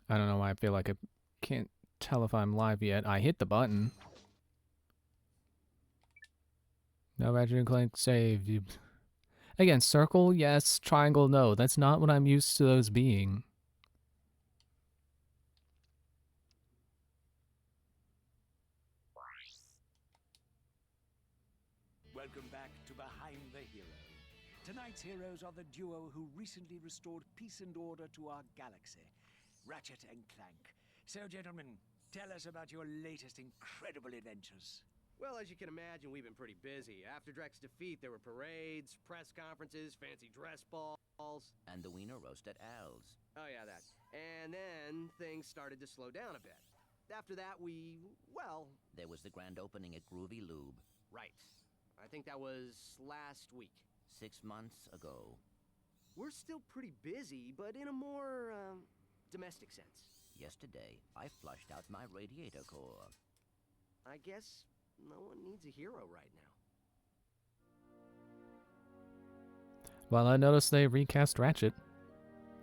I don't know why I feel like I can't tell if I'm live yet. I hit the button. No, Ratchet and Clank save. You... Again, circle, yes. Triangle, no. That's not what I'm used to those being. Welcome back to Behind the Hero. Tonight's heroes are the duo who recently restored peace and order to our galaxy, Ratchet and Clank. So, gentlemen, tell us about your latest incredible adventures. Well, as you can imagine, we've been pretty busy. After Drek's defeat, there were parades, press conferences, fancy dress balls. And the wiener roast at Al's. Oh, yeah, that. And then things started to slow down a bit. After that, well... There was the grand opening at Groovy Lube. Right. I think that was last week. 6 months ago. We're still pretty busy, but in a more, domestic sense. Yesterday, I flushed out my radiator core. I guess no one needs a hero right now. Well, I noticed they recast Ratchet.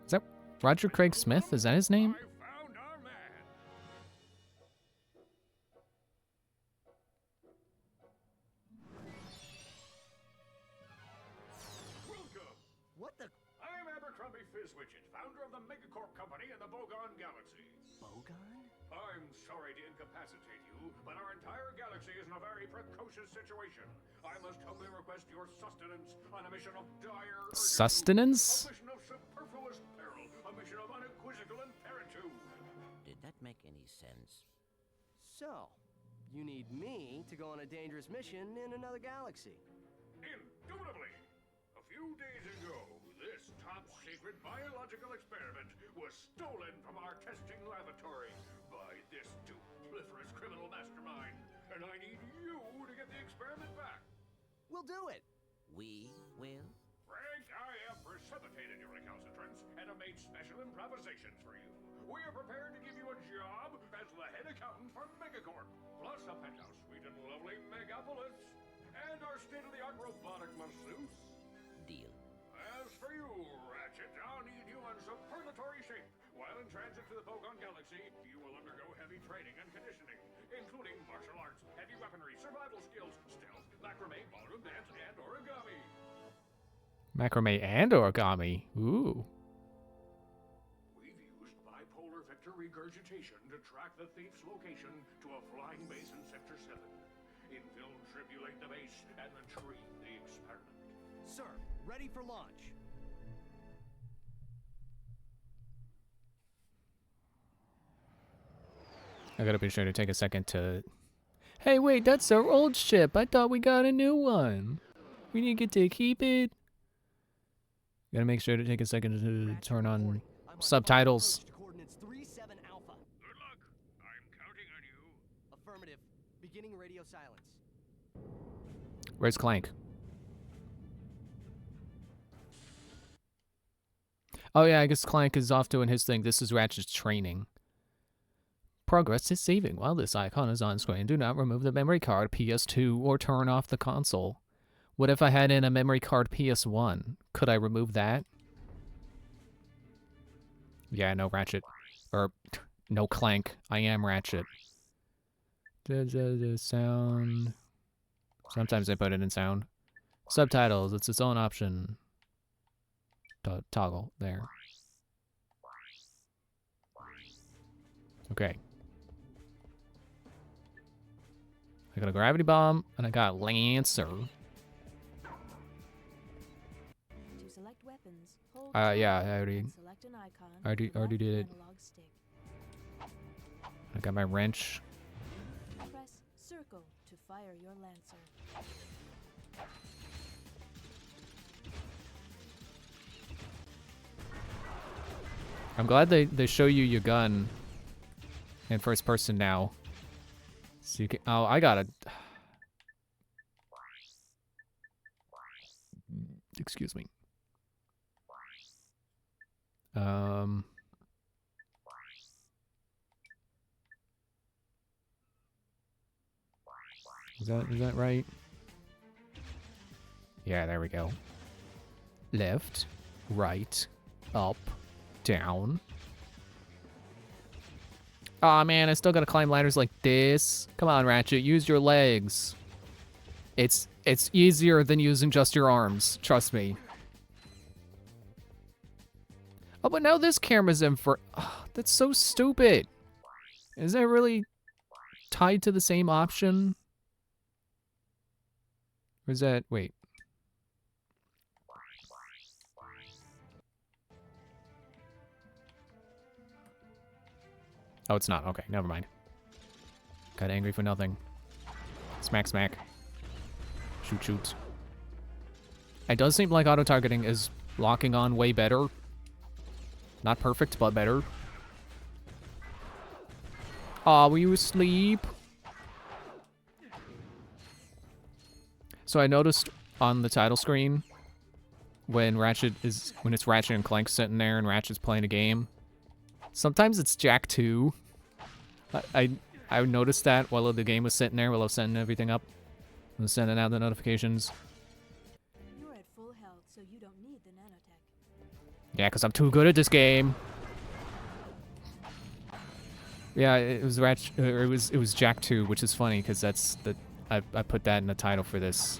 Is that Roger Craig Smith? Is that his name? I found our man. Welcome. What the... I'm Abercrombie Fizzwidget, founder of the Megacorp Company in the Bogon Galaxy. Bogon? I'm sorry to incapacitate you, but our entire galaxy is in a very precocious situation. I must humbly request your sustenance on a mission of dire urgency. Sustenance? A mission of superfluous peril. A mission of unequivocal imperitude. Did that make any sense? So, you need me to go on a dangerous mission in another galaxy. Indubitably. A few days ago, this top-secret biological experiment was stolen from our testing laboratory by this dupliferous criminal mastermind, and I need you to get the experiment back. We'll do it. We will? Frank, I have precipitated your recalcitrance and have made special improvisations for you. We are prepared to give you a job as the head accountant for Megacorp, plus a penthouse suite in lovely Megapolis, and our state-of-the-art robotic masseuse. Deal. As for you, Ratchet, I'll need you in superlatory shape. While in transit to the Bogon Galaxy, you will undergo heavy training and conditioning, including martial arts, heavy weaponry, survival skills, stealth, macrame, ballroom dance, and origami. Macrame and origami. Ooh. We've used bipolar vector regurgitation to track the thief's location to a flying base in Sector 7. Infiltrate the base and retrieve the experiment. Sir, ready for launch. I gotta be sure to take a second to... Hey, wait, that's our old ship. I thought we got a new one. We didn't get to keep it. Gotta make sure to take a second to turn on subtitles. Coordinates 37 Alpha. Good luck. I'm counting on you. Affirmative. Beginning radio silence. Where's Clank? Oh yeah, I guess Clank is off doing his thing. This is Ratchet's training. Progress is saving. While this icon is on screen, do not remove the memory card PS2 or turn off the console. What if I had in a memory card PS1? Could I remove that? Yeah, no Ratchet. Or, no Clank. I am Ratchet. Sound. Sometimes I put it in sound. Subtitles, it's its own option. Toggle, there. Okay. I got a gravity bomb, and I got Lancer. To select weapons, hold Yeah, I and select an icon already with the left did it. analog stick. I got my wrench. Press circle to fire your lancer. I'm glad they show you your gun in first person now. So you can, oh, I got it. Excuse me. Is that right? Yeah, there we go. Left, right, up, down. Aw, man, I still gotta climb ladders like this. Come on, Ratchet, use your legs. It's easier than using just your arms, trust me. Oh, but now this camera's in for... Oh, that's so stupid. Is that really tied to the same option? Or is that... Wait. Oh, it's not. Okay, never mind. Got angry for nothing. Smack, smack. Shoot, shoot. It does seem like auto-targeting is locking on way better. Not perfect, but better. Aw, were you asleep? So I noticed on the title screen when it's Ratchet and Clank sitting there and Ratchet's playing a game. Sometimes it's Jak II. I noticed that while the game was sitting there, while I was setting everything up. I was sending out the notifications. You're at full health, so you don't need the nanotech. Yeah, because I'm too good at this game. Yeah, it was it was Jak II, which is funny because I put that in the title for this.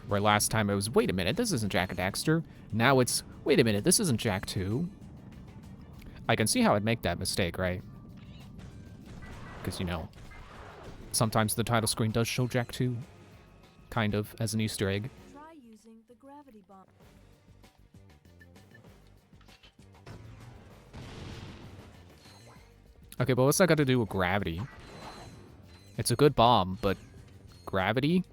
Where last time it was, wait a minute, this isn't Jak and Daxter. Now it's, wait a minute, this isn't Jak II. I can see how I'd make that mistake, right? Because, you know, sometimes the title screen does show Jak II. Kind of, as an Easter egg. Try using the gravity bomb. Okay, but what's that got to do with gravity? It's a good bomb, but gravity?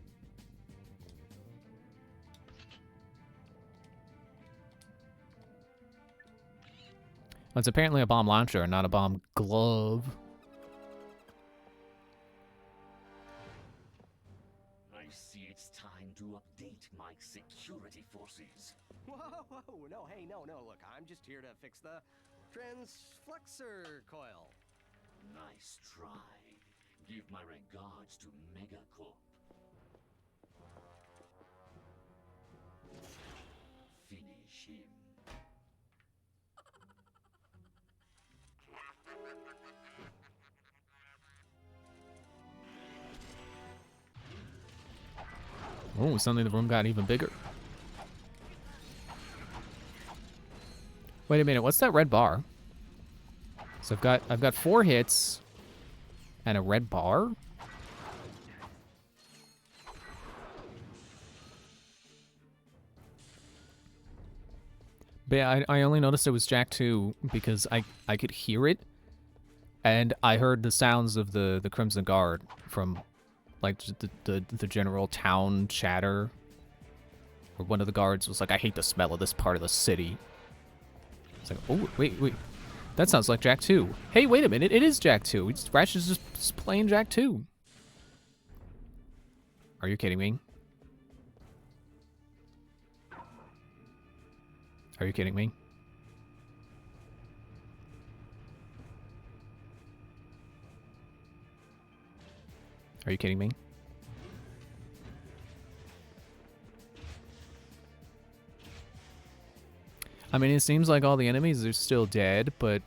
Well, it's apparently a bomb launcher and not a bomb glove. I see it's time to update my security forces. Whoa, no, hey, no, look, I'm just here to fix the transflexor coil. Nice try. Give my regards to Megacorp. Finish him. Oh, suddenly the room got even bigger. Wait a minute, what's that red bar? So I've got 4 hits and a red bar? But yeah, I only noticed it was Jak II because I could hear it, and I heard the sounds of the Crimson Guard from like the general town chatter. Where one of the guards was like, "I hate the smell of this part of the city." It's like, oh wait, that sounds like Jak II. Hey, wait a minute, it is Jak II. Ratchet's just playing Jak II. Are you kidding me? Are you kidding me? Are you kidding me? I mean, it seems like all the enemies are still dead, but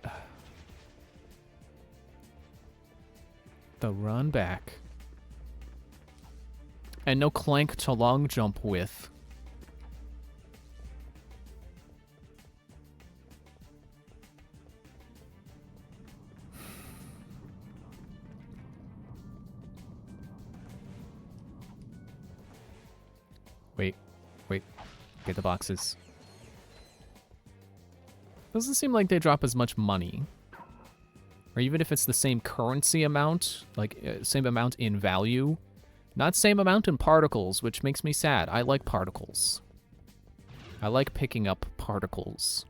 the run back. And no Clank to long jump with. Wait. Get the boxes. Doesn't seem like they drop as much money. Or even if it's the same currency amount, like same amount in value. Not same amount in particles, which makes me sad. I like particles. I like picking up particles.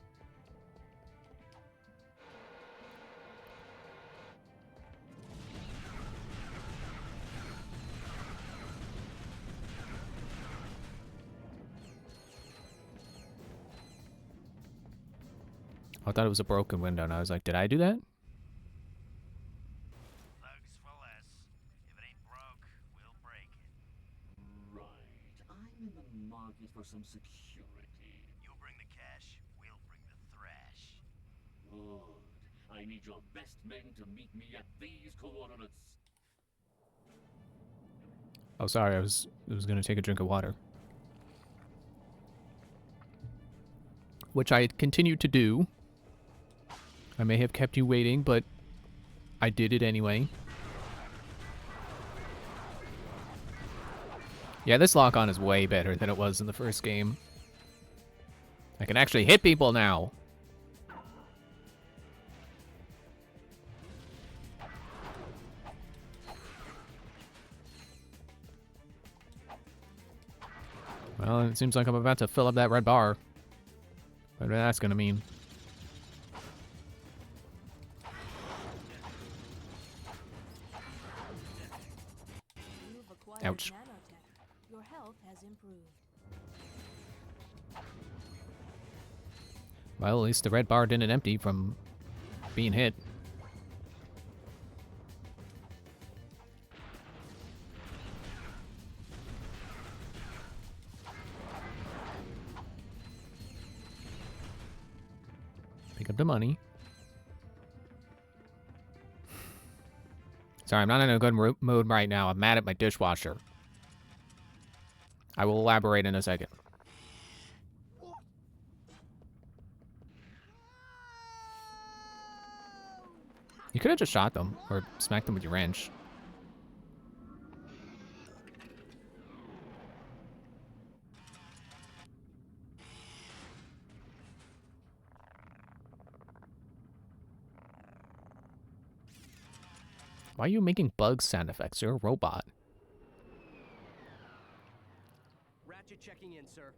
I thought it was a broken window, and I was like, did I do that? Thugs for less. If it ain't broke, we'll break it. Right. I'm in the market for some security. You bring the cash, we'll bring the thrash. Good. I I need your best men to meet me at these coordinates. Oh, sorry, I was gonna take a drink of water. Which I continued to do. I may have kept you waiting, but I did it anyway. Yeah, this lock-on is way better than it was in the first game. I can actually hit people now. Well, it seems like I'm about to fill up that red bar. Whatever that's gonna mean. You've acquired Ouch. nanotech. Your health has improved. Well, at least the red bar didn't empty from being hit. Pick up the money. Sorry, I'm not in a good mood right now. I'm mad at my dishwasher. I will elaborate in a second. You could have just shot them or smacked them with your wrench. Why are you making bug sound effects? You're a robot. Ratchet checking in, sir.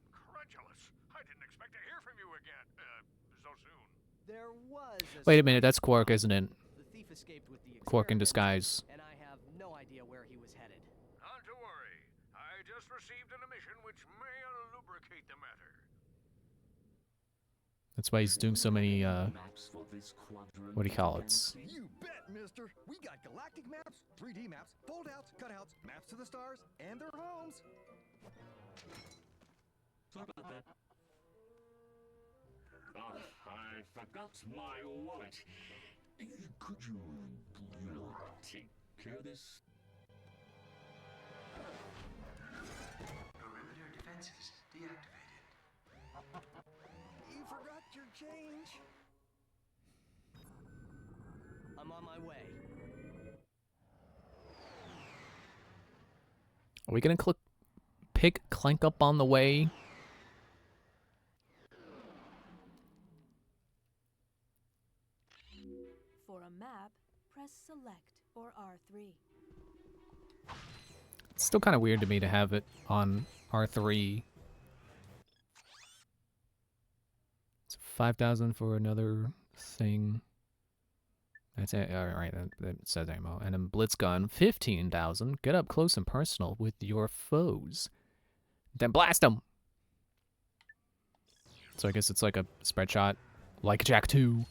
Incredulous. I didn't expect to hear from you again. So soon. There was Wait a minute, that's Quark, isn't it? The thief escaped with the Quark in experiment, disguise. and I have no idea where he was headed. Not to worry. I just received an emission which may lubricate the matter. That's why he's doing so many, Maps for this quadrant what do you call it? galaxy? You bet, mister. We got galactic maps, 3D maps, fold-outs, cutouts, maps to the stars, and their homes. Sorry about that. Oh, I forgot my wallet. Could you, take care of this? Perimeter defenses deactivated. You forgot your change. I'm on my way. Are we gonna pick Clank up on the way? For a map, press select or R3. It's still kind of weird to me to have it on R3. It's 5,000 for another thing. That's it. All right, that says ammo. And then Blitz gun, 15,000. Get up close and personal with your foes. Then blast them. So I guess it's like a spread shot, like Jak II.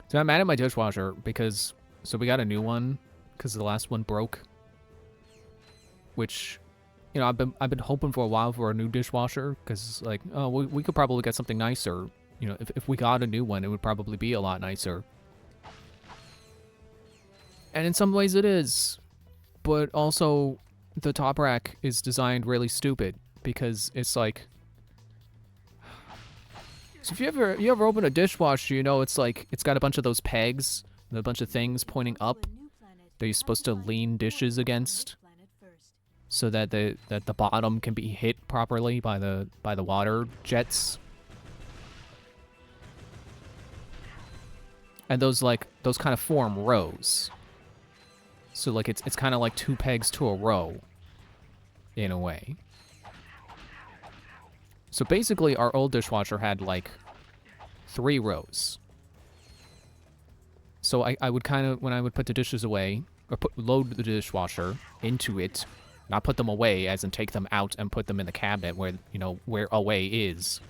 So I'm mad at my dishwasher because we got a new one because the last one broke. Which, you know, I've been hoping for a while for a new dishwasher because like, oh, we could probably get something nicer. You know, if we got a new one, it would probably be a lot nicer. And in some ways it is. But also, the top rack is designed really stupid because it's like... So if you ever open a dishwasher, you know it's like, it's got a bunch of those pegs, and a bunch of things pointing up that you're supposed to lean dishes against so that the bottom can be hit properly by the water jets. And those kind of form rows. So like it's kind of like two pegs to a row in a way. So basically our old dishwasher had like 3 rows. So I would kind of, when I would put the dishes away, or load the dishwasher into it, not put them away as in take them out and put them in the cabinet where, you know, where away is.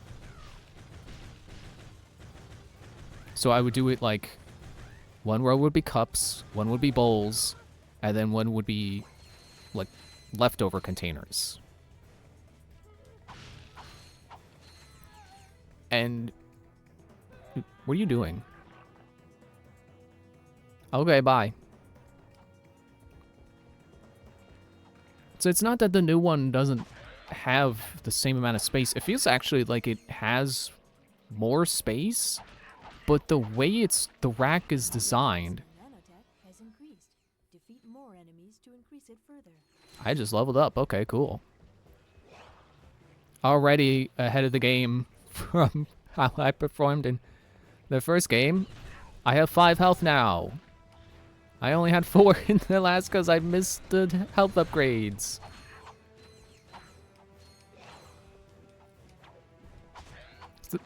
So I would do it like, one row would be cups, one would be bowls, and then one would be like leftover containers. And What are you doing? Okay, bye. So it's not that the new one doesn't have the same amount of space. It feels actually like it has more space, but the way the rack is designed. Nanotech has increased. Defeat more enemies to increase it further. I just leveled up. Okay, cool. Already ahead of the game from how I performed in the first game. I have 5 health now. I only had 4 in the last because I missed the health upgrades.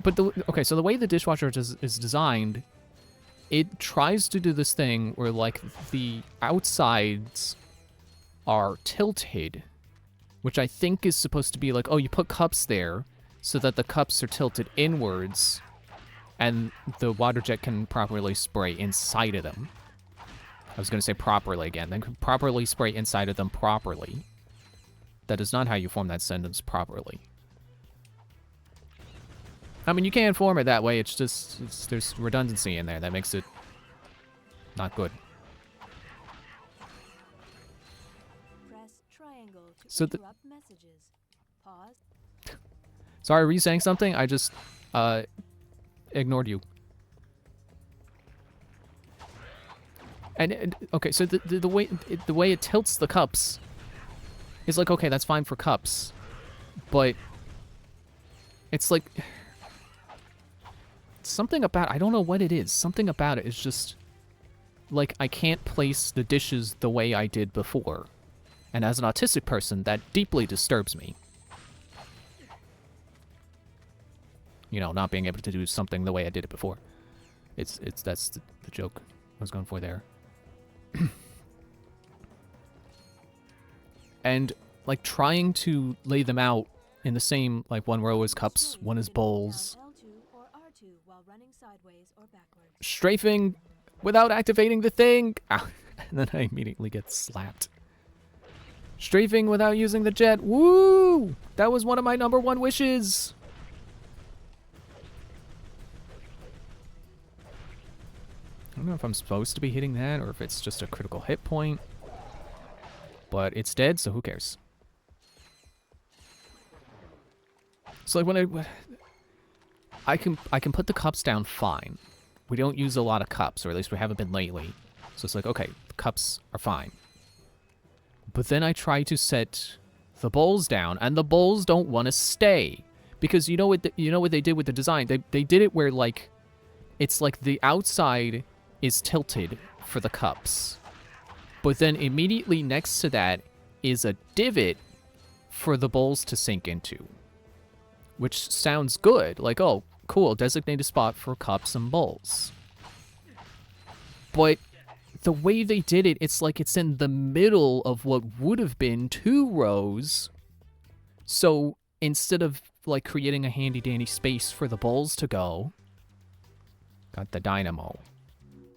But okay, so the way the dishwasher is designed, it tries to do this thing where like the outsides are tilted, which I think is supposed to be like, oh, you put cups there so that the cups are tilted inwards and the water jet can properly spray inside of them. I was going to say properly again, then properly spray inside of them properly. That is not how you form that sentence properly. I mean, you can form it that way, it's just, there's redundancy in there that makes it not good. Press triangle to So interrupt messages. Pause. Sorry, were you saying something? I just, ignored you. And okay, so the way it tilts the cups is like, okay, that's fine for cups, but it's like something about, I don't know what it is. Something about it is just like I can't place the dishes the way I did before, and as an autistic person, that deeply disturbs me. You know, not being able to do something the way I did it before. That's the joke I was going for there. And like trying to lay them out in the same, like one row is cups, one is bowls. L2 or R2 while running sideways or backwards. Strafing without activating the thing. Ow. And then I immediately get slapped. Strafing without using the jet. Woo! That was one of my #1 wishes. I don't know if I'm supposed to be hitting that or if it's just a critical hit point. But it's dead, so who cares? So like when I can put the cups down fine. We don't use a lot of cups, or at least we haven't been lately. So it's like, okay, the cups are fine. But then I try to set the bowls down, and the bowls don't want to stay. Because you know what they did with the design? They did it where like it's like the outside is tilted for the cups. But then immediately next to that is a divot for the bowls to sink into. Which sounds good. Like, oh, cool, designated spot for cups and bowls. But the way they did it, it's like it's in the middle of what would have been 2 rows. So instead of like creating a handy dandy space for the bowls to go, got the dynamo.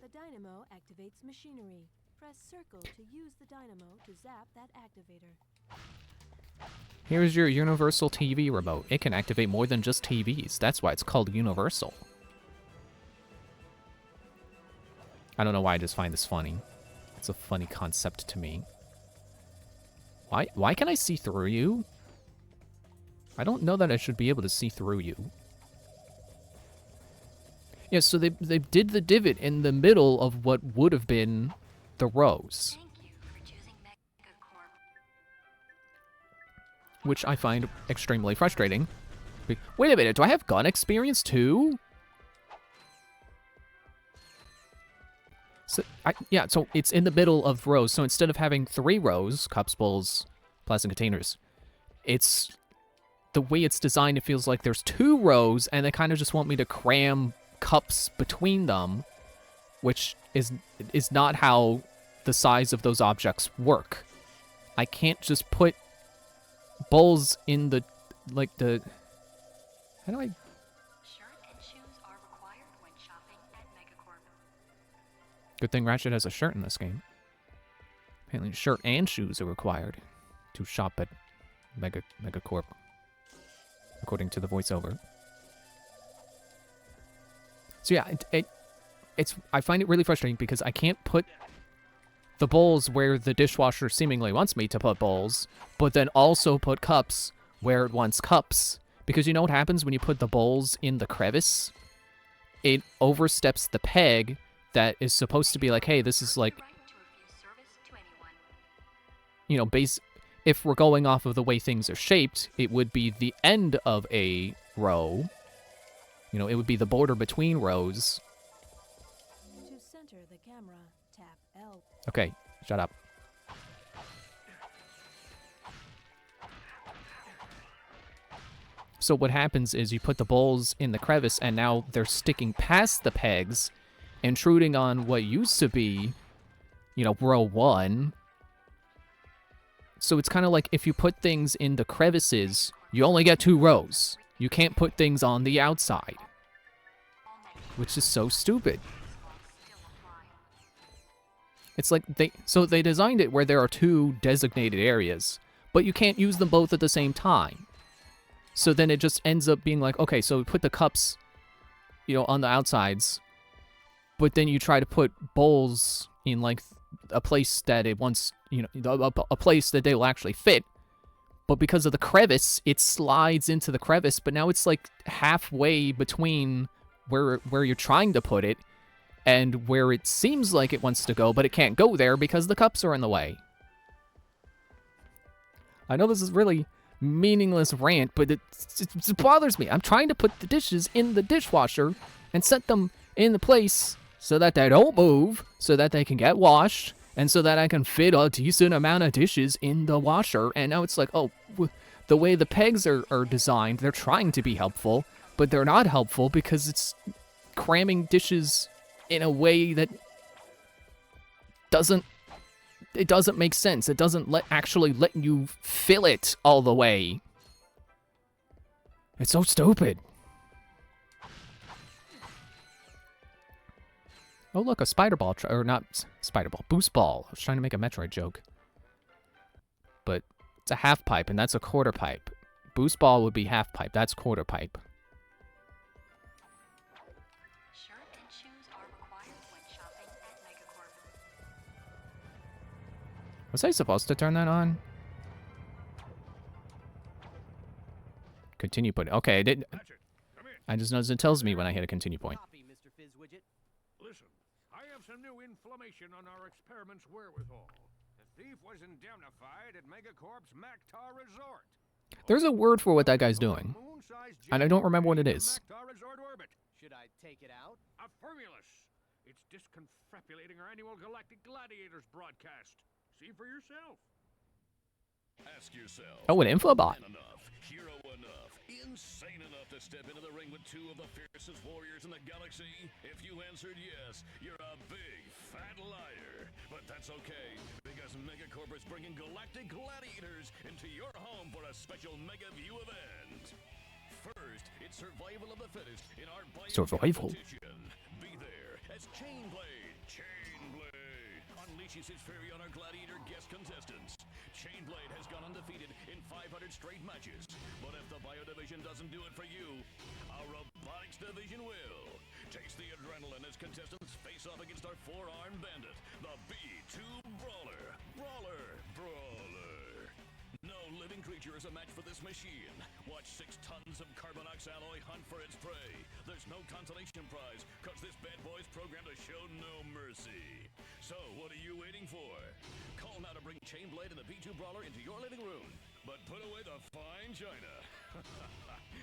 The dynamo activates machinery. Press circle to use the dynamo to zap that activator. Here's your universal TV remote. It can activate more than just TVs. That's why it's called universal. I don't know why I just find this funny. It's a funny concept to me. Why can I see through you? I don't know that I should be able to see through you. Yeah, so they did the divot in the middle of what would have been the rows. Which I find extremely frustrating. Wait a minute, do I have gun experience too? So, yeah, so it's in the middle of rows. So instead of having 3 rows, cups, bowls, plastic containers, it's the way it's designed, it feels like there's 2 rows, and they kind of just want me to cram cups between them, which is not how the size of those objects work. I can't just put bowls in the, like the, how do I? Shirt and shoes are required when shopping at Megacorp. Good thing Ratchet has a shirt in this game. Apparently shirt and shoes are required to shop at Megacorp, according to the voiceover. So yeah, I find it really frustrating because I can't put the bowls where the dishwasher seemingly wants me to put bowls, but then also put cups where it wants cups. Because you know what happens when you put the bowls in the crevice? It oversteps the peg that is supposed to be like, hey, this is like, you know, if we're going off of the way things are shaped, it would be the end of a row. You know, it would be the border between rows. To center the camera, tap L. Okay, shut up. So what happens is you put the bowls in the crevice and now they're sticking past the pegs, intruding on what used to be, you know, row 1. So it's kind of like if you put things in the crevices, you only get 2 rows. You can't put things on the outside, which is so stupid. It's like they designed it where there are 2 designated areas, but you can't use them both at the same time. So then it just ends up being like, okay, so we put the cups, you know, on the outsides, but then you try to put bowls in like a place that it wants, you know, a place that they will actually fit. But because of the crevice, it slides into the crevice, but now it's like halfway between where you're trying to put it and where it seems like it wants to go, but it can't go there because the cups are in the way. I know this is really meaningless rant, but it bothers me. I'm trying to put the dishes in the dishwasher and set them in the place so that they don't move, so that they can get washed, and so that I can fit a decent amount of dishes in the washer. And now it's like, oh, the way the pegs are designed, they're trying to be helpful, but they're not helpful because it's cramming dishes in a way that doesn't make sense. It doesn't actually let you fill it all the way. It's so stupid. Oh look, a spider ball, or not spider ball, boost ball. I was trying to make a Metroid joke. But it's a half pipe, and that's a quarter pipe. Boost ball would be half pipe, that's quarter pipe. Shirt and shoes are required when shopping at Megacorp. Was I supposed to turn that on? Continue point. Okay, I didn't. I just noticed it tells me when I hit a continue point. Copy, Mr. Fizzwidget. Listen, I have some new information on our experiment's wherewithal. The thief was indemnified at Megacorp's Mactar Resort. There's a word for what that guy's doing, and I don't remember what it is. Mactar Resort orbit. Should I take it out? A Firmulus. It's disconfabulating our annual Galactic Gladiators broadcast. See for yourself. Ask yourself. Oh, an infobot. Man enough, hero enough, insane enough to step into the ring with 2 of the fiercest warriors in the galaxy? If you answered yes, you're a big, fat liar. But that's okay, because Megacorp is bringing Galactic Gladiators into your home for a special Mega View event. First, it's survival of the fittest in our Survival. competition. Be there as Chainblade. Chainblade unleashes his fury on our gladiator guest contestants. Chainblade has gone undefeated in 500 straight matches. But if the Bio Division doesn't do it for you, our Robotics Division will. Taste the adrenaline as contestants face off against our 4-armed bandit, the B2 Brawler. Brawler. No living creature is a match for this machine. Watch 6 tons of Carbonox alloy hunt for its prey. There's no consolation prize, cause this bad boy's programmed to show no mercy. So, what are you waiting for? Call now to bring Chainblade and the B2 Brawler into your living room. But put away the fine china.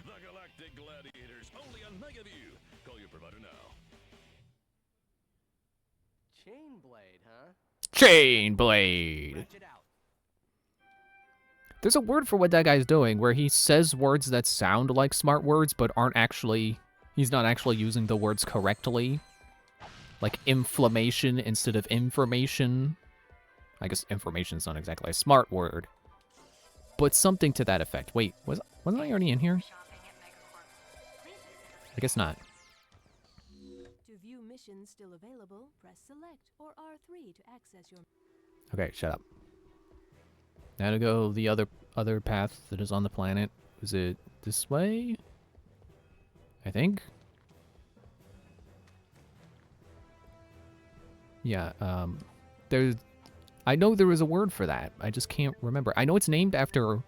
The Galactic Gladiators, only on Megaview. Call your provider now. Chainblade, huh? Chainblade. Stretch it out. There's a word for what that guy's doing, where he says words that sound like smart words, but aren't actually... He's not actually using the words correctly. Like inflammation instead of information. I guess information's not exactly a smart word. But something to that effect. Wait, wasn't I already in here? Shopping at Megacorp. Please visit I guess not. To view missions still available, press select or R3 to access your... Okay, shut up. Now to go the other path that is on the planet. Is it this way? I think. Yeah, there's... I know there was a word for that. I just can't remember. I know it's named after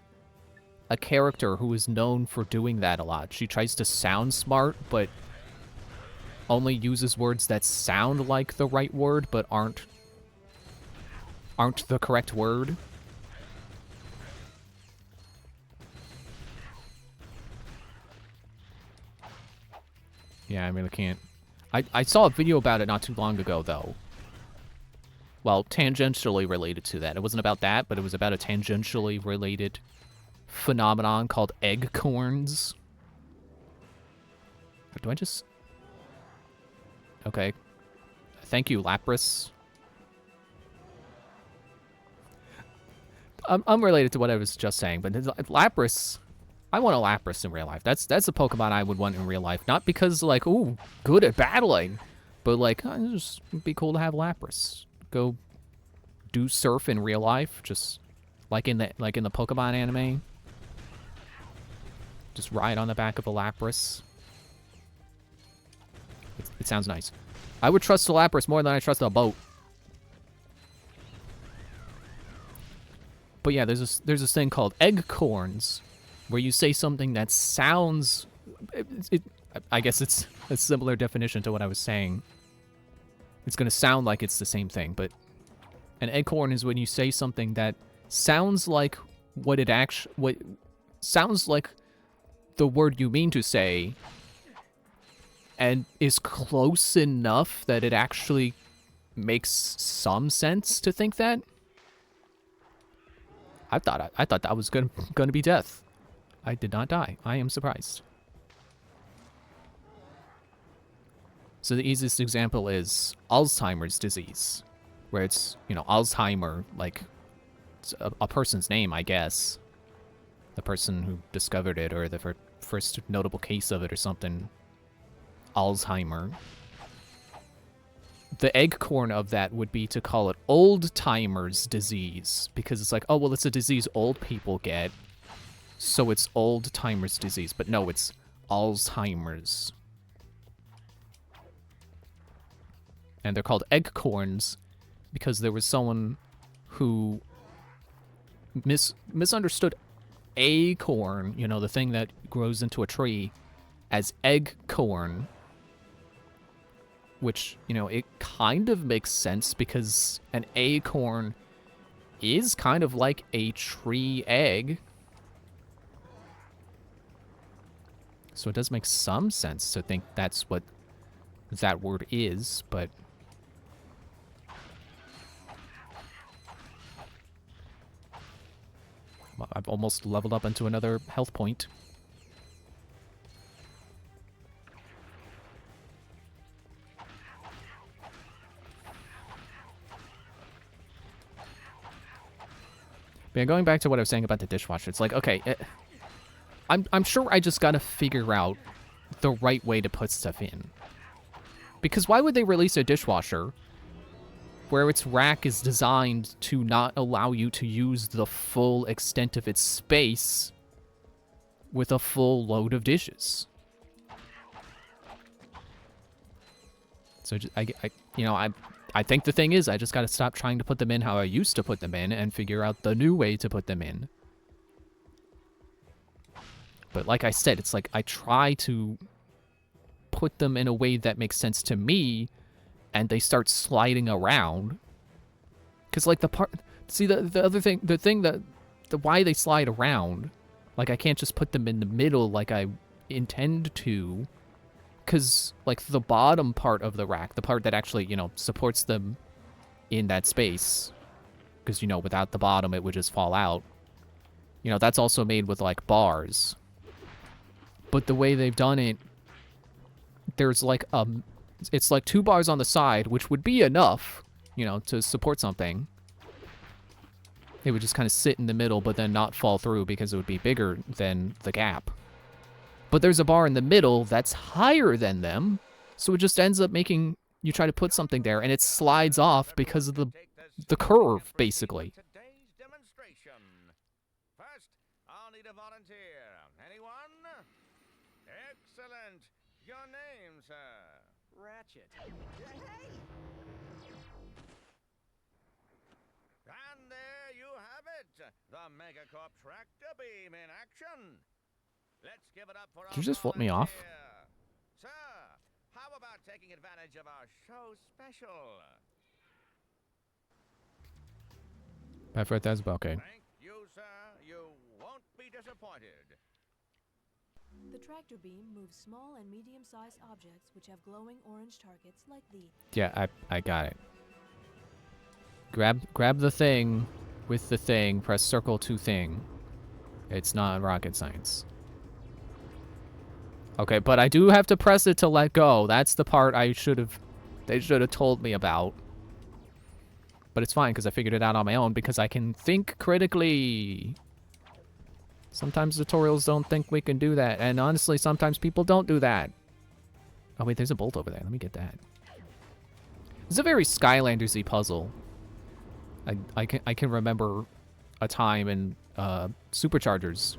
a character who is known for doing that a lot. She tries to sound smart, but only uses words that sound like the right word, but aren't the correct word. Yeah, I really can't. I saw a video about it not too long ago, though. Well, tangentially related to that. It wasn't about that, but it was about a tangentially related phenomenon called egg corns. Do I just... Okay. Thank you, Lapras. I'm related to what I was just saying, but Lapras... I want a Lapras in real life. That's a Pokemon I would want in real life. Not because, like, ooh, good at battling, but, like, it'd just be cool to have Lapras. Go do surf in real life, just like in the Pokemon anime. Just ride on the back of a Lapras. It sounds nice. I would trust a Lapras more than I trust a boat. But yeah, there's this thing called egg corns, where you say something that sounds... I guess it's a similar definition to what I was saying. It's going to sound like it's the same thing, but an eggcorn is when you say something that sounds like what sounds like the word you mean to say, and is close enough that it actually makes some sense to think that. I thought that was gonna be death. I did not die. I am surprised. So the easiest example is Alzheimer's disease, where it's, you know, Alzheimer, like, it's a person's name, I guess. The person who discovered it, or the first notable case of it or something. Alzheimer. The eggcorn of that would be to call it old-timers disease, because it's like, oh, well, it's a disease old people get, so it's old-timers disease. But no, it's Alzheimer's. And they're called eggcorns because there was someone who misunderstood acorn, you know, the thing that grows into a tree, as eggcorn. Which, you know, it kind of makes sense because an acorn is kind of like a tree egg. So it does make some sense to think that's what that word is, but... Well, I've almost leveled up into another health point. But yeah, going back to what I was saying about the dishwasher, it's like, okay, I'm sure I just gotta figure out the right way to put stuff in. Because why would they release a dishwasher where its rack is designed to not allow you to use the full extent of its space with a full load of dishes? So I think the thing is, I just gotta stop trying to put them in how I used to put them in and figure out the new way to put them in. But like I said, it's like I try to put them in a way that makes sense to me, and they start sliding around. Because, like, the other thing, why they slide around, like, I can't just put them in the middle like I intend to. Because, like, the bottom part of the rack, the part that actually, you know, supports them in that space, because, you know, without the bottom, it would just fall out. You know, that's also made with, like, bars. But the way they've done it, there's, like, it's like 2 bars on the side, which would be enough, you know, to support something. It would just kind of sit in the middle, but then not fall through because it would be bigger than the gap. But there's a bar in the middle that's higher than them, so it just ends up making you try to put something there, and it slides off because of the curve, basically. Today's demonstration. First, I'll need a volunteer. Anyone? Excellent. Your name, sir? Ratchet. And there you have it, the Megacorp tractor beam in action. Let's give it up for Did you just flip me off? Sir, how about taking advantage of our show special? Buy for $1,000. Okay. Thank you, sir. You won't be disappointed. The tractor beam moves small and medium-sized objects which have glowing orange targets like these. Yeah, I got it. Grab the thing with the thing, press circle to thing. It's not rocket science. Okay, but I do have to press it to let go. That's the part they should have told me about. But it's fine because I figured it out on my own because I can think critically. Sometimes tutorials don't think we can do that, and honestly, sometimes people don't do that. Oh wait, there's a bolt over there. Let me get that. It's a very Skylanders-y puzzle. I can remember a time in Superchargers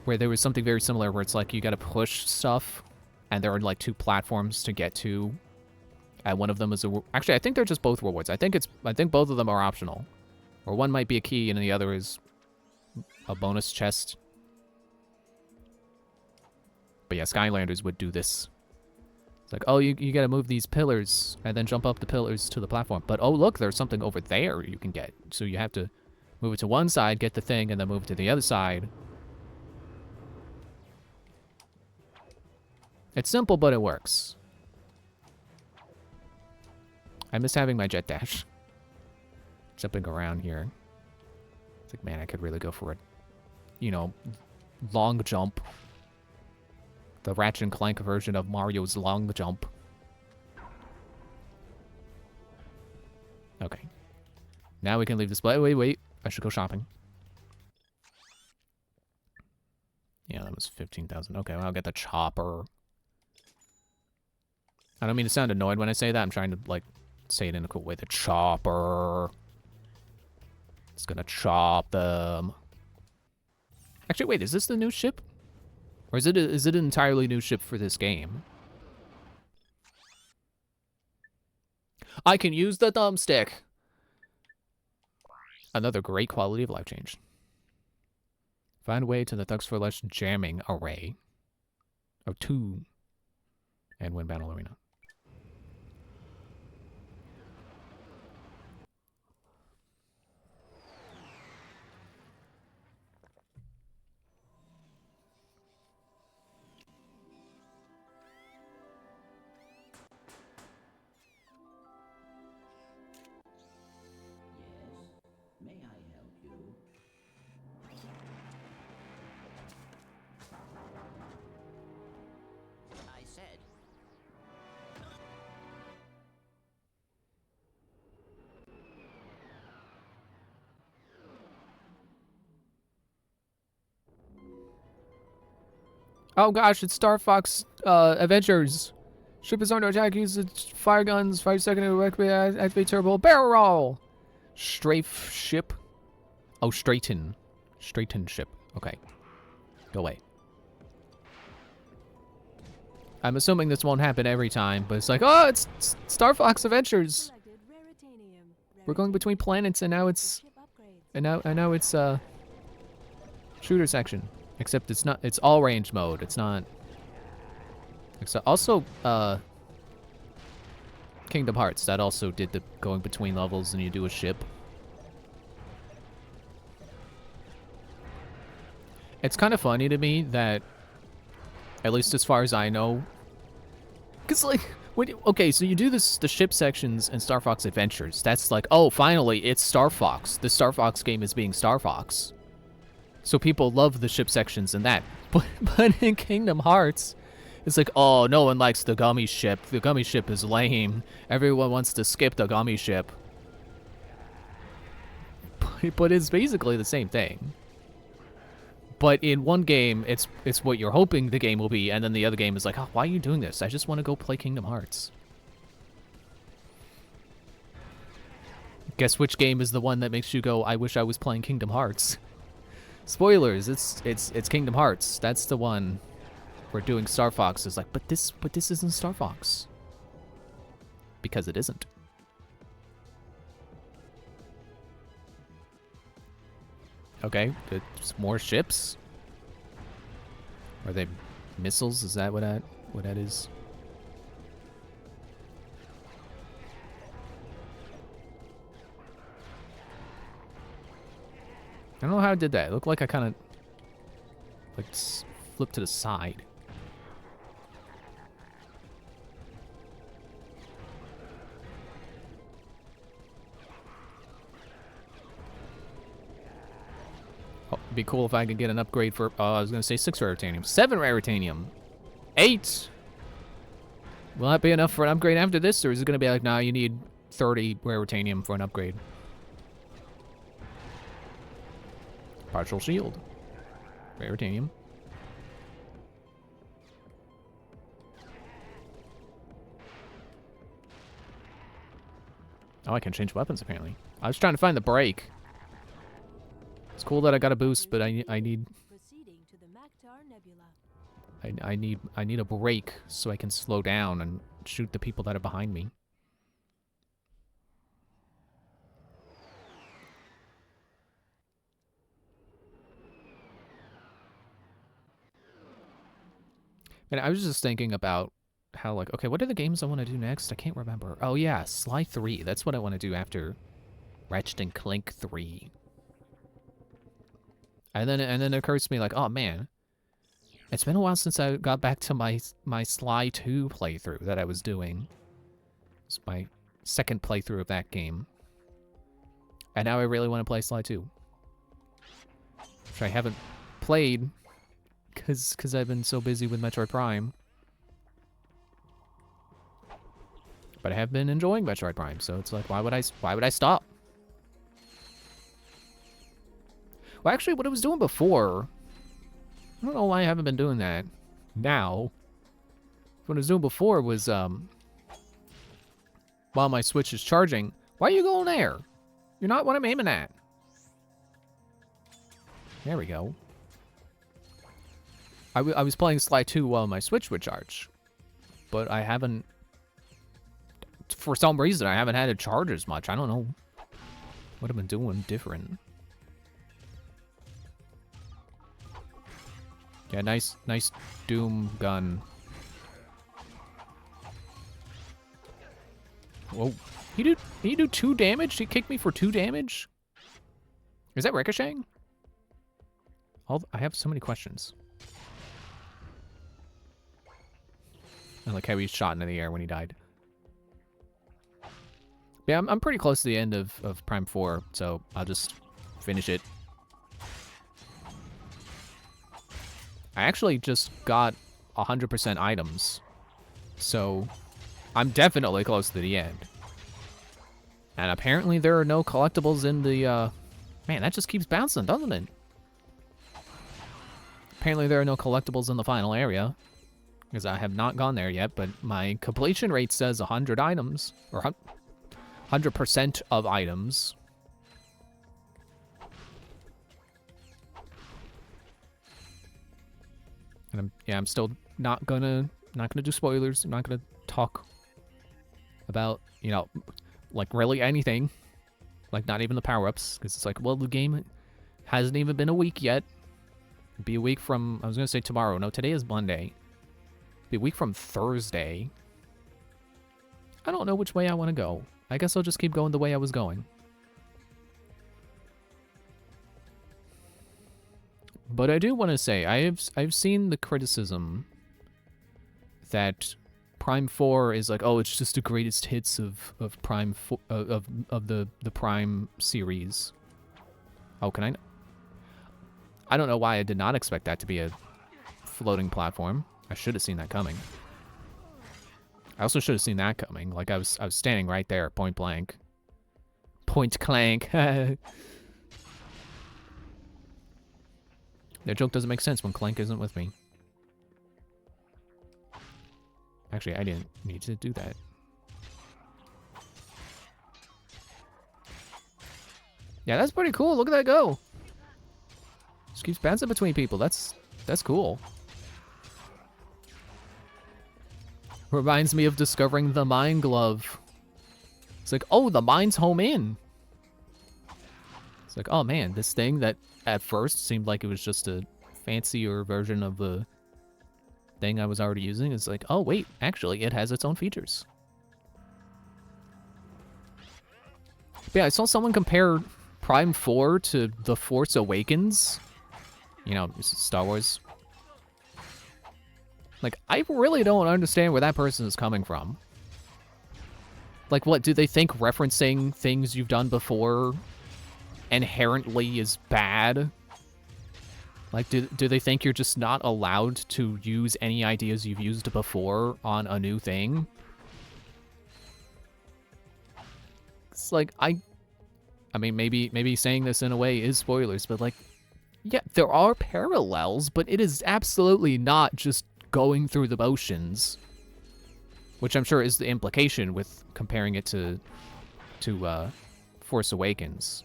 where there was something very similar where it's like you got to push stuff, and there are like 2 platforms to get to, and one of them is actually I think they're just both rewards. I think both of them are optional, or one might be a key and the other is a bonus chest. But yeah, Skylanders would do this. It's like, oh, you gotta move these pillars and then jump up the pillars to the platform. But oh, look, there's something over there you can get. So you have to move it to one side, get the thing, and then move it to the other side. It's simple, but it works. I miss having my jet dash. Jumping around here. It's like, man, I could really go for a, you know, long jump. The Ratchet and Clank version of Mario's long jump. Okay. Now we can leave this place. Wait. I should go shopping. Yeah, that was 15,000. Okay, well, I'll get the chopper. I don't mean to sound annoyed when I say that. I'm trying to, like, say it in a cool way. The chopper. It's gonna chop them. Actually, wait, is this the new ship? Or is it an entirely new ship for this game? I can use the thumbstick! Another great quality of life change. Find a way to the Thugs for Less jamming array of 2 and win Battle Arena. May I help you? I said. Oh gosh, it's Star Fox Adventures. Ship is under attack. Use its fire guns. 5 seconds to activate turbo barrel roll. Strafe ship. Oh, straighten ship. Okay. Go away. I'm assuming this won't happen every time, but it's like, oh, it's Star Fox Adventures. We're going between planets, and now it's shooter section. Except it's not. It's all range mode. It's not. Except also Kingdom Hearts, that also did the going between levels and you do a ship. It's kind of funny to me that, at least as far as I know, because like, okay, so you do the ship sections in Star Fox Adventures. That's like, oh, finally, it's Star Fox. The Star Fox game is being Star Fox. So people love the ship sections in that. But in Kingdom Hearts, it's like, oh, no one likes the gummy ship. The gummy ship is lame. Everyone wants to skip the gummy ship. But it's basically the same thing. But in one game, it's what you're hoping the game will be, and then the other game is like, oh, why are you doing this? I just want to go play Kingdom Hearts. Guess which game is the one that makes you go, I wish I was playing Kingdom Hearts? Spoilers, it's Kingdom Hearts. That's the one where doing Star Fox is like, but this isn't Star Fox. Because it isn't. Okay, it's more ships. Are they missiles? Is that what that is? I don't know how I did that. It looked like I kind of like flipped to the side. Oh, it'd be cool if I could get an upgrade for, I was going to say 6 rare titanium. 7 rare titanium. 8! Will that be enough for an upgrade after this, or is it going to be like, nah, you need 30 rare titanium for an upgrade? Partial shield. Rare titanium. Oh, I can change weapons, apparently. I was trying to find the break. It's cool that I got a boost, but I need... Proceeding to the Maktar Nebula. I need a break so I can slow down and shoot the people that are behind me. And I was just thinking about how, like, okay, what are the games I want to do next? I can't remember. Oh yeah, Sly 3. That's what I want to do after Ratchet and Clank 3. And then it occurs to me, like, oh man, it's been a while since I got back to my Sly 2 playthrough that I was doing. It's my second playthrough of that game. And now I really want to play Sly 2. Which I haven't played because I've been so busy with Metroid Prime. But I have been enjoying Metroid Prime, so it's like, why would I stop? Well, actually, what I was doing before, I don't know why I haven't been doing that now. What I was doing before was, while my Switch is charging, why are you going there? You're not what I'm aiming at. There we go. I was playing Sly 2 while my Switch would charge, but I haven't, for some reason, I haven't had it charge as much. I don't know what I've been doing different. Yeah, nice Doom gun. Whoa. He do 2 damage? He kicked me for 2 damage? Is that ricocheting? I have so many questions. I like how he shot into the air when he died. Yeah, I'm pretty close to the end of Prime 4, so I'll just finish it. I actually just got 100% items, so I'm definitely close to the end. And apparently there are no collectibles in the, man, that just keeps bouncing, doesn't it? Apparently there are no collectibles in the final area, because I have not gone there yet, but my completion rate says 100 items, or 100% of items. And I'm still not gonna do spoilers. I'm not gonna talk about, you know, like really anything, like not even the power-ups, because it's like, well, the game hasn't even been a week yet. It'd be a week from, I was gonna say tomorrow. No, today is Monday. It'd be a week from Thursday. I don't know which way I want to go. I guess I'll just keep going the way I was going. But I do want to say, I've seen the criticism that Prime 4 is like, oh, it's just the greatest hits of Prime 4, of the Prime series. Oh, can I? I don't know why I did not expect that to be a floating platform. I should have seen that coming. I also should have seen that coming. Like I was standing right there, point blank. Point clank. That joke doesn't make sense when Clank isn't with me. Actually, I didn't need to do that. Yeah, that's pretty cool. Look at that go. Just keeps bouncing between people. That's cool. Reminds me of discovering the Mine Glove. It's like, oh, the mine's home in. It's like, oh man, this thing that at first seemed like it was just a fancier version of the thing I was already using is like, oh wait, actually it has its own features. But yeah, I saw someone compare Prime 4 to The Force Awakens. You know, Star Wars. Like, I really don't understand where that person is coming from. Like, what, do they think referencing things you've done before inherently is bad? Like, do they think you're just not allowed to use any ideas you've used before on a new thing? It's like, I mean, maybe saying this in a way is spoilers, but like, yeah, there are parallels, but it is absolutely not just going through the motions. Which I'm sure is the implication with comparing it to Force Awakens.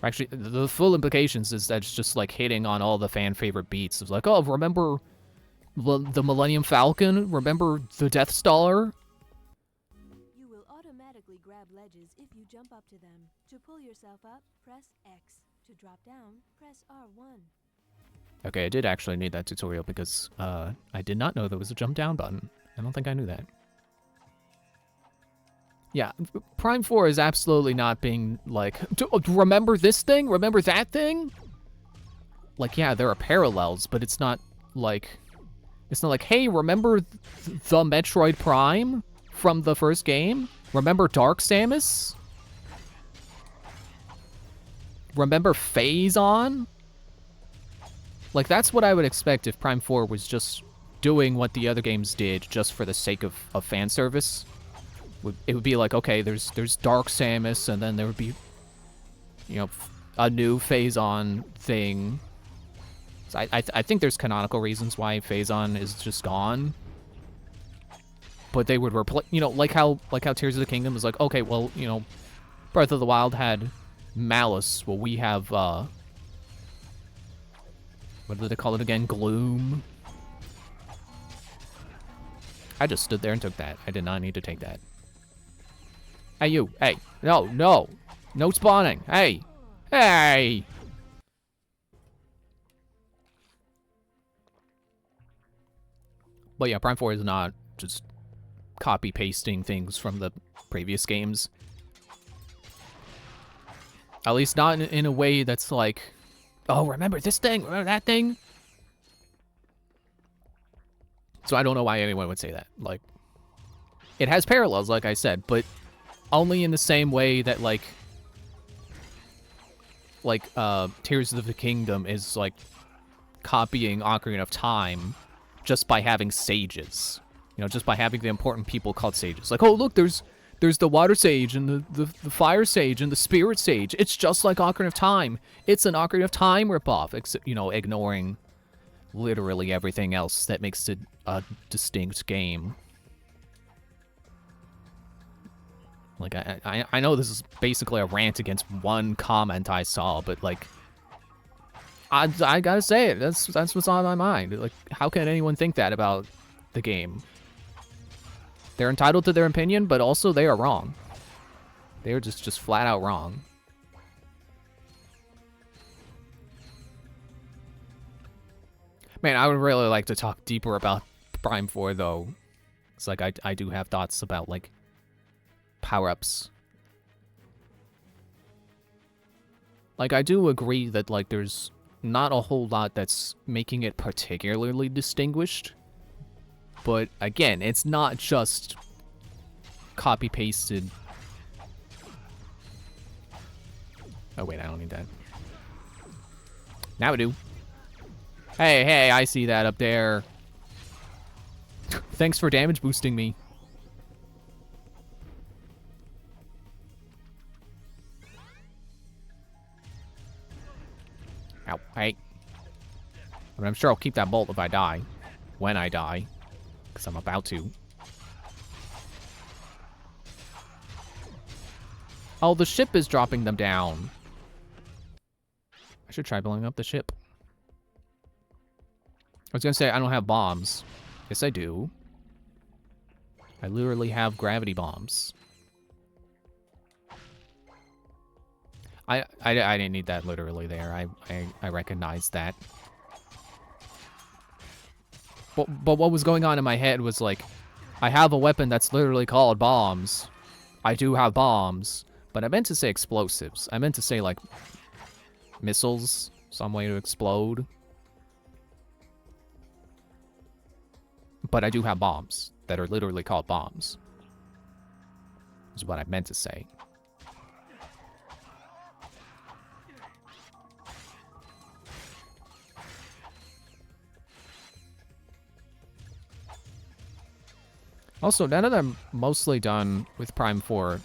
Actually, the full implications is that it's just like hitting on all the fan favorite beats. It's like, oh, remember the Millennium Falcon? Remember the Death Star? You will automatically grab ledges if you jump up to them. To pull yourself up, press X. To drop down, press R1. Okay, I did actually need that tutorial because I did not know there was a jump down button. I don't think I knew that. Yeah, Prime 4 is absolutely not being like, remember this thing? Remember that thing? Like, yeah, there are parallels, but it's not like, hey, remember the Metroid Prime from the first game? Remember Dark Samus? Remember Phazon? Like, that's what I would expect if Prime 4 was just doing what the other games did just for the sake of fan service. It would be like, okay, there's Dark Samus, and then there would be, you know, a new Phazon thing. So I think there's canonical reasons why Phazon is just gone. But they would replace, you know, like how Tears of the Kingdom is like, okay, well, you know, Breath of the Wild had Malice. Well, we have, what did they call it again? Gloom. I just stood there and took that. I did not need to take that. Hey, you. Hey. No, no. No spawning. Hey. Hey. But yeah, Prime 4 is not just copy-pasting things from the previous games. At least not in a way that's like, oh, remember this thing? Remember that thing? So I don't know why anyone would say that. Like, it has parallels, like I said, but only in the same way that, like Tears of the Kingdom is, like, copying Ocarina of Time just by having sages. You know, just by having the important people called sages. Like, oh, look, there's the Water Sage and the Fire Sage and the Spirit Sage. It's just like Ocarina of Time. It's an Ocarina of Time ripoff, except, you know, ignoring literally everything else that makes it a distinct game. Like, I know this is basically a rant against one comment I saw, but, like, I gotta say it. That's what's on my mind. Like, how can anyone think that about the game? They're entitled to their opinion, but also they are wrong. They are just flat out wrong. Man, I would really like to talk deeper about Prime 4, though. It's like, I do have thoughts about, like, power-ups. Like, I do agree that, like, there's not a whole lot that's making it particularly distinguished. But, again, it's not just copy-pasted. Oh, wait, I don't need that. Now I do. Hey, I see that up there. Thanks for damage boosting me. Ow, hey. I mean, I'm sure I'll keep that bolt if I die. When I die. Because I'm about to. Oh, the ship is dropping them down. I should try blowing up the ship. I was gonna say, I don't have bombs. Yes, I do. I literally have gravity bombs. I didn't need that literally there. I recognize that. But what was going on in my head was like, I have a weapon that's literally called bombs. I do have bombs. But I meant to say explosives. I meant to say, like, missiles. Some way to explode. But I do have bombs that are literally called bombs. Is what I meant to say. Also, now that I'm mostly done with Prime 4,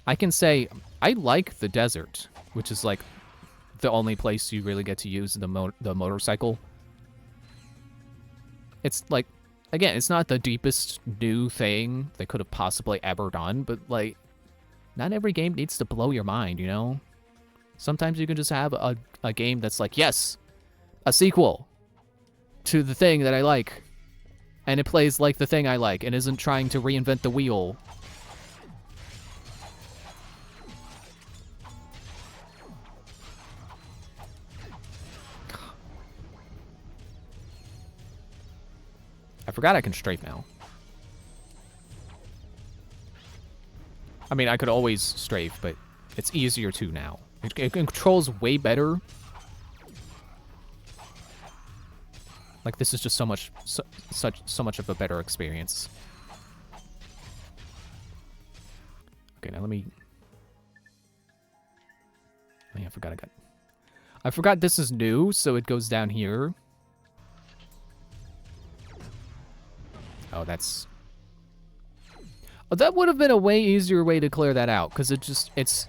I can say I like the desert, which is like the only place you really get to use the motorcycle. It's like, again, it's not the deepest new thing they could have possibly ever done, but like, not every game needs to blow your mind, you know? Sometimes you can just have a game that's like, yes, a sequel to the thing that I like. And it plays like the thing I like and isn't trying to reinvent the wheel. I forgot I can strafe now. I mean, I could always strafe, but it's easier to now. It controls way better. Like, this is just so much of a better experience. Okay, now let me... Oh, yeah, I forgot this is new, so it goes down here. Oh, that's... Oh, that would have been a way easier way to clear that out, because it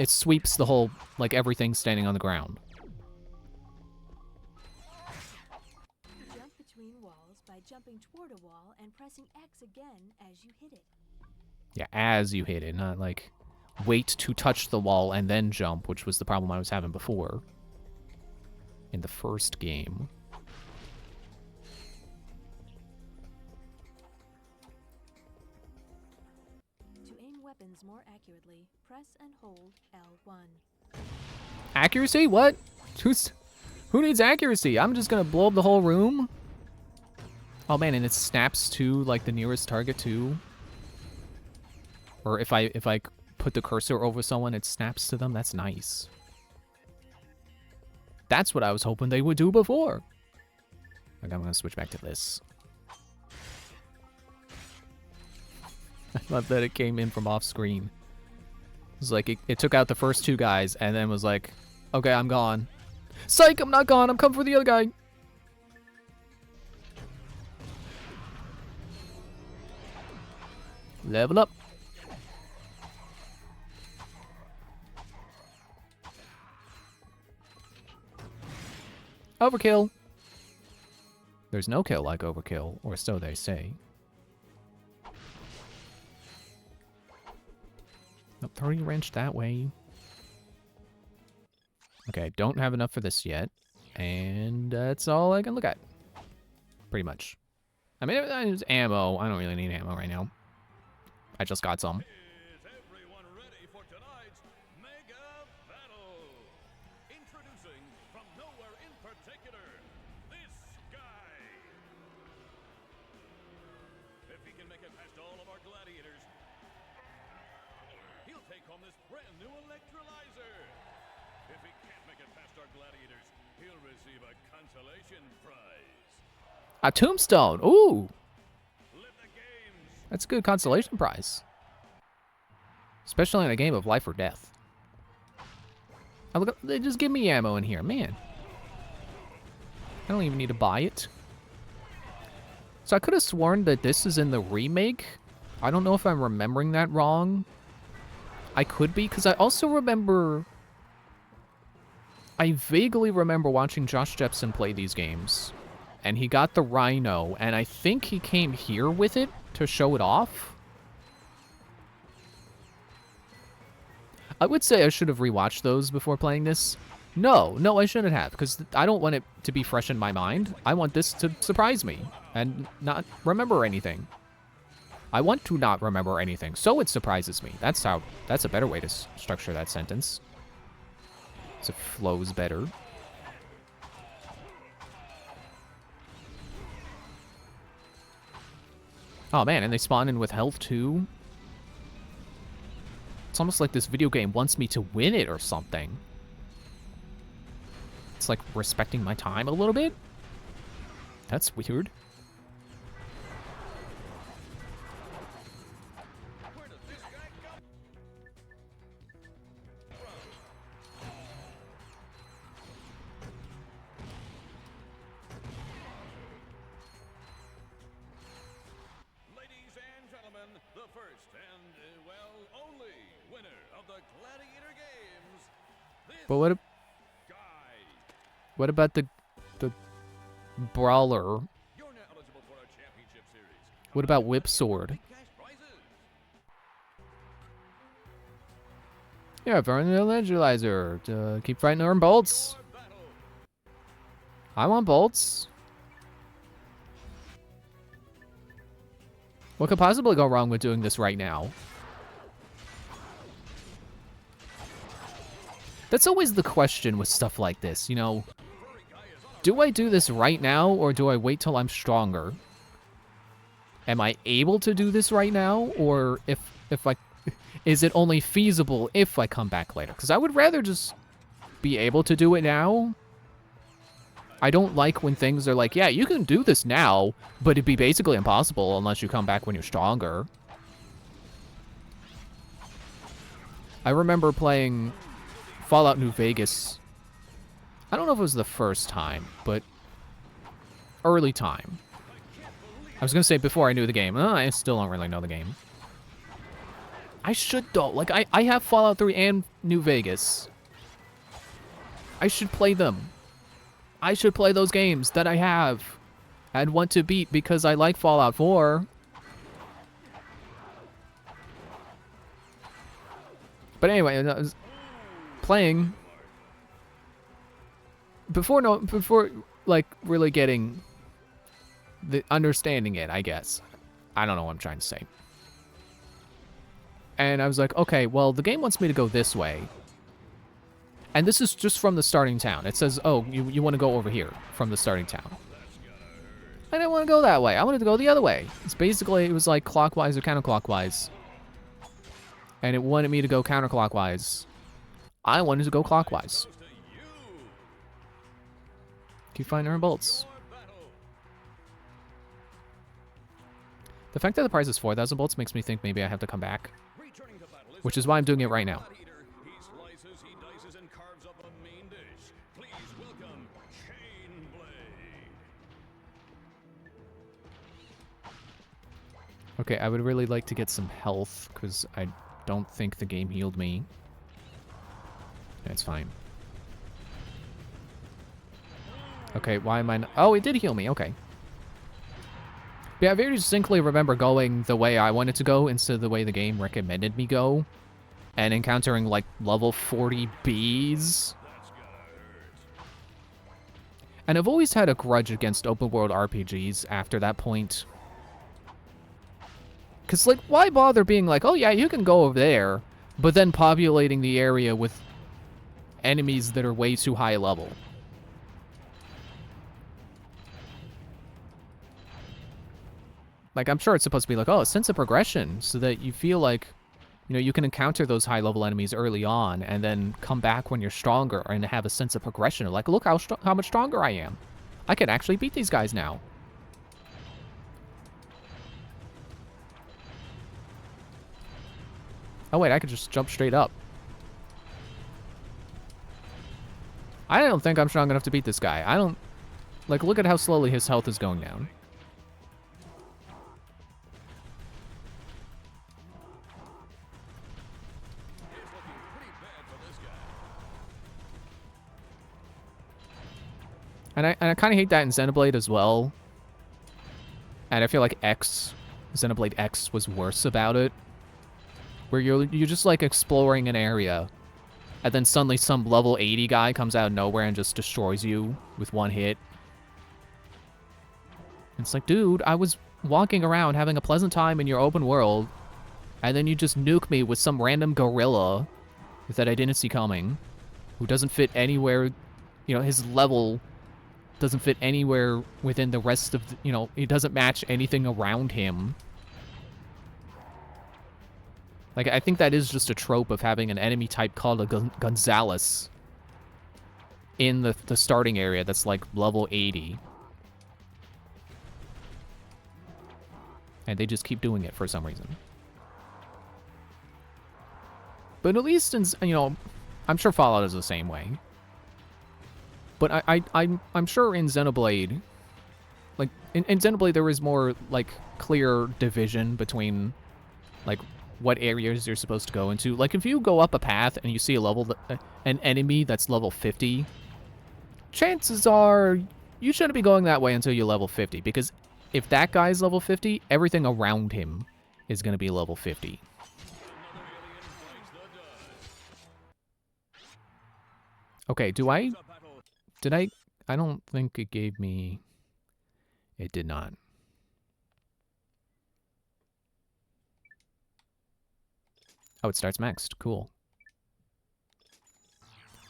sweeps the whole, like, everything standing on the ground. Jump between walls by jumping toward a wall and pressing X again as you hit it. Yeah, as you hit it, not like wait to touch the wall and then jump, which was the problem I was having before in the first game. To aim weapons more accurately, press and hold L1. Accuracy? What? Who needs accuracy? I'm just gonna blow up the whole room? Oh man, and it snaps to like the nearest target too. Or if I put the cursor over someone, it snaps to them. That's nice. That's what I was hoping they would do before. Okay, I'm gonna switch back to this. I love that it came in from off screen. It was like it took out the first two guys and then was like, okay, I'm gone. Psych, I'm not gone. I'm coming for the other guy. Level up. Overkill. There's no kill like overkill, or so they say. Nope, 30 wrench that way. Okay, don't have enough for this yet. And that's all I can look at. Pretty much. I mean, it's ammo. I don't really need ammo right now. I just got some. Is everyone ready for tonight's mega battle? Introducing from nowhere in particular, this guy. If he can make it past all of our gladiators, he'll take home this brand new electrolyzer. If he can't make it past our gladiators, he'll receive a consolation prize. A tombstone. Ooh. That's a good consolation prize. Especially in a game of life or death. Oh, look, they just give me ammo in here, man. I don't even need to buy it. So I could have sworn that this is in the remake. I don't know if I'm remembering that wrong. I could be, because I also remember... I vaguely remember watching Josh Jepson play these games. And he got the Rhino, and I think he came here with it to show it off. I would say I should have rewatched those before playing this. No, I shouldn't have, because I don't want it to be fresh in my mind. I want this to surprise me and not remember anything. I want to not remember anything, so it surprises me. That's a better way to structure that sentence. So it flows better. Oh man, and they spawn in with health too. It's almost like this video game wants me to win it or something. It's like respecting my time a little bit. That's weird. But what about the brawler? What about Whip Sword? Yeah, burn the electrolyzer. Keep fighting arm bolts. I want bolts. What could possibly go wrong with doing this right now? That's always the question with stuff like this, you know. Do I do this right now, or do I wait till I'm stronger? Am I able to do this right now, or if I... Is it only feasible if I come back later? Because I would rather just be able to do it now. I don't like when things are like, yeah, you can do this now, but it'd be basically impossible unless you come back when you're stronger. I remember playing Fallout New Vegas. I don't know if it was the first time, but early time. I was going to say before I knew the game. I still don't really know the game. I should, though. Like, I have Fallout 3 and New Vegas. I should play them. I should play those games that I have and want to beat because I like Fallout 4. But anyway, I was playing before like really getting the understanding it, I guess. I don't know what I'm trying to say. And I was like, okay, well, the game wants me to go this way. And this is just from the starting town. It says, oh, you want to go over here from the starting town. I didn't want to go that way. I wanted to go the other way. It's basically, it was like clockwise or counterclockwise. And it wanted me to go counterclockwise. I wanted to go clockwise. Keep finding our bolts. The fact that the price is 4,000 bolts makes me think maybe I have to come back. Which is why I'm doing it right now. Okay, I would really like to get some health, because I don't think the game healed me. That's fine. Okay, why am I not... Oh, it did heal me, okay. Yeah, I very distinctly remember going the way I wanted to go instead of the way the game recommended me go. And encountering, like, level 40 bees. And I've always had a grudge against open-world RPGs after that point. Because, like, why bother being like, oh, yeah, you can go over there, but then populating the area with enemies that are way too high level? Like, I'm sure it's supposed to be like, oh, a sense of progression, so that you feel like, you know, you can encounter those high-level enemies early on, and then come back when you're stronger, and have a sense of progression. Like, look how much stronger I am. I can actually beat these guys now. Oh, wait, I could just jump straight up. I don't think I'm strong enough to beat this guy. I don't... Like, look at how slowly his health is going down. And I kind of hate that in Xenoblade as well. And I feel like Xenoblade X was worse about it. Where you're just like exploring an area, and then suddenly some level 80 guy comes out of nowhere and just destroys you with one hit. It's like, dude, I was walking around having a pleasant time in your open world, and then you just nuke me with some random gorilla that I didn't see coming, who doesn't fit anywhere, you know, his level doesn't fit anywhere within the rest of the, you know, it doesn't match anything around him. Like, I think that is just a trope of having an enemy type called a Gonzalez in the starting area that's like level 80. And they just keep doing it for some reason. But at least in, you know, I'm sure Fallout is the same way. But I'm sure in Xenoblade, like, in Xenoblade there is more, like, clear division between, like, what areas you're supposed to go into. Like, if you go up a path and you see a level, an enemy that's level 50, chances are you shouldn't be going that way until you're level 50, because if that guy's level 50, everything around him is going to be level 50. Okay, I don't think it gave me... It did not. Oh, it starts next. Cool.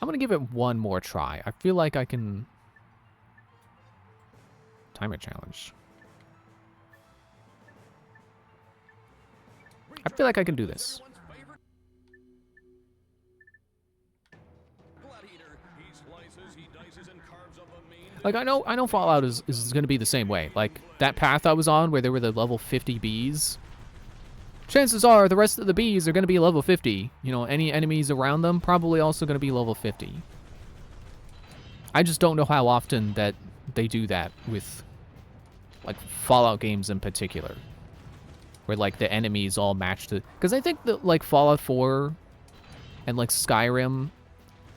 I'm gonna give it one more try. I feel like I can... Timer challenge. I feel like I can do this. Like, I know Fallout is going to be the same way. Like, that path I was on where there were the level 50 bees, chances are the rest of the bees are going to be level 50. You know, any enemies around them probably also going to be level 50. I just don't know how often that they do that with, like, Fallout games in particular. Where, like, the enemies all match to... Because I think that, like, Fallout 4 and, like, Skyrim,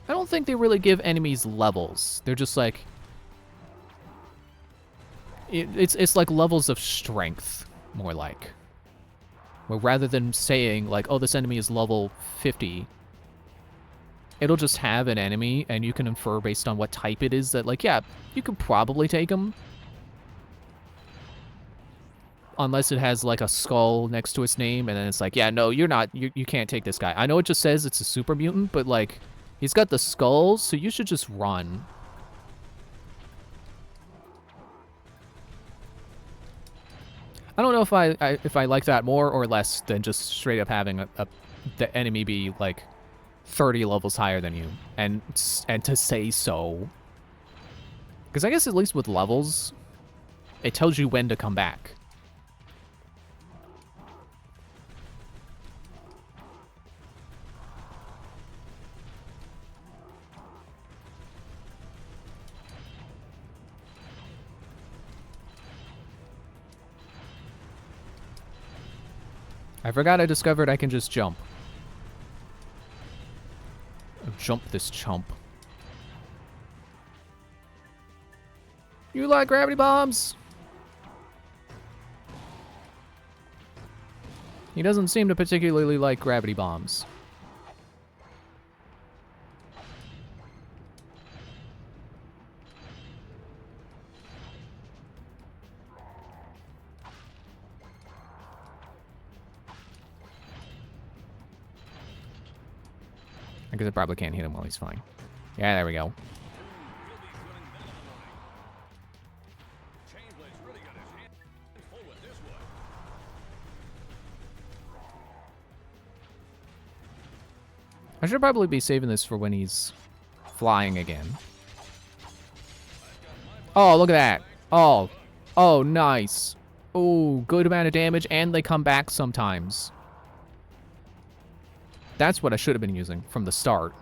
I don't think they really give enemies levels. They're just, like... It's like levels of strength, more like. Where rather than saying, like, oh, this enemy is level 50, it'll just have an enemy, and you can infer based on what type it is that, like, yeah, you could probably take him. Unless it has, like, a skull next to its name, and then it's like, yeah, no, you're not, you can't take this guy. I know it just says it's a super mutant, but, like, he's got the skulls, so you should just run. I don't know if I like that more or less than just straight up having the enemy be like 30 levels higher than you, and to say so. Because I guess at least with levels, it tells you when to come back. I forgot I discovered I can just jump. Jump this chump. You like gravity bombs? He doesn't seem to particularly like gravity bombs. I guess I probably can't hit him while he's flying. Yeah, there we go. I should probably be saving this for when he's flying again. Oh, look at that. Oh. Oh, nice. Oh, good amount of damage, and they come back sometimes. That's what I should have been using from the start.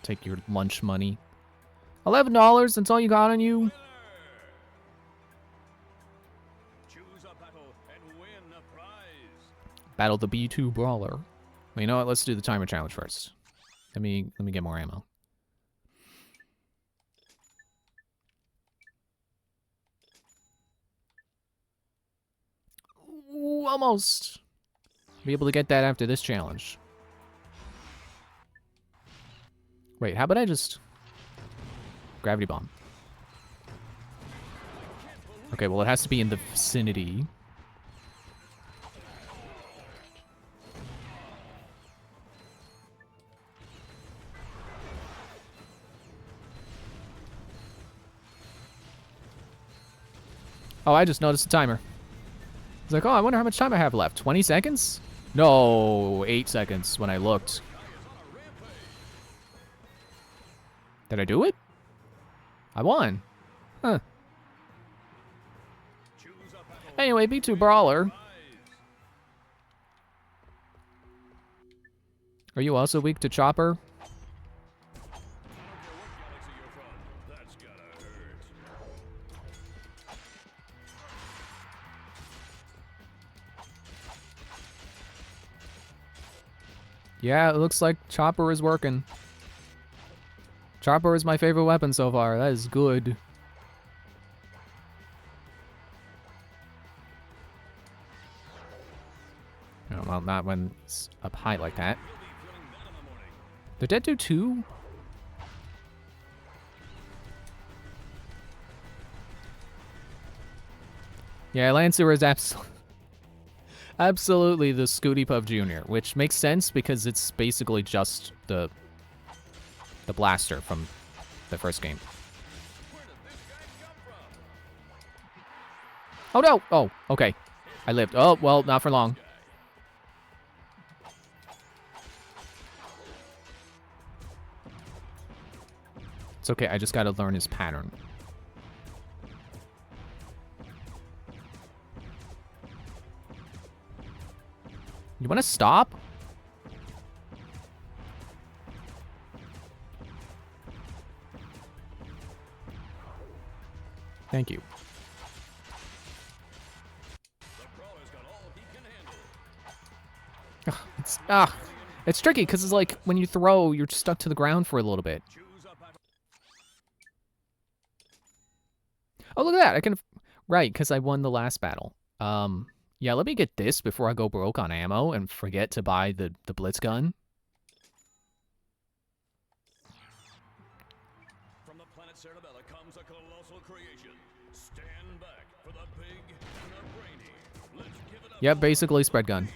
Take your lunch money. $11, that's all you got on you? Battle the B2 Brawler. Well, you know what? Let's do the timer challenge first. Let me get more ammo. Ooh, almost. Be able to get that after this challenge. Wait, how about I just... Gravity bomb. Okay, well, it has to be in the vicinity. Oh, I just noticed the timer. It's like, oh, I wonder how much time I have left. 20 seconds? No, 8 seconds when I looked. Did I do it? I won. Huh. Anyway, B2 Brawler. Are you also weak to Chopper? Yeah, it looks like Chopper is working. Chopper is my favorite weapon so far. That is good. Oh, well, not when it's up high like that. Did that do 2? Yeah, Lancer is absolutely the Scooty Puff Jr., which makes sense because it's basically just the blaster from the first game. Oh no! Oh, okay. I lived. Oh, well, not for long. It's okay, I just gotta learn his pattern. You wanna stop? Thank you. It's tricky because it's like when you throw, you're stuck to the ground for a little bit. Oh, look at that! I can, right? Because I won the last battle. Yeah. Let me get this before I go broke on ammo and forget to buy the blitz gun. From the planet Cerebella comes a colossal creation. Stand back for the big and the brainy. Let's give it up. Yep, basically spread gun.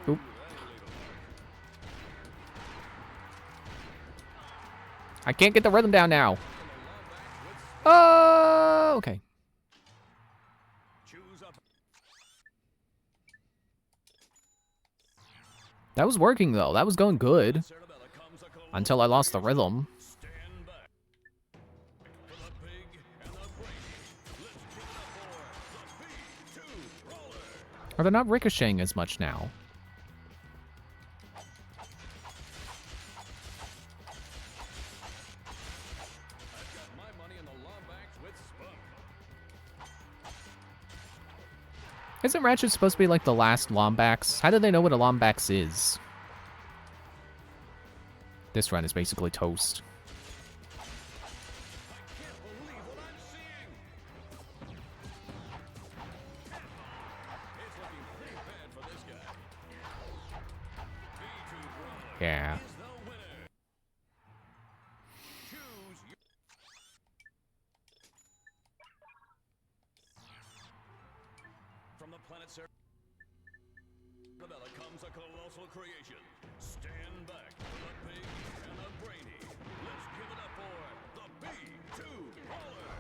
Oop. I can't get the rhythm down now. Oh, okay. That was working, though. That was going good. Until I lost the rhythm. Or they're not ricocheting as much now. Isn't Ratchet supposed to be like the last Lombax? How do they know what a Lombax is? This run is basically toast. Yeah. From the planet Cerebella comes a colossal creation. Stand back for the big and the brainy. Let's give it up for the B2 Brawler.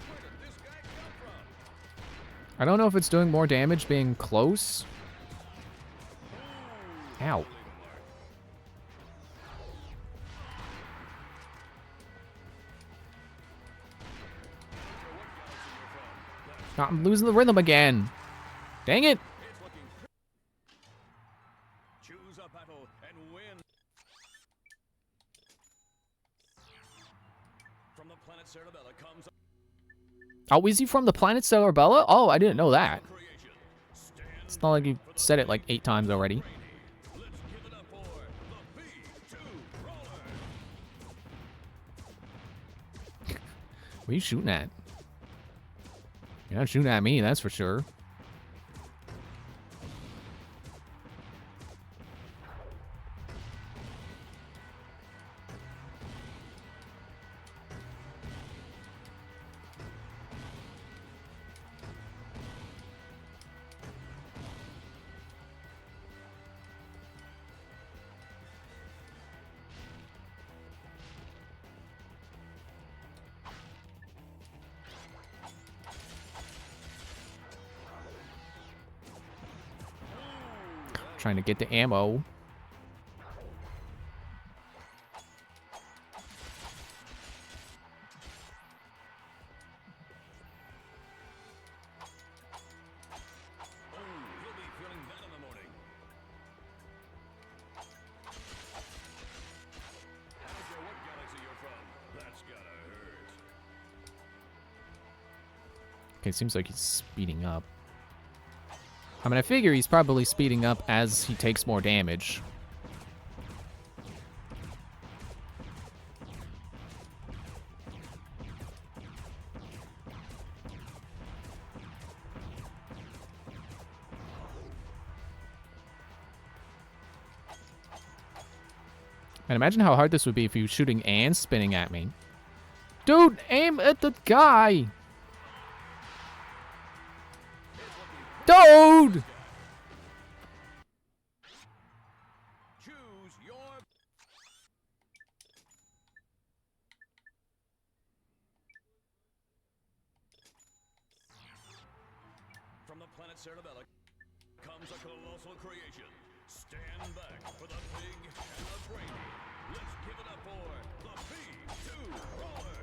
Where did this guy come from? I don't know if it's doing more damage being close. Ow. I'm losing the rhythm again. Dang it. choose a battle and win. From the planet Cerebella comes Oh, is he from the planet Cerebella? Oh, I didn't know that. It's not like you said it like 8 times already. Let's give it up for the B2 Roller. What are you shooting at? You're not shooting at me, that's for sure. Trying to get the ammo. You'll be feeling that in the morning. I don't care what galaxy you're from. That's gotta hurt. Okay, seems like he's speeding up. I mean, I figure he's probably speeding up as he takes more damage. And imagine how hard this would be if he was shooting and spinning at me. Dude, aim at the guy! Dude! Choose your... From the planet Cerebella comes a colossal creation. Stand back for the big and the brainy. Let's give it up for the B2 Roller.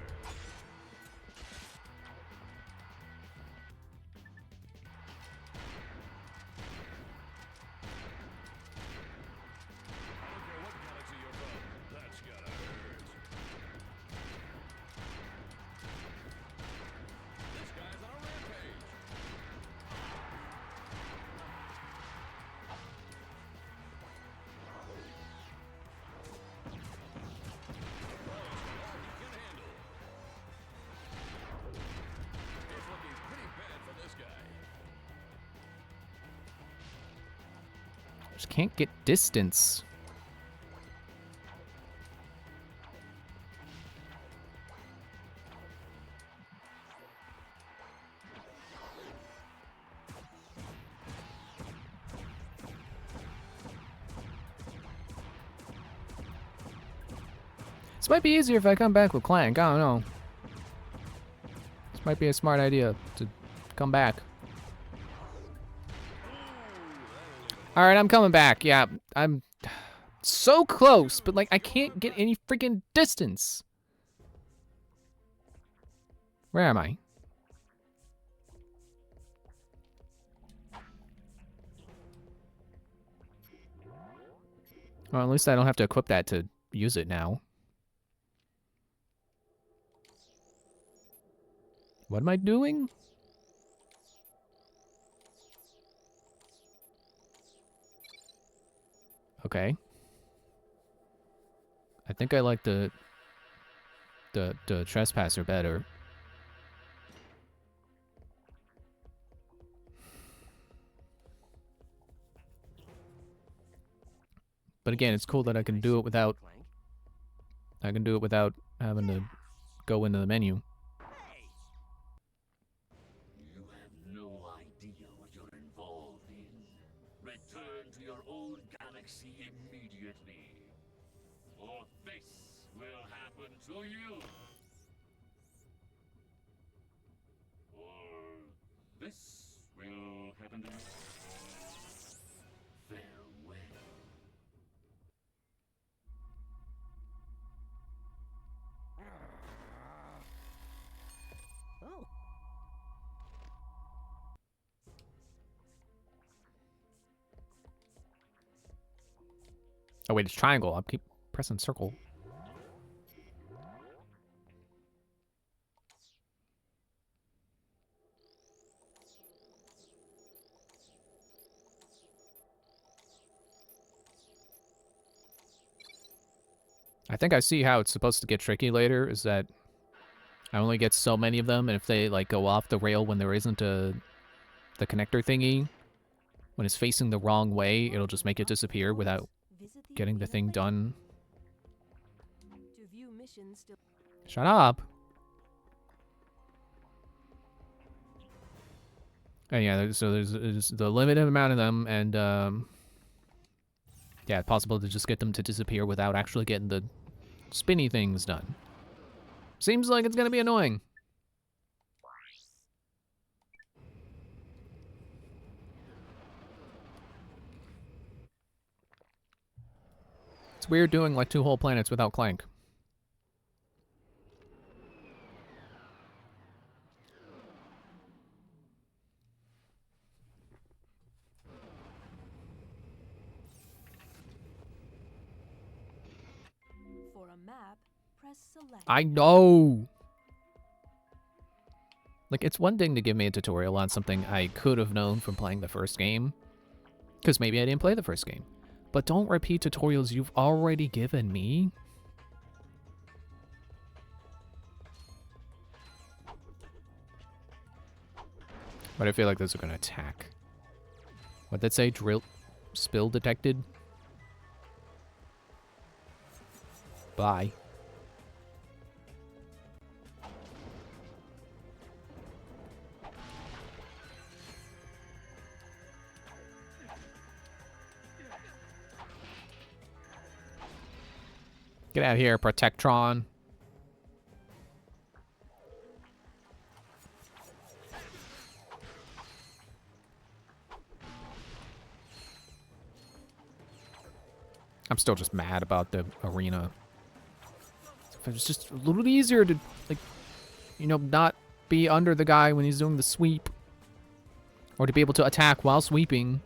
I don't care what galaxy you're from. That's gotta hurt. This guy's on a rampage. It's looking pretty bad for this guy. Just can't get distance. This might be easier if I come back with Clank. I don't know. This might be a smart idea to come back. Alright, I'm coming back. Yeah, I'm so close, but like I can't get any freaking distance. Where am I? Well, at least I don't have to equip that to use it now. What am I doing? Okay. I think I like the trespasser better. But again, it's cool that I can do it without having to go into the menu. You have no idea what you're involved in. Return to your own galaxy immediately, or this will happen to you. Or this will happen to you. Farewell. Oh. Oh wait, it's triangle. I keep pressing circle. I think I see how it's supposed to get tricky later, is that I only get so many of them, and if they like go off the rail when there isn't the connector thingy, when it's facing the wrong way, it'll just make it disappear without getting the thing done. To view missions still. Shut up! And yeah, so there's the limited amount of them, and yeah, it's possible to just get them to disappear without actually getting the spinny things done. Seems like it's gonna be annoying. It's weird doing like 2 whole planets without Clank. For a map, press select. I know! Like, it's one thing to give me a tutorial on something I could have known from playing the first game, because maybe I didn't play the first game. But don't repeat tutorials you've already given me. But I feel like those are gonna attack. What'd that say? Drill spill detected? Bye. Get out of here, Protectron. I'm still just mad about the arena. If it was just a little easier to, like, you know, not be under the guy when he's doing the sweep. Or to be able to attack while sweeping.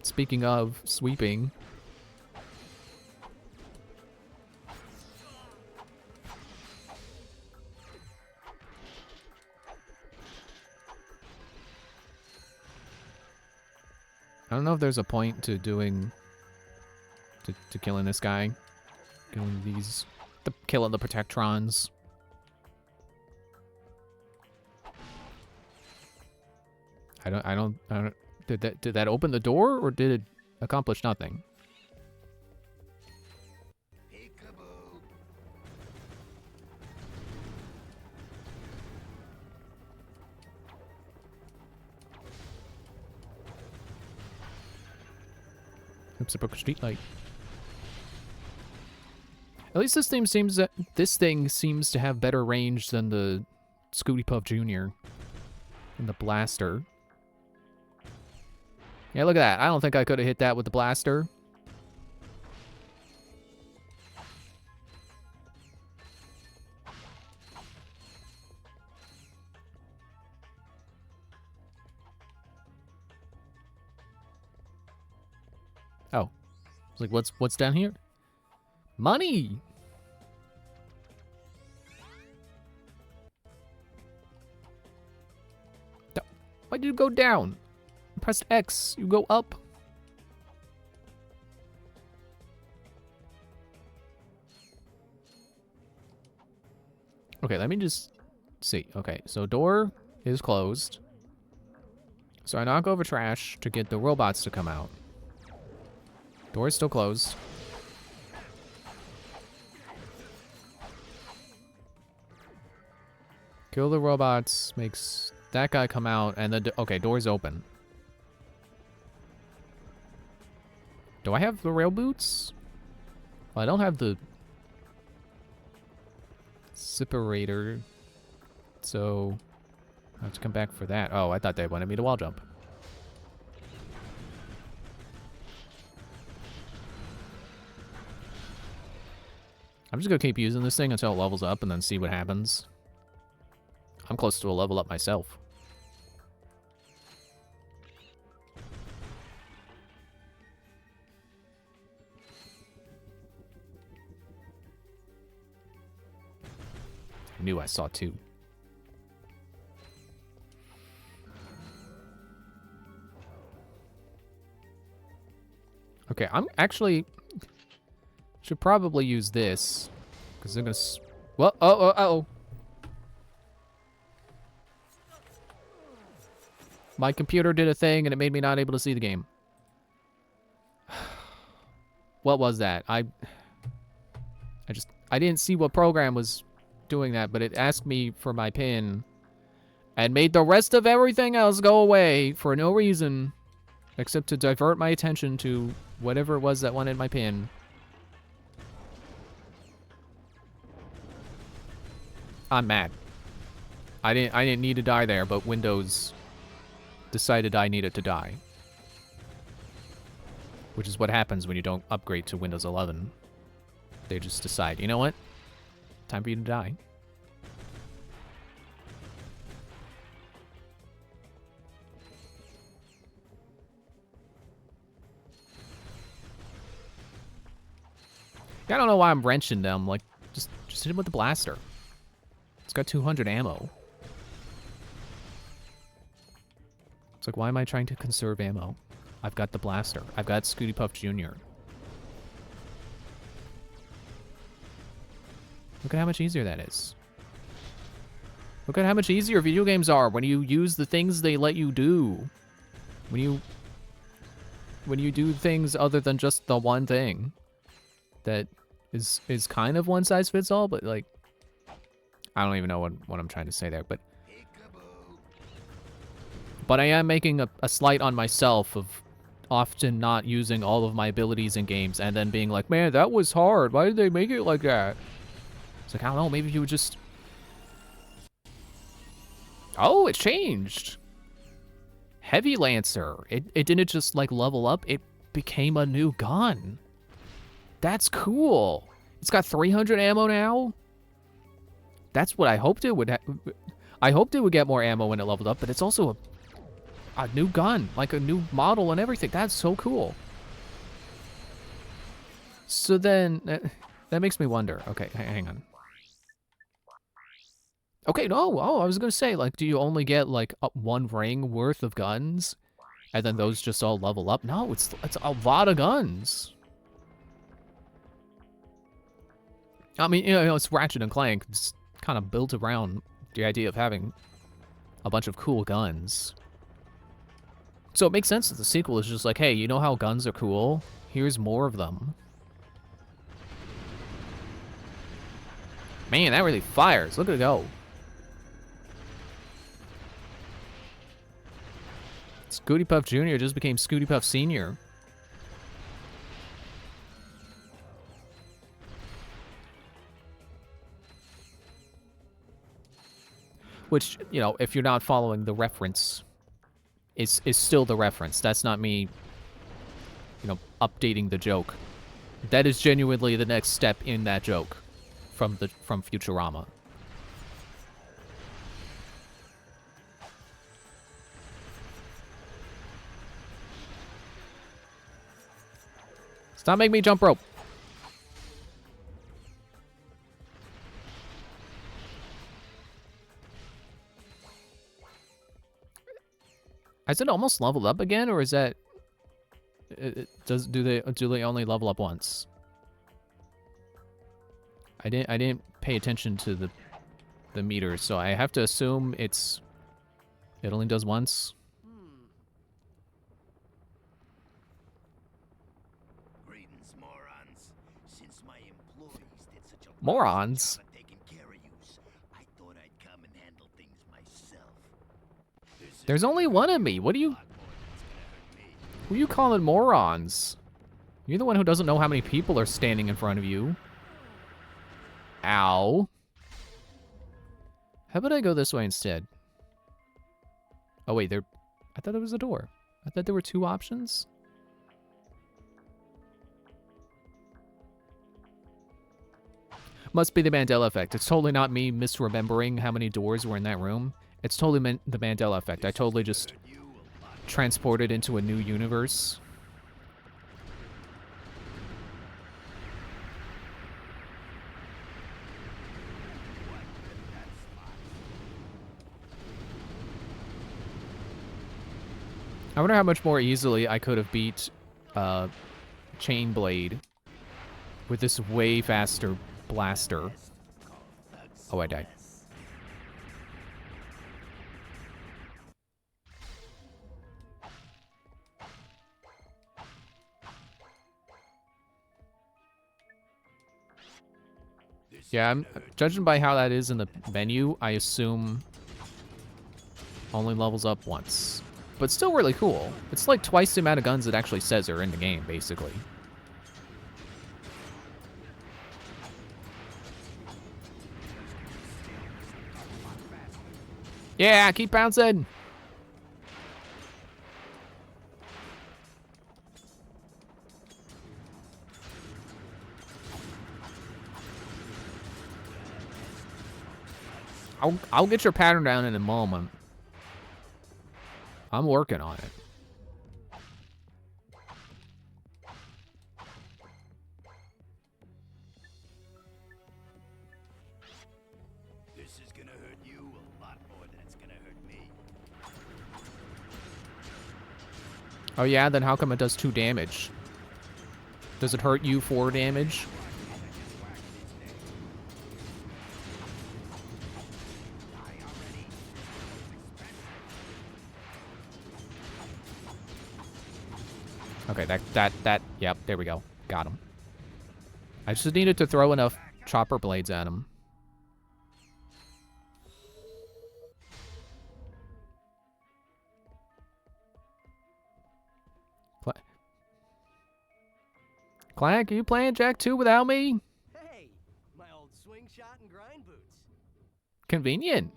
Speaking of sweeping. I don't know if there's a point to doing... To killing this guy. Killing these... killing the Protectrons. I don't... Did that open the door, or did it accomplish nothing? Oops, I broke a street light. At least this thing seems to have better range than the Scooty Puff Jr. and the blaster. Yeah, look at that. I don't think I could have hit that with the blaster. Oh. It's like, what's down here? Money! Why did you go down? Press X, you go up. Okay, let me just see. Okay, so door is closed. So I knock over trash to get the robots to come out. Door is still closed. Kill the robots, makes that guy come out, and then... Okay, door's open. Do I have the rail boots? Well, I don't have the... separator. So... I have to come back for that. Oh, I thought they wanted me to wall jump. I'm just gonna keep using this thing until it levels up and then see what happens. I'm close to a level up myself. Knew I saw two. Okay, I'm actually... Should probably use this. Because they're gonna... Well, oh. My computer did a thing and it made me not able to see the game. What was that? I didn't see what program was doing that, but it asked me for my PIN and made the rest of everything else go away for no reason except to divert my attention to whatever it was that wanted my PIN. I'm mad. I didn't need to die there, but Windows decided I needed to die. Which is what happens when you don't upgrade to Windows 11. They just decide, you know what? Time for you to die. I don't know why I'm wrenching them. Like, just hit him with the blaster. It's got 200 ammo. It's like, why am I trying to conserve ammo? I've got the blaster. I've got Scooty Puff Jr. Look at how much easier that is. Look at how much easier video games are when you use the things they let you do. When you do things other than just the one thing that is kind of one size fits all, but like, I don't even know what I'm trying to say there, but I am making a slight on myself of often not using all of my abilities in games and then being like, man, that was hard. Why did they make it like that? It's like, I don't know, maybe you would just... Oh, it changed. Heavy Lancer. It didn't just, like, level up. It became a new gun. That's cool. It's got 300 ammo now. That's what I hoped it would I hoped it would get more ammo when it leveled up, but it's also a new gun, like a new model and everything. That's so cool. So then, that makes me wonder. Okay, hang on. Okay, no, I was gonna say, like, do you only get, like, one ring worth of guns? And then those just all level up? No, it's a lot of guns. I mean, you know, it's Ratchet and Clank. It's kind of built around the idea of having a bunch of cool guns. So it makes sense that the sequel is just like, hey, you know how guns are cool? Here's more of them. Man, that really fires. Look at it go. Scooty Puff Jr. just became Scooty Puff Sr. Which, you know, if you're not following the reference, is still the reference. That's not me, you know, updating the joke. That is genuinely the next step in that joke from Futurama. Stop making me jump rope. Has it almost leveled up again, or is that... do they only level up once? I didn't pay attention to the meters, so I have to assume it only does once. Greetings, morons. Since my employees did such a Morons? job at taking care of you, I thought I'd come and handle things myself. There's only one of me. What do you... Who are you calling morons? You're the one who doesn't know how many people are standing in front of you. Ow. How about I go this way instead? Oh, wait, I thought there was a door. I thought there were two options. Must be the Mandela effect. It's totally not me misremembering how many doors were in that room. It's totally the Mandela effect. I totally just transported into a new universe. I wonder how much more easily I could have beat Chain Blade with this way faster blaster. Oh, I died. Yeah, I'm judging by how that is in the menu, I assume only levels up once. But still really cool. It's like twice the amount of guns it actually says are in the game, basically. Yeah, keep bouncing! I'll get your pattern down in a moment. I'm working on it. This is gonna hurt you a lot more than it's gonna hurt me. Oh yeah, then how come it does 2 damage? Does it hurt you 4 damage? Okay, yep, there we go. Got him. I just needed to throw enough chopper blades at him. Clank, are you playing Jak II without me? Hey, my old swing shot and grind boots. Convenient.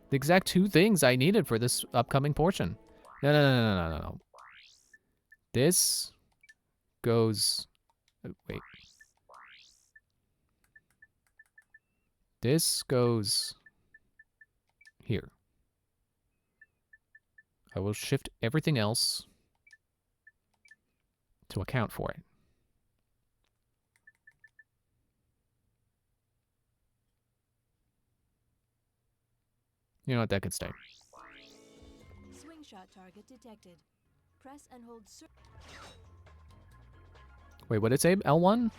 The exact 2 things I needed for this upcoming portion. No. This goes... wait. This goes here. I will shift everything else to account for it. You know what, that could stay. Swing shot target detected. Press and hold Wait, what did it say? L1?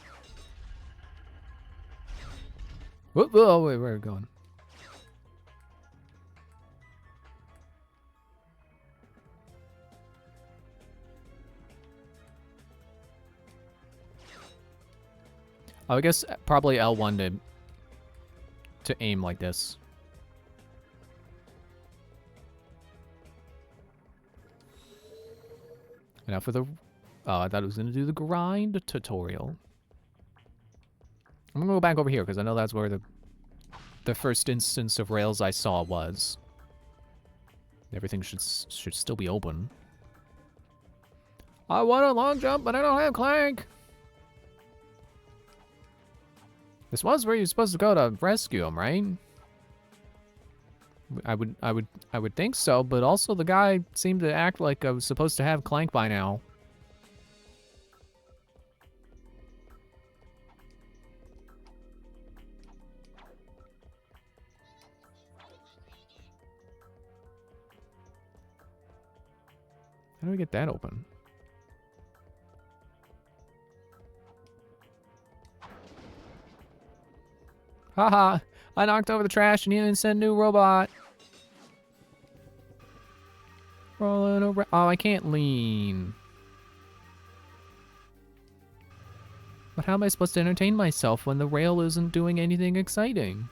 Whoa, wait, where are we going? Oh, I guess probably L1 to aim like this. Now for the... Oh, I thought it was going to do the grind tutorial. I'm going to go back over here, because I know that's where the first instance of rails I saw was. Everything should still be open. I want a long jump, but I don't have Clank! This was where you're supposed to go to rescue him, right? I would think so, but also the guy seemed to act like I was supposed to have Clank by now. How do we get that open? Haha! I knocked over the trash and you didn't send a new robot. Rolling over. Oh, I can't lean. But how am I supposed to entertain myself when the rail isn't doing anything exciting?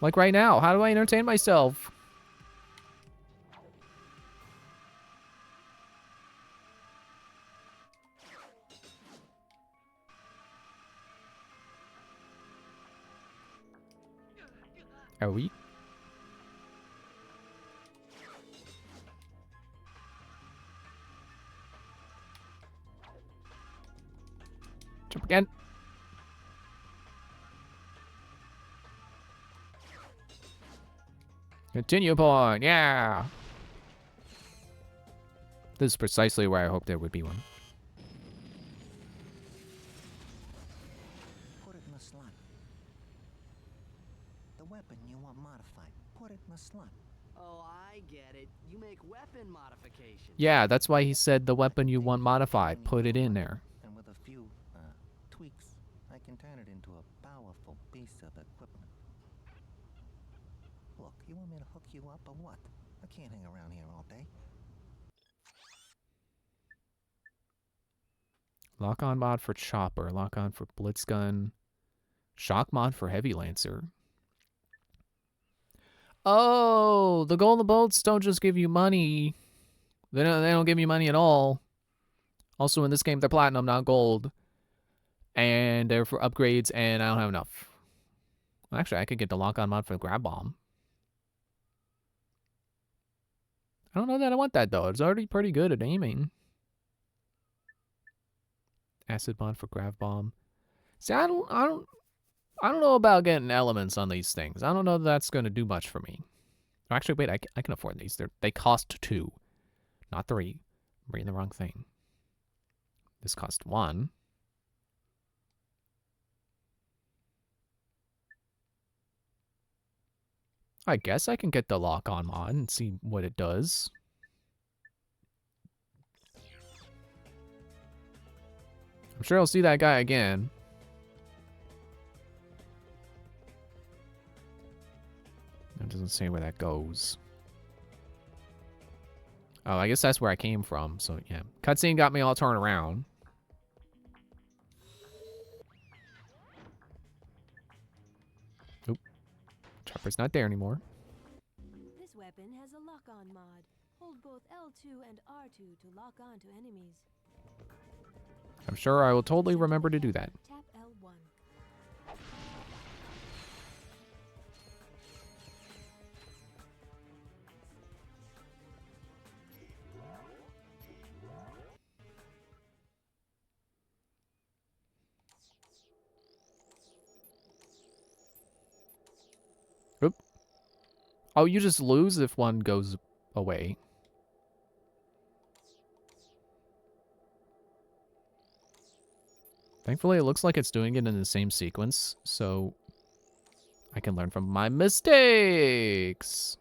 Like right now, how do I entertain myself? Are we? Jump again. Continue point, yeah! This is precisely where I hoped there would be one. Put it in the slot. The weapon you want modified, put it in the slot. Oh, I get it. You make weapon modifications. Yeah, that's why he said the weapon you want modified, put it in there. And with a few, tweaks, I can turn it into a powerful piece of equipment. Look, you want me to hook you up or what? I can't hang around here all day. Lock-on mod for Chopper, lock-on for Blitzgun, shock mod for Heavy Lancer. Oh, the golden bolts don't just give you money. They don't give you money at all. Also, in this game, they're platinum, not gold. And they're for upgrades, and I don't have enough. Actually, I could get the lock-on mod for the Grab Bomb. I don't know that I want that, though. It's already pretty good at aiming. Acid mod for Grab Bomb. See, I don't know about getting elements on these things. I don't know that that's going to do much for me. Actually, wait, I can afford these. They cost 2, not 3. I'm reading the wrong thing. This cost 1. I guess I can get the lock-on mod and see what it does. I'm sure I'll see that guy again. It doesn't say where that goes. Oh, I guess that's where I came from, so yeah. Cutscene got me all turned around. Oop. Chopper's not there anymore. This weapon has a lock-on mod. Hold both L2 and R2 to lock on to enemies. I'm sure I will totally remember to do that. Tap L1. Oop. Oh, you just lose if one goes away. Thankfully, it looks like it's doing it in the same sequence, so I can learn from my mistakes.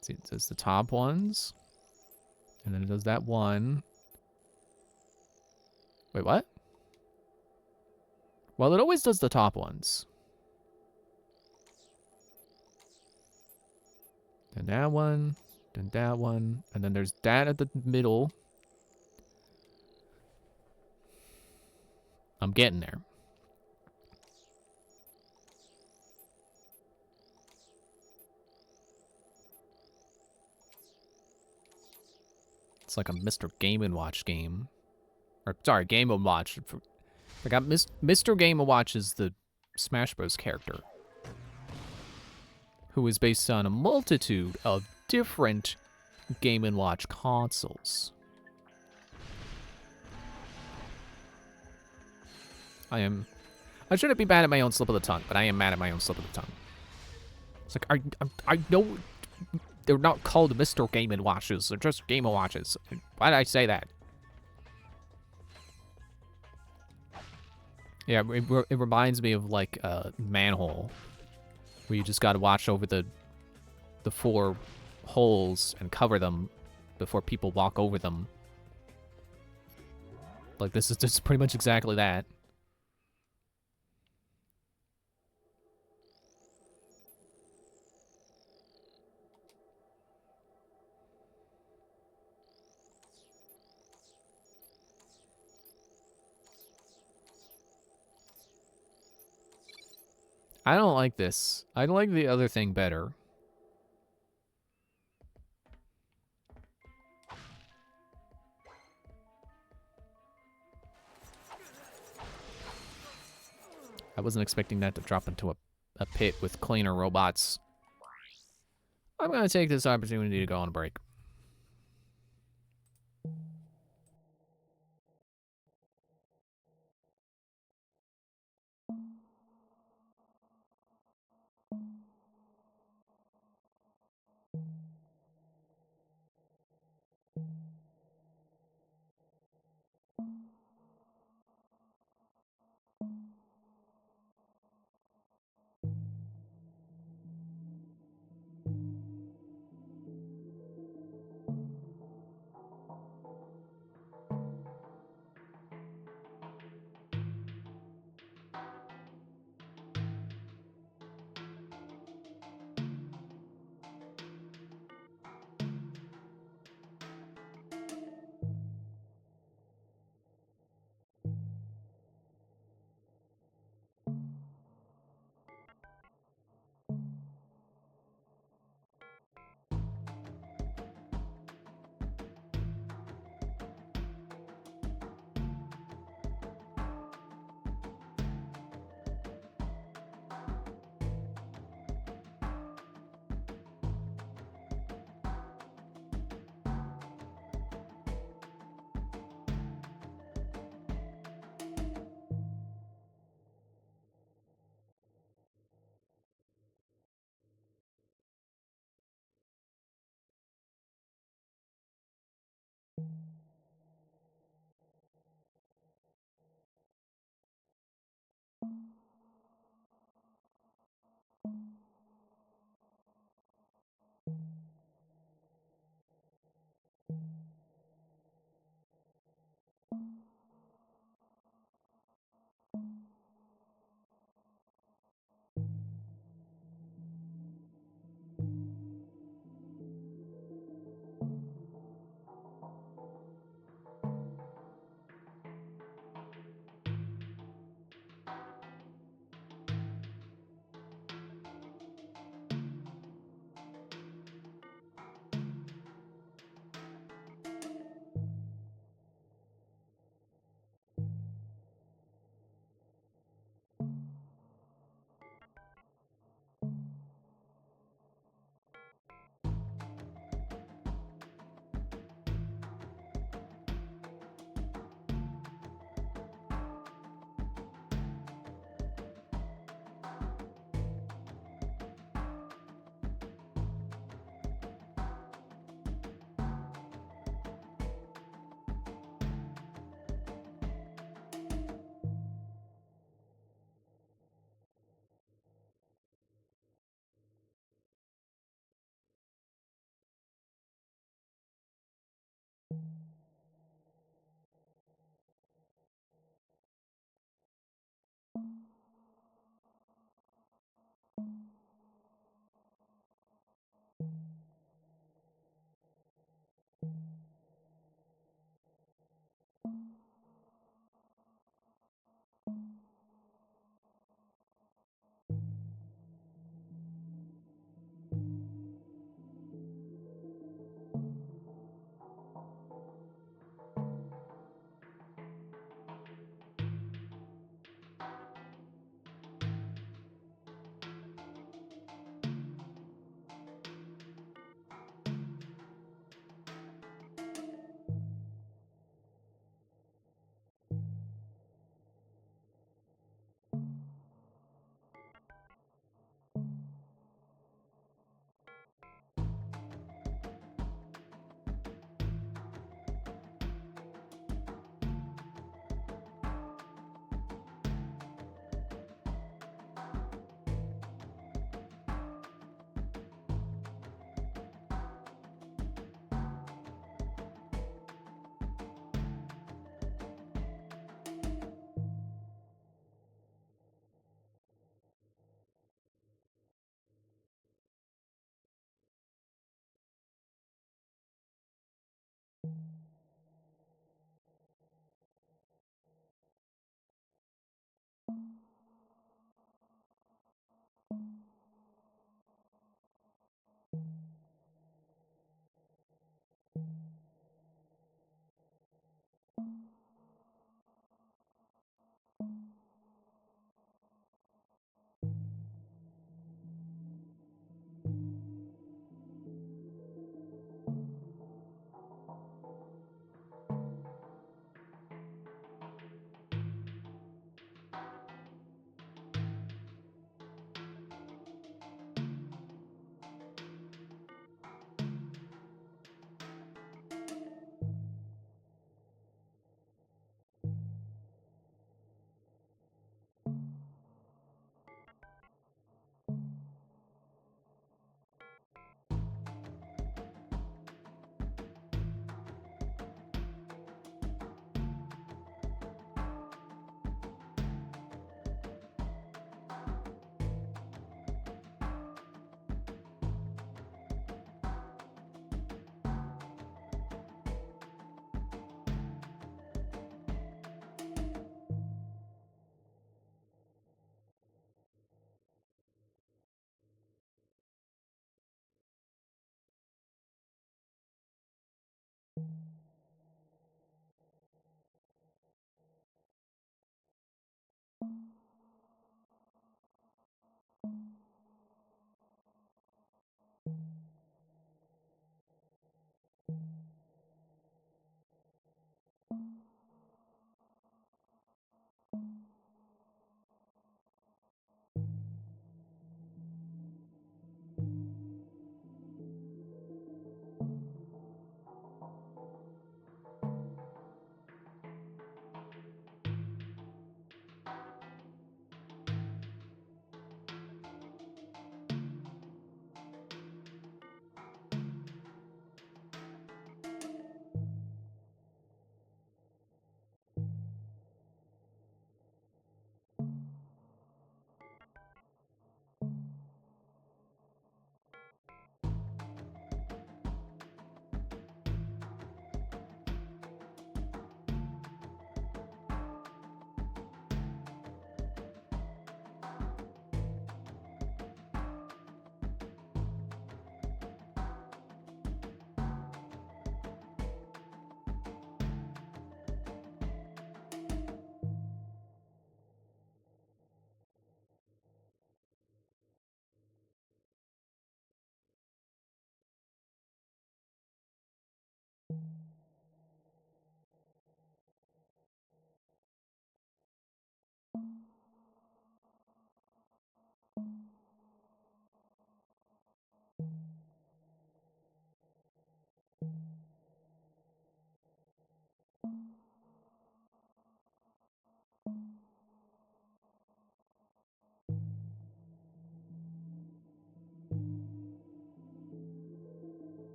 See, it says the top ones, and then it does that one. Wait, what? Well, it always does the top ones. Then that one, and then there's that at the middle. I'm getting there. It's like a Mr. Game & Watch game. Or, sorry, Game & Watch. I got Mr. Game & Watch is the Smash Bros. Character, who is based on a multitude of different Game & Watch consoles. I shouldn't be mad at my own slip of the tongue, but I am mad at my own slip of the tongue. It's like, I know they're not called Mr. Game & Watches, they're just Game & Watches. Why did I say that? Yeah, it reminds me of, like, Manhole, where you just gotta watch over the 4 holes and cover them before people walk over them. Like, this is just pretty much exactly that. I don't like this. I like the other thing better. I wasn't expecting that to drop into a pit with cleaner robots. I'm going to take this opportunity to go on a break.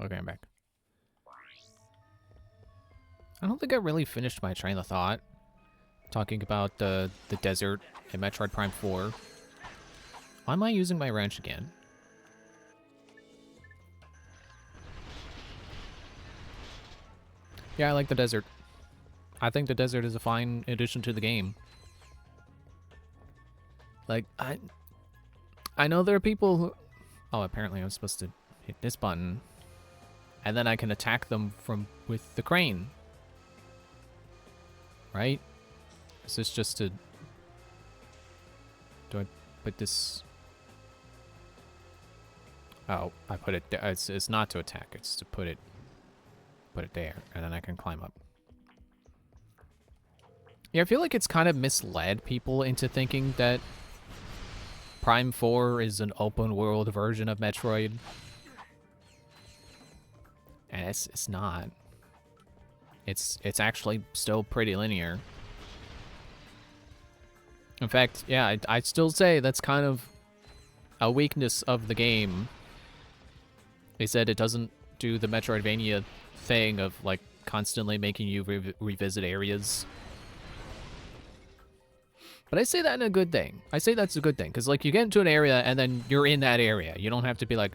Okay, I'm back. I don't think I really finished my train of thought. Talking about the desert in Metroid Prime 4. Why am I using my wrench again? Yeah, I like the desert. I think the desert is a fine addition to the game. Like, I know there are people who... Oh, apparently I'm supposed to hit this button. And then I can attack them with the crane. Right? Is this just to... Do I put this... Oh, I put it... It's not to attack, it's to put it there, and then I can climb up. Yeah, I feel like it's kind of misled people into thinking that Prime 4 is an open world version of Metroid. And it's not. It's actually still pretty linear. In fact, yeah, I'd still say that's kind of a weakness of the game. They said it doesn't do the Metroidvania thing of, like, constantly making you revisit areas. But I say that in a good thing. I say that's a good thing, because, like, you get into an area and then you're in that area. You don't have to be, like,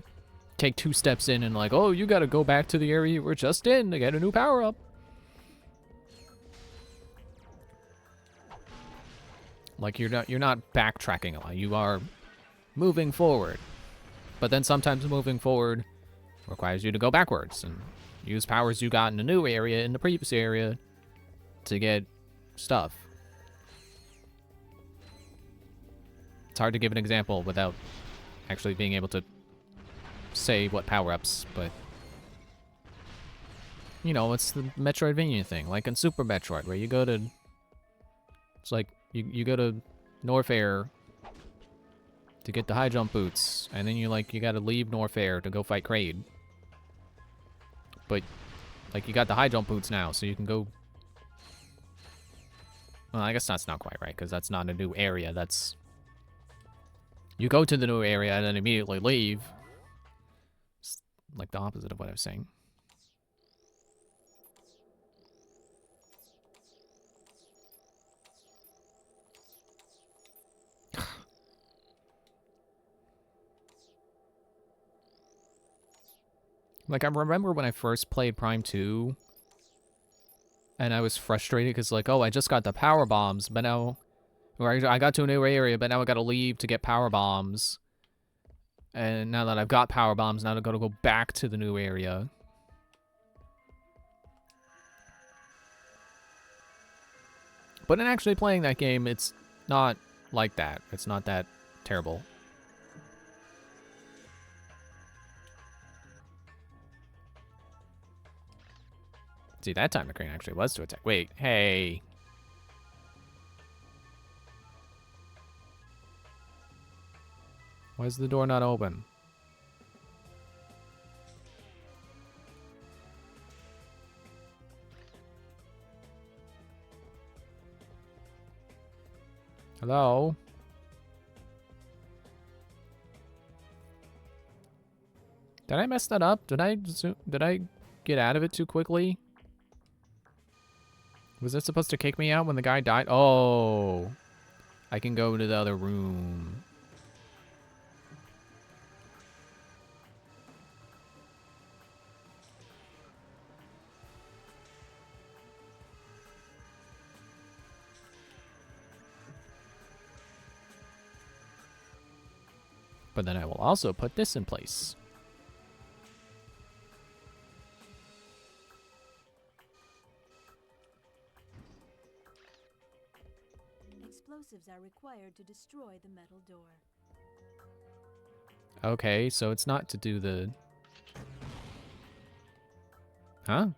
take 2 steps in and, like, oh, you gotta go back to the area you were just in to get a new power-up. Like, you're not backtracking a lot. You are moving forward. But then sometimes moving forward requires you to go backwards and use powers you got in the new area, in the previous area, to get stuff. It's hard to give an example without actually being able to say what power-ups, but... You know, it's the Metroidvania thing, like in Super Metroid, where you go to... It's like, you go to Norfair to get the high jump boots, and then you gotta leave Norfair to go fight Kraid. But, like, you got the high jump boots now, so you can go... Well, I guess that's not quite right, because that's not a new area, that's... You go to the new area and then immediately leave. It's like the opposite of what I was saying. Like, I remember when I first played Prime 2, and I was frustrated because, like, oh, I just got the power bombs, but now... Or I got to a new area, but now I gotta leave to get power bombs. And now that I've got power bombs, now I gotta go back to the new area. But in actually playing that game, it's not like that. It's not that terrible. See, that time the crane actually was to attack. Wait, hey. Why is the door not open? Hello? Did I mess that up? Did I get out of it too quickly? Was it supposed to kick me out when the guy died? Oh. I can go to the other room. But then I will also put this in place. Explosives are required to destroy the metal door. Okay, so it's not to do the... Huh?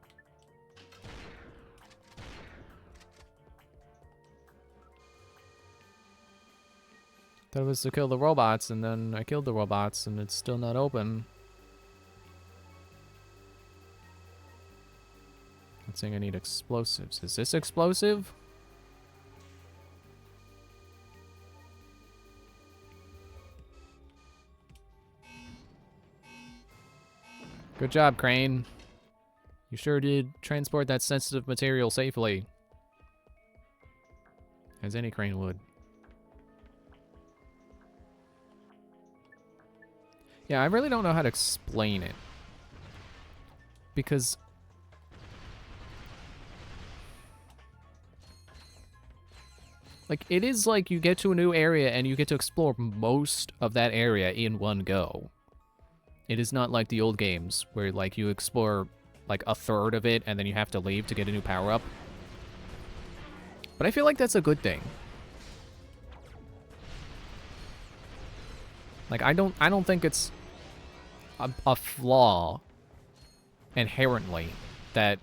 That was to kill the robots, and then I killed the robots, and it's still not open. It's saying I need explosives. Is this explosive? Good job, Crane. You sure did transport that sensitive material safely. As any crane would. Yeah, I really don't know how to explain it. Because... like, it is like you get to a new area and you get to explore most of that area in one go. It is not like the old games where, like, you explore, like, a third of it and then you have to leave to get a new power-up. But I feel like that's a good thing. Like, I don't think it's a flaw inherently that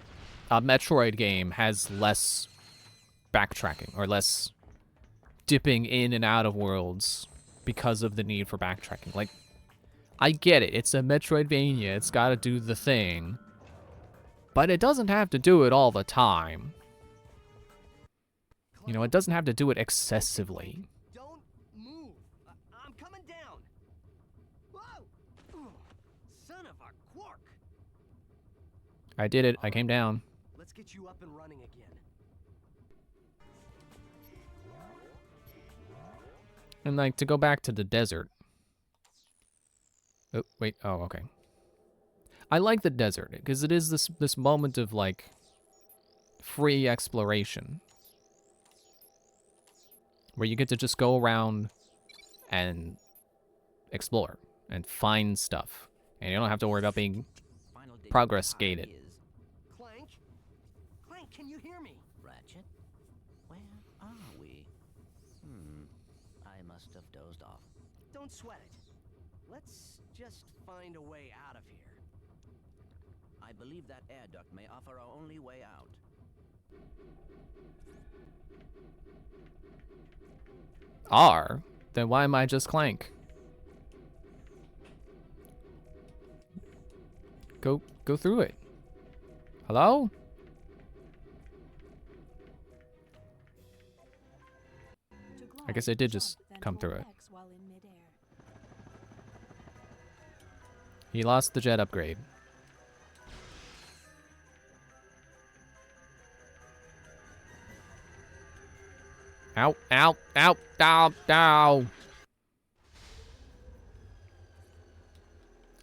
a Metroid game has less backtracking or less dipping in and out of worlds because of the need for backtracking. Like, I get it. It's a Metroidvania. It's got to do the thing. But it doesn't have to do it all the time. You know, it doesn't have to do it excessively. Don't move. I'm coming down. Whoa! Son of a quark. I did it. I came down. Let's get you up and running again. And, like, to go back to the desert. Oh, wait. Oh, okay. I like the desert, because it is this moment of, like, free exploration. Where you get to just go around and explore and find stuff. And you don't have to worry about being progress gated. Clank? Clank, can you hear me? Ratchet? Where are we? I must have dozed off. Don't sweat it. Let's just find a way out of here. I believe that air duct may offer our only way out. R? Then why am I just Clank? Go through it. Hello? I guess I did just come through it. He lost the jet upgrade. Ow, ow, ow, ow, ow.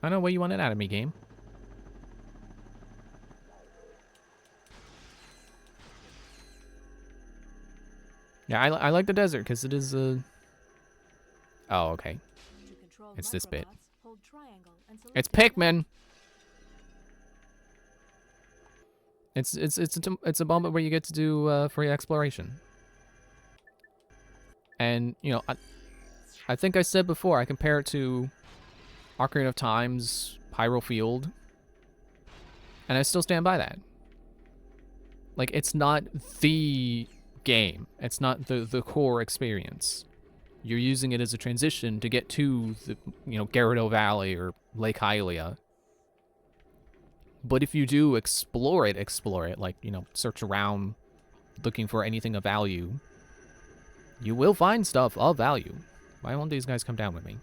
I know what you wanted out of me, game. Yeah, I like the desert because it is a... Oh, okay. It's this bit. It's Pikmin! It's a moment where you get to do free exploration. And, you know, I think I said before, I compare it to Ocarina of Time's Pyro Field. And I still stand by that. Like, it's not the game. It's not the core experience. You're using it as a transition to get to the, you know, Gyarados Valley or Lake Hylia. But if you do explore it, like, you know, search around looking for anything of value, you will find stuff of value. Why won't these guys come down with me?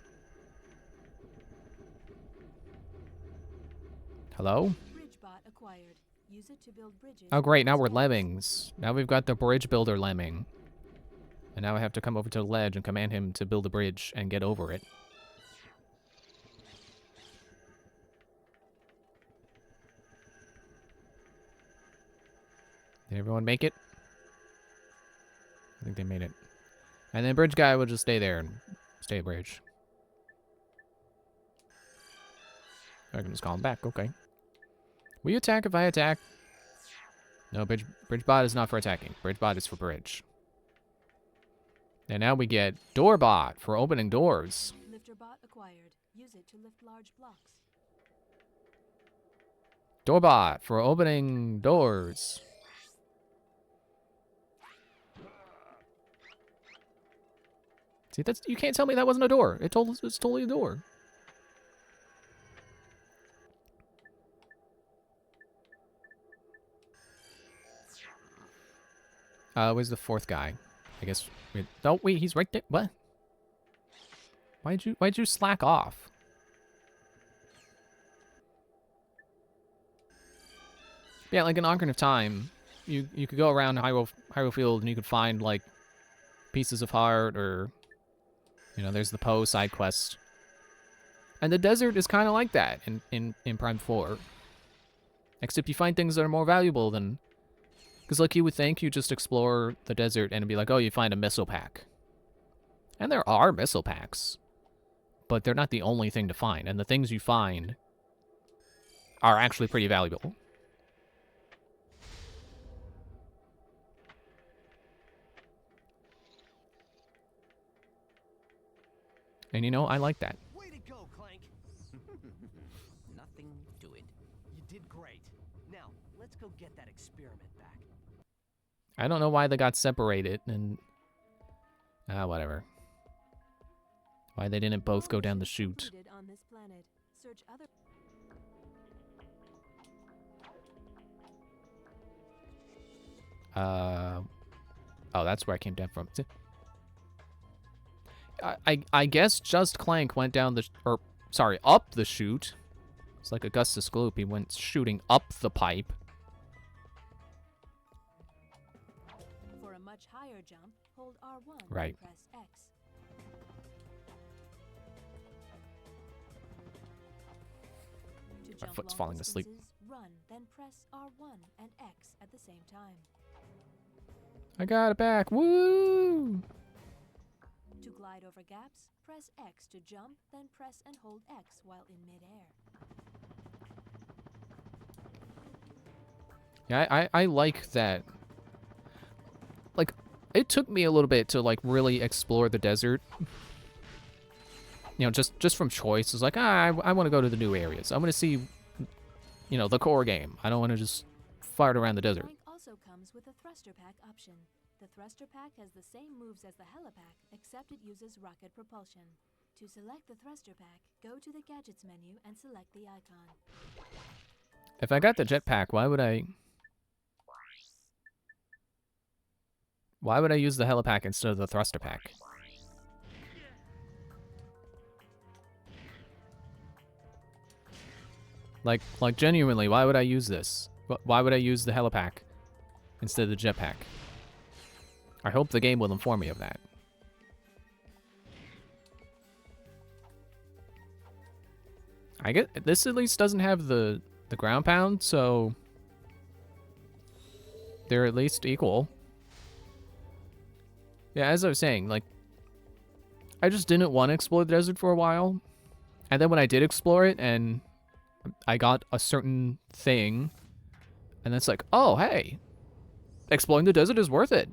Hello? Oh, great. Now we're lemmings. Now we've got the bridge builder lemming. And now I have to come over to the ledge and command him to build a bridge and get over it. Did everyone make it? I think they made it. And then bridge guy will just stay there and stay at bridge. I can just call him back. Okay. Will you attack if I attack? No, bridge bot is not for attacking. Bridge bot is for bridge. And now we get door bot for opening doors. Lifter bot acquired. Use it to lift large blocks. Door bot for opening doors. See, that's, you can't tell me that wasn't a door. It's totally a door. Where's the fourth guy? I guess. Oh wait, he's right there. What? Why'd you slack off? Yeah, like in Ocarina of Time, you could go around Hyrule Field and you could find like pieces of heart, or you know, there's the Poe side quest. And the desert is kind of like that in Prime 4. Except you find things that are more valuable than... Because like you would think you just explore the desert and it'd be like, oh, you find a missile pack. And there are missile packs. But they're not the only thing to find. And the things you find are actually pretty valuable. And you know, I like that. Way to go, Clank. Nothing to it. You did great. Now, let's go get that experiment back. I don't know why they got separated and... whatever. Why they didn't both go down the chute. On this planet. Search other... Oh, that's where I came down from. I guess just Clank went down the... sorry, up the chute. It's like Augustus Gloop. He went shooting up the pipe. For a much higher jump, hold R1 Right. and press X. To My jump foot's long falling asleep. distances, run, then press R1 and X at the same time. I got it back. Woo! To glide over gaps, press X to jump, then press and hold X while in midair. Yeah, I like that. Like, it took me a little bit to, like, really explore the desert. You know, just from choice. It's like, I want to go to the new areas. I want to see, you know, the core game. I don't want to just fart around the desert. Clank also comes with a thruster pack option. The thruster pack has the same moves as the helipack, except it uses rocket propulsion. To select the thruster pack, go to the gadgets menu and select the icon. If I got the jetpack, why would I use the helipack instead of the thruster pack? Like genuinely, why would I use this? Why would I use the helipack instead of the jetpack? I hope the game will inform me of that. I get this at least doesn't have the ground pound, so they're at least equal. Yeah, as I was saying, like, I just didn't want to explore the desert for a while. And then when I did explore it and I got a certain thing, and it's like, oh, hey, exploring the desert is worth it.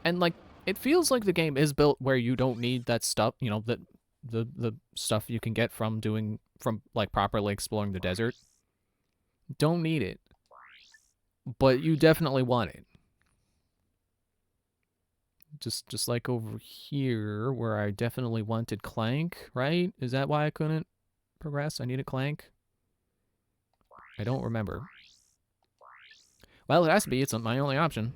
And, like, it feels like the game is built where you don't need that stuff, you know, the stuff you can get from like, properly exploring the desert. Don't need it. But you definitely want it. Just like over here, where I definitely wanted Clank, right? Is that why I couldn't progress? I needed Clank? I don't remember. Well, it has to be. It's my only option.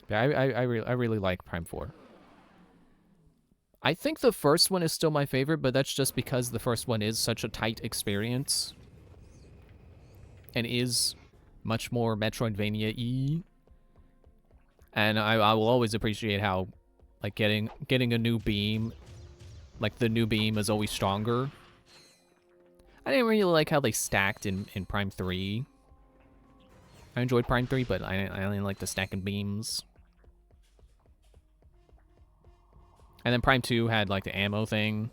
Yeah, I really like Prime 4. I think the first one is still my favorite, but that's just because the first one is such a tight experience. And is much more Metroidvania-y. And I will always appreciate how, like, getting a new beam, like, the new beam is always stronger. I didn't really like how they stacked in Prime 3. I enjoyed Prime 3, but I didn't like the stacking beams. And then Prime 2 had, like, the ammo thing.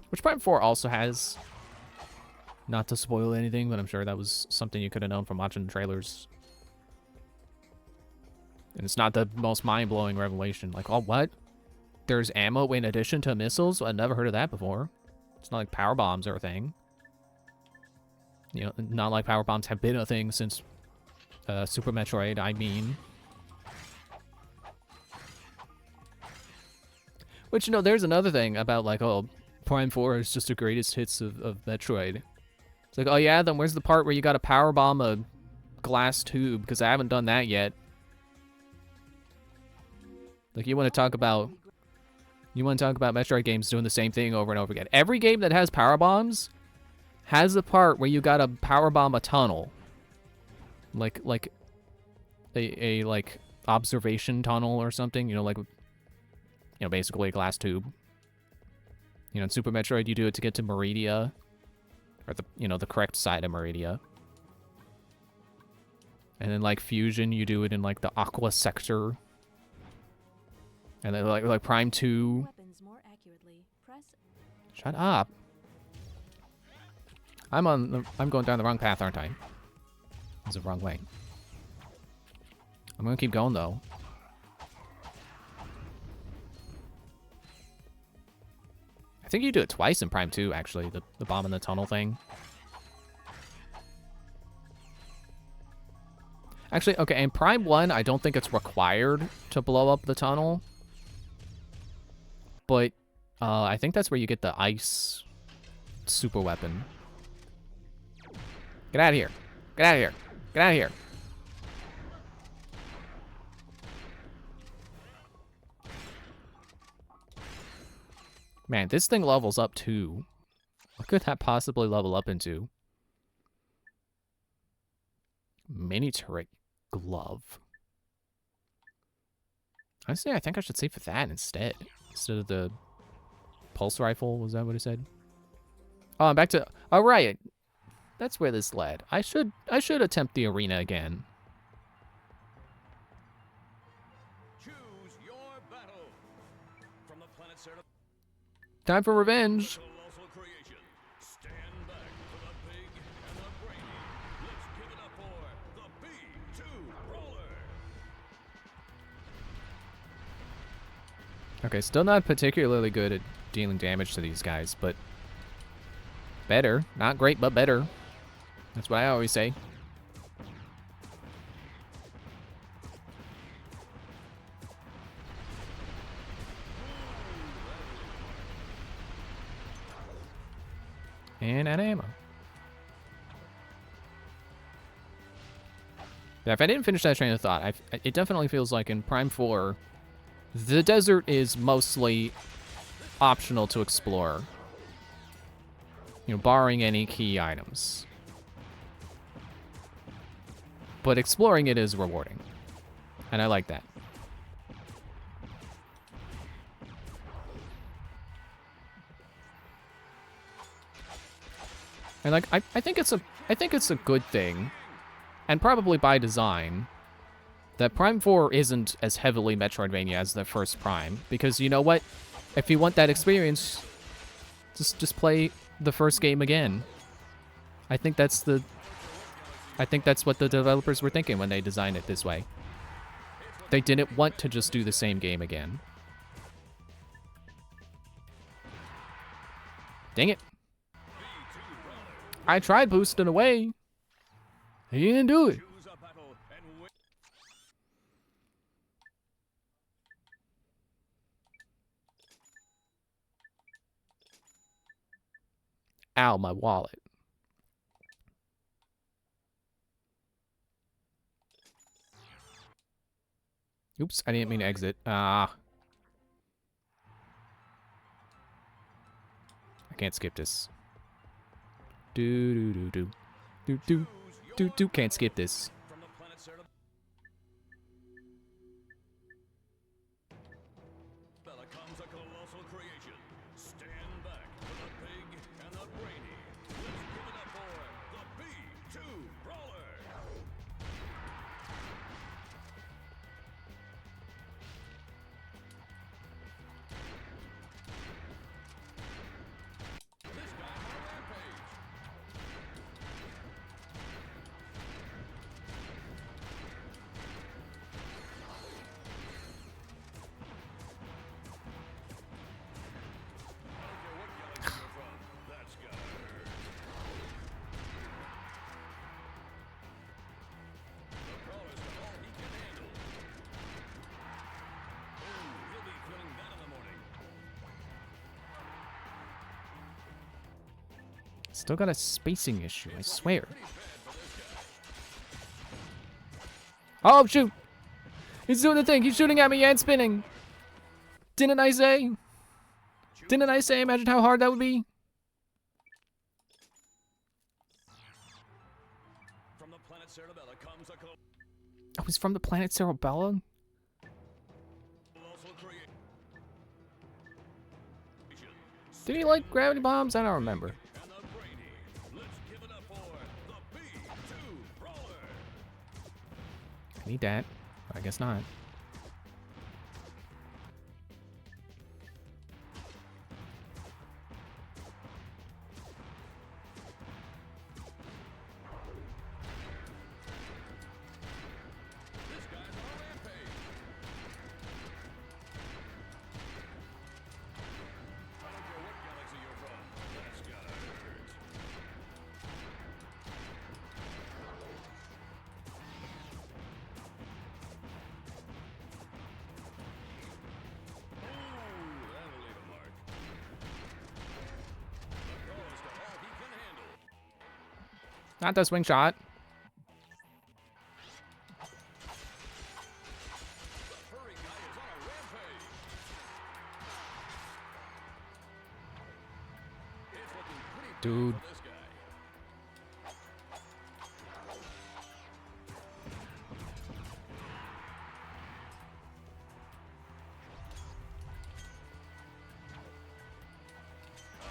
Which Prime 4 also has. Not to spoil anything, but I'm sure that was something you could have known from watching the trailers. And it's not the most mind-blowing revelation. Like, oh, what? There's ammo in addition to missiles? I've never heard of that before. It's not like power bombs are a thing. You know, not like power bombs have been a thing since Super Metroid, I mean. Which, you know, there's another thing about, like, oh, Prime 4 is just the greatest hits of Metroid. It's like, oh yeah, then where's the part where you gotta powerbomb a glass tube? Because I haven't done that yet. Like, you want to talk about Metroid games doing the same thing over and over again. Every game that has power bombs has a part where you gotta power bomb a tunnel. Like a like observation tunnel or something, you know, like, you know, basically a glass tube. You know, in Super Metroid you do it to get to Meridia, or the, you know, the correct side of Meridia. And then like Fusion you do it in like the Aqua sector. And then like Prime 2. Shut up. I'm going down the wrong path, aren't I? It's the wrong way. I'm gonna keep going though. I think you do it twice in Prime 2, actually, the bomb in the tunnel thing. Actually, okay, in Prime 1, I don't think it's required to blow up the tunnel. But I think that's where you get the ice super weapon. Get out of here. Get out of here. Get out of here. Man, this thing levels up too. What could that possibly level up into? Mini turret glove. Honestly, I think I should save for that instead. Instead of the pulse rifle. Was that what it said? Oh, I'm back to... Oh, right. That's where this led. I should attempt the arena again. Choose your battle. From the planet Certa. Time for revenge. Colossal creation. Stand back for the big and the brainy. Let's give it up for the B2 Brawler. Okay, still not particularly good at dealing damage to these guys, but better. Not great, but better. That's what I always say. And out of ammo. Yeah, if I didn't finish that train of thought, it definitely feels like in Prime 4, the desert is mostly optional to explore. You know, barring any key items. But exploring it is rewarding. And I like that. And like I think it's a good thing, and probably by design, that Prime 4 isn't as heavily Metroidvania as the first Prime, because you know what? If you want that experience, just play the first game again. I think that's what the developers were thinking when they designed it this way. They didn't want to just do the same game again. Dang it. I tried boosting away. He didn't do it. Ow, my wallet. Oops, I didn't mean to exit. Ah. I can't skip this. Can't skip this. Comes a colossal creation. Stand back for the big and the brainy. Let's give it up for the B2 Brawler. Still got a spacing issue, I swear. Oh, shoot! He's doing the thing! He's shooting at me and spinning! Didn't I say? Didn't I say? Imagine how hard that would be. From the planet Cerebella comes a Oh, he's from the planet Cerebella? colossal creation. Did he like gravity bombs? I don't remember. And the brainy. Let's give it up for the B2 Brawler. I need that. I guess not. This guy's on a rampage. I don't care what galaxy you're from. That's gotta hurt. Ooh, that'll leave a mark. The Brawler's got all he can handle. Not the swing shot. The furry guy is on a rampage. It's looking pretty bad Dude. for this guy.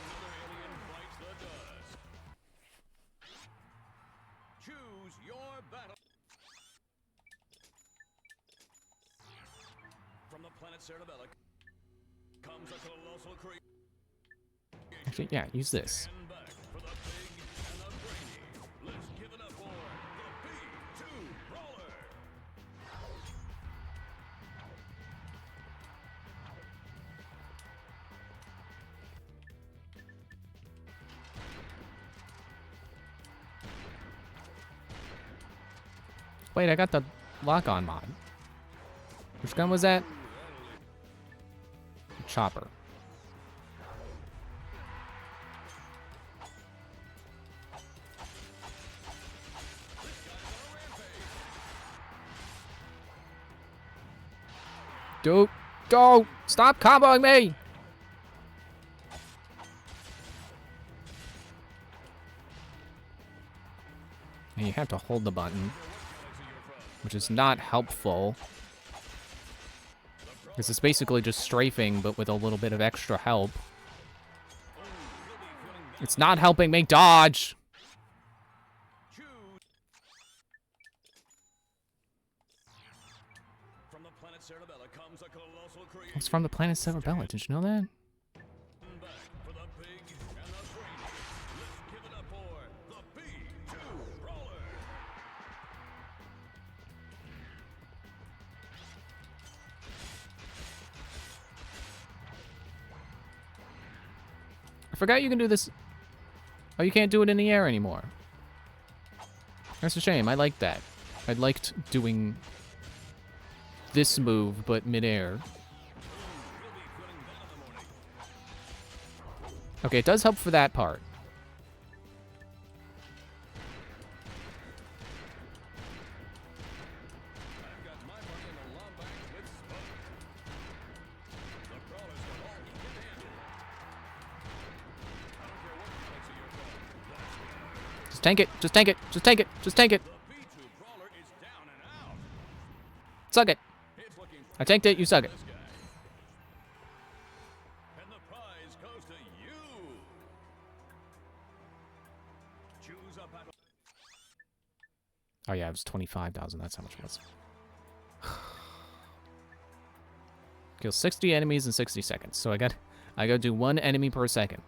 Another alien bites the dust. Choose your battle. From the planet Cerebella comes a colossal creature. Actually, yeah, use this. Stand back for the big and the brainy. Let's give it up for the B2 Brawler. Wait, I got the lock-on mod. Which gun was that? Chopper. Dude, go! Stop comboing me! And you have to hold the button, which is not helpful. Because it's basically just strafing, but with a little bit of extra help. It's not helping me dodge! From the planet Cerebella comes a colossal creature. It's from the planet Cerebella, did you know that? Back for the big and the brainy. Let's give it up for the B2 Brawler. I forgot you can do this. Oh, you can't do it in the air anymore. That's a shame. I liked that. I liked doing this move, but midair. Okay, it does help for that part. I've got my money in the Lombax with Spud. The Brawler's got all he can handle. I don't care what galaxy you're from. That's gotta hurt. Just tank it. Just tank it. Just tank it. Just tank it. The B2 Brawler is down and out. Suck it. It's looking I tanked it. You suck it. this guy. And the prize goes to you. Choose a battle. Oh yeah, it was 25,000. That's how much it was. Kill 60 enemies in 60 seconds. So I got to do 1 enemy per second.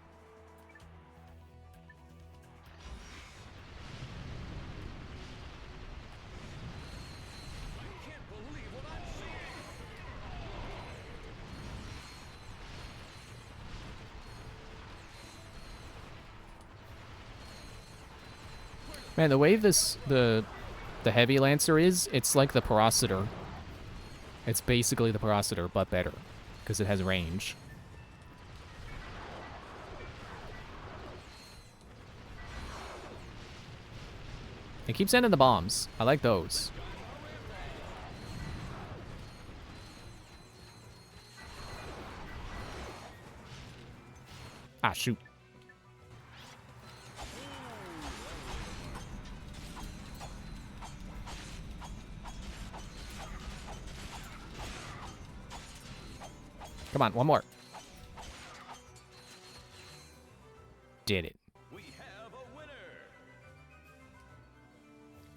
I can't believe what I'm seeing. Man, the way the heavy lancer is, it's like the Parasitor. It's basically the Parasitor, but better, because it has range. It keeps sending the bombs. I like those. Ah, shoot. Come on, one more. Did it. We have a winner.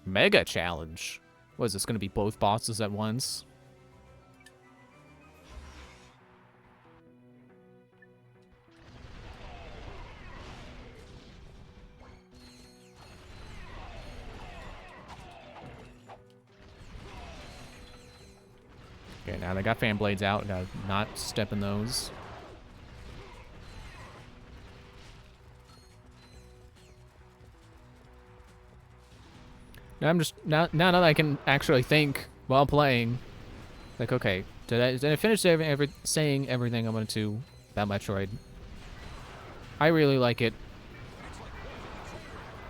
Mega challenge. What is this going to be, both bosses at once? Okay, now they got fan blades out. Gotta not step in those. Now I'm just now that I can actually think while playing, like, okay, did I finish saying everything I wanted to about Metroid? I really like it.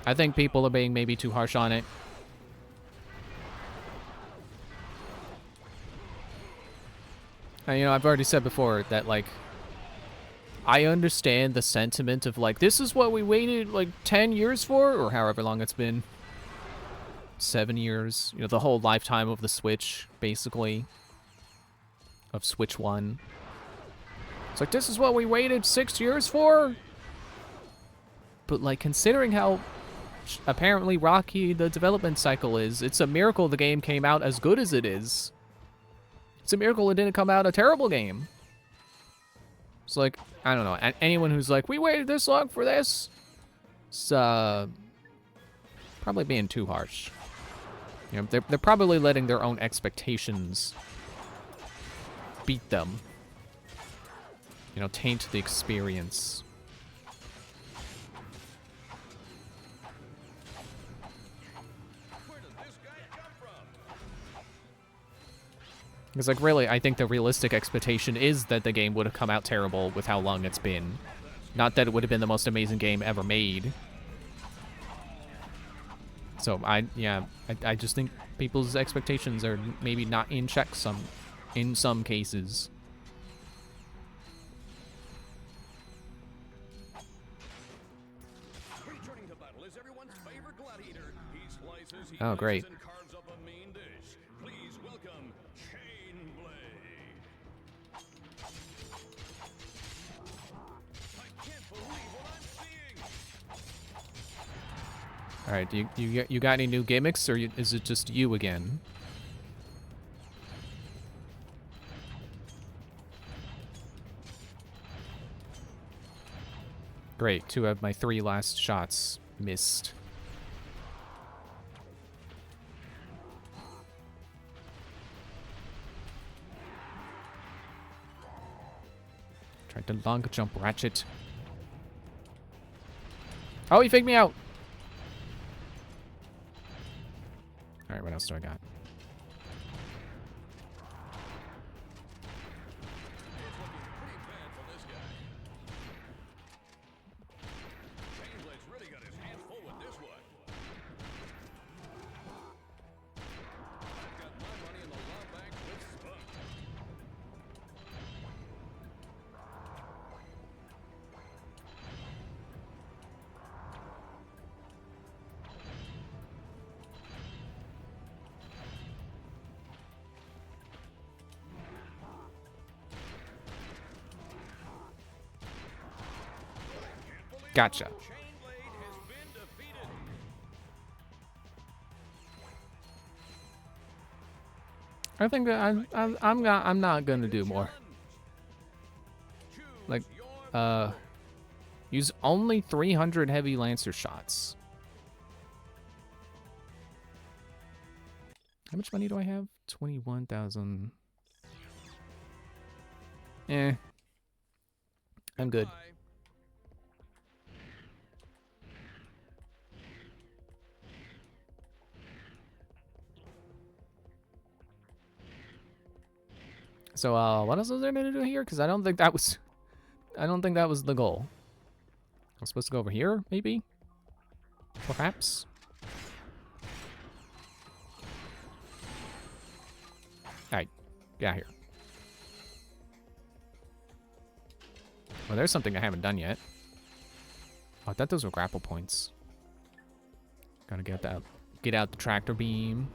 I think people are being maybe too harsh on it. And, you know, I've already said before that, like, I understand the sentiment of, like, this is what we waited, like, 10 years for, or however long it's been. 7 years. You know, the whole lifetime of the Switch, basically. Of Switch 1. It's like, this is what we waited 6 years for? But, like, considering how apparently rocky the development cycle is, it's a miracle the game came out as good as it is. It's a miracle it didn't come out a terrible game. It's like, I don't know, anyone who's like, we waited this long for this, it's probably being too harsh. You know, they're probably letting their own expectations beat them. You know, taint the experience. Because, like, really, I think the realistic expectation is that the game would have come out terrible with how long it's been. Not that it would have been the most amazing game ever made. So, I just think people's expectations are maybe not in check in some cases. Returning to battle is everyone's favorite gladiator. He slices, he Oh, great. and carves up a mean dish. Please welcome Chain Blade. I can't believe what I'm seeing. All right, you got any new gimmicks, or is it just you again? Great, 2 of my 3 last shots missed. Tried to long jump Ratchet. Oh, he faked me out! Alright, what else do I got? Chain Blade's really got his hands full with this one. I've got my money in the law bank with Spunk. Gotcha. Chain Blade has been defeated. I think that I'm not gonna do more. Like, use only 300 heavy lancer shots. How much money do I have? 21,000. I'm good. So, what else was there to do here? Because I don't think that was the goal. I'm supposed to go over here, maybe? Perhaps? Alright, get out here. Well, there's something I haven't done yet. Oh, I thought those were grapple points. Gotta get that. Get out the tractor beam.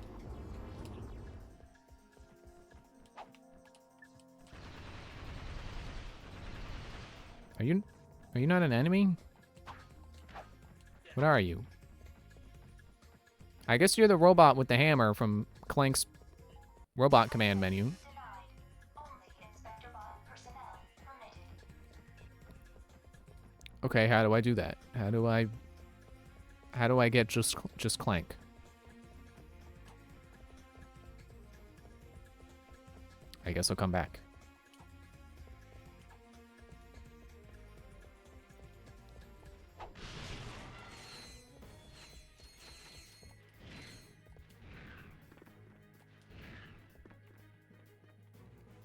Are you not an enemy? What are you? I guess you're the robot with the hammer from Clank's robot command menu. Okay, how do I do that? How do I get just Clank? I guess I'll come back.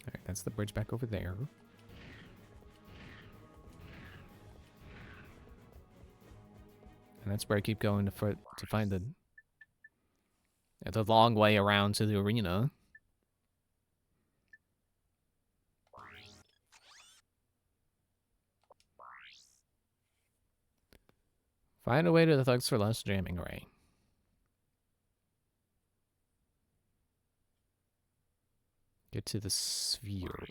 Alright, that's the bridge back over there. And that's where I keep going to find the long way around to the arena. Find a way to the Thugs for Less jamming ray. Get to the sphere.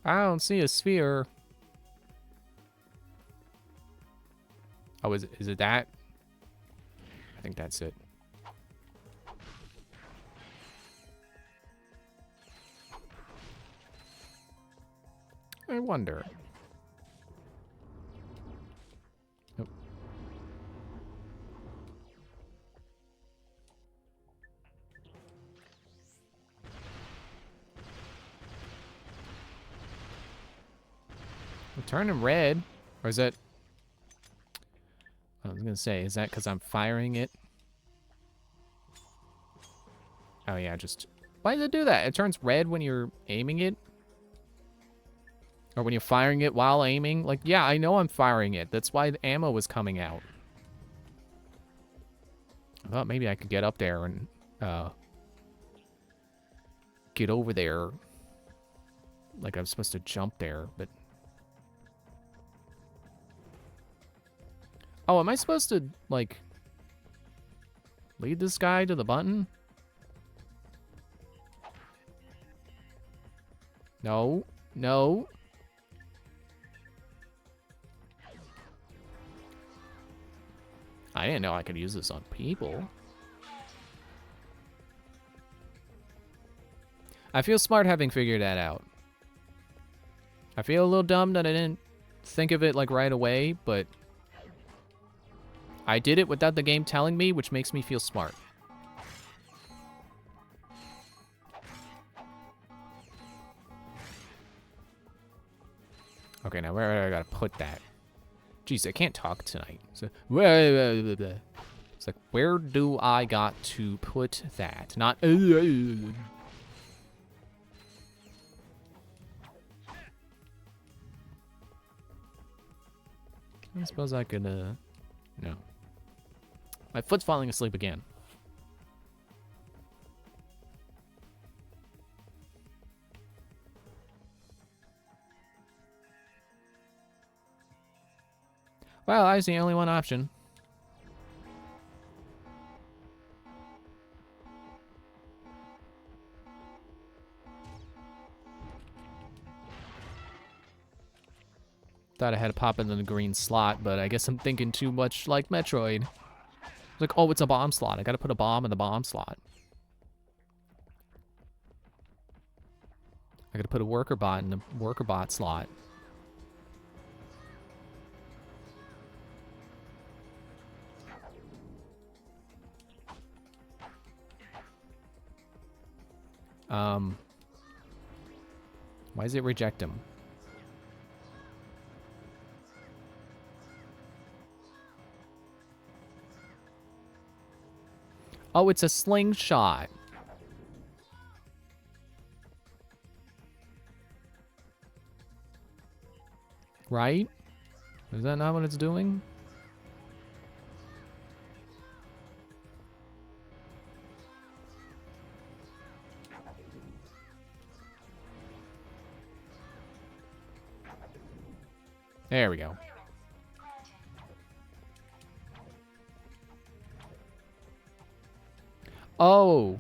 I don't see a sphere. Oh, is it that? I think that's it. I wonder. Nope. We're turning red. Or is that... I was gonna say, is that because I'm firing it? Oh yeah, just... Why does it do that? It turns red when you're aiming it? Or when you're firing it while aiming? Like, yeah, I know I'm firing it. That's why the ammo was coming out. I thought maybe I could get up there and, get over there. Like I'm supposed to jump there, but... Oh, am I supposed to, like... lead this guy to the button? No. No. I didn't know I could use this on people. I feel smart having figured that out. I feel a little dumb that I didn't think of it like right away, but I did it without the game telling me, which makes me feel smart. Okay, now where do I gotta put that? Jeez, I can't talk tonight. So, it's like, where do I got to put that? Not. I suppose I could, no. My foot's falling asleep again. Well, I was the only one option. Thought I had to pop in the green slot, but I guess I'm thinking too much like Metroid. It's like, oh, it's a bomb slot. I gotta put a bomb in the bomb slot. I gotta put a worker bot in the worker bot slot. Why does it reject him? Oh, it's a slingshot. Right? Is that not what it's doing? There we go. Oh.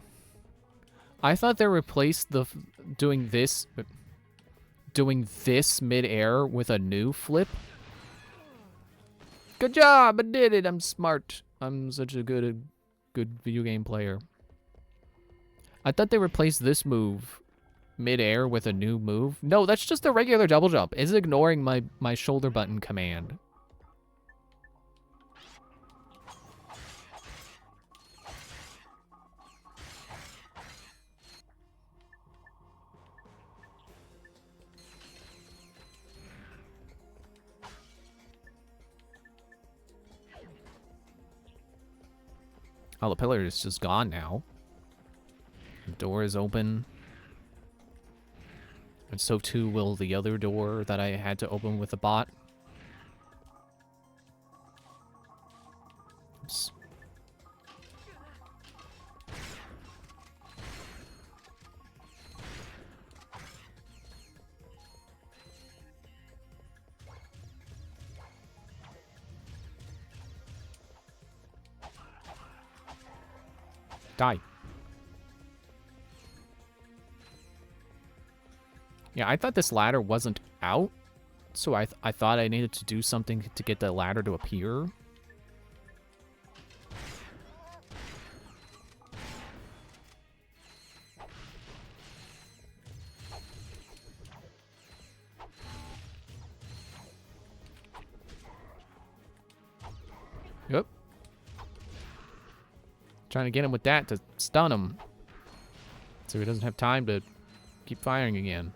I thought they replaced the doing this mid-air with a new flip. Good job, I did it. I'm smart. I'm such a good video game player. I thought they replaced this move mid-air with a new move. No, that's just a regular double jump. It's ignoring my shoulder button command. Oh, the pillar is just gone now. The door is open. And so too will the other door that I had to open with the bot. Oops. Die. Yeah, I thought this ladder wasn't out, so I thought I needed to do something to get the ladder to appear. Yep. Trying to get him with that to stun him, so he doesn't have time to keep firing again.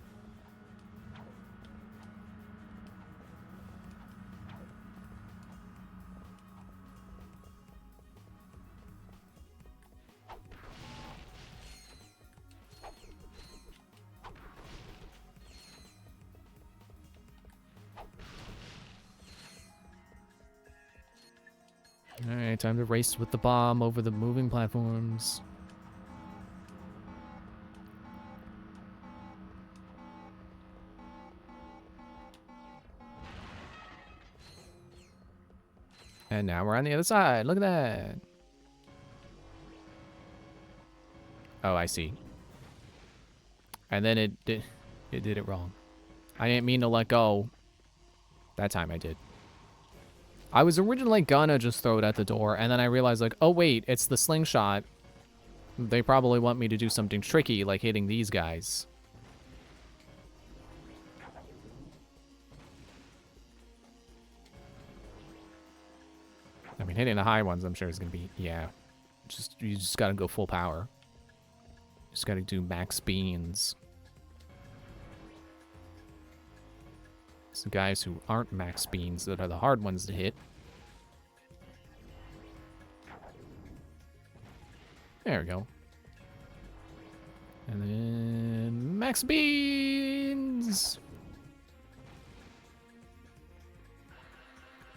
Alright, time to race with the bomb over the moving platforms. And now we're on the other side. Look at that. Oh, I see. And then it did it wrong. I didn't mean to let go. That time I did. I was originally gonna just throw it at the door, and then I realized, like, oh wait, it's the slingshot. They probably want me to do something tricky, like hitting these guys. I mean, hitting the high ones, I'm sure is gonna be, yeah. You just gotta go full power. Just gotta do max beans. Some guys who aren't max beans that are the hard ones to hit. There we go. And then max beans.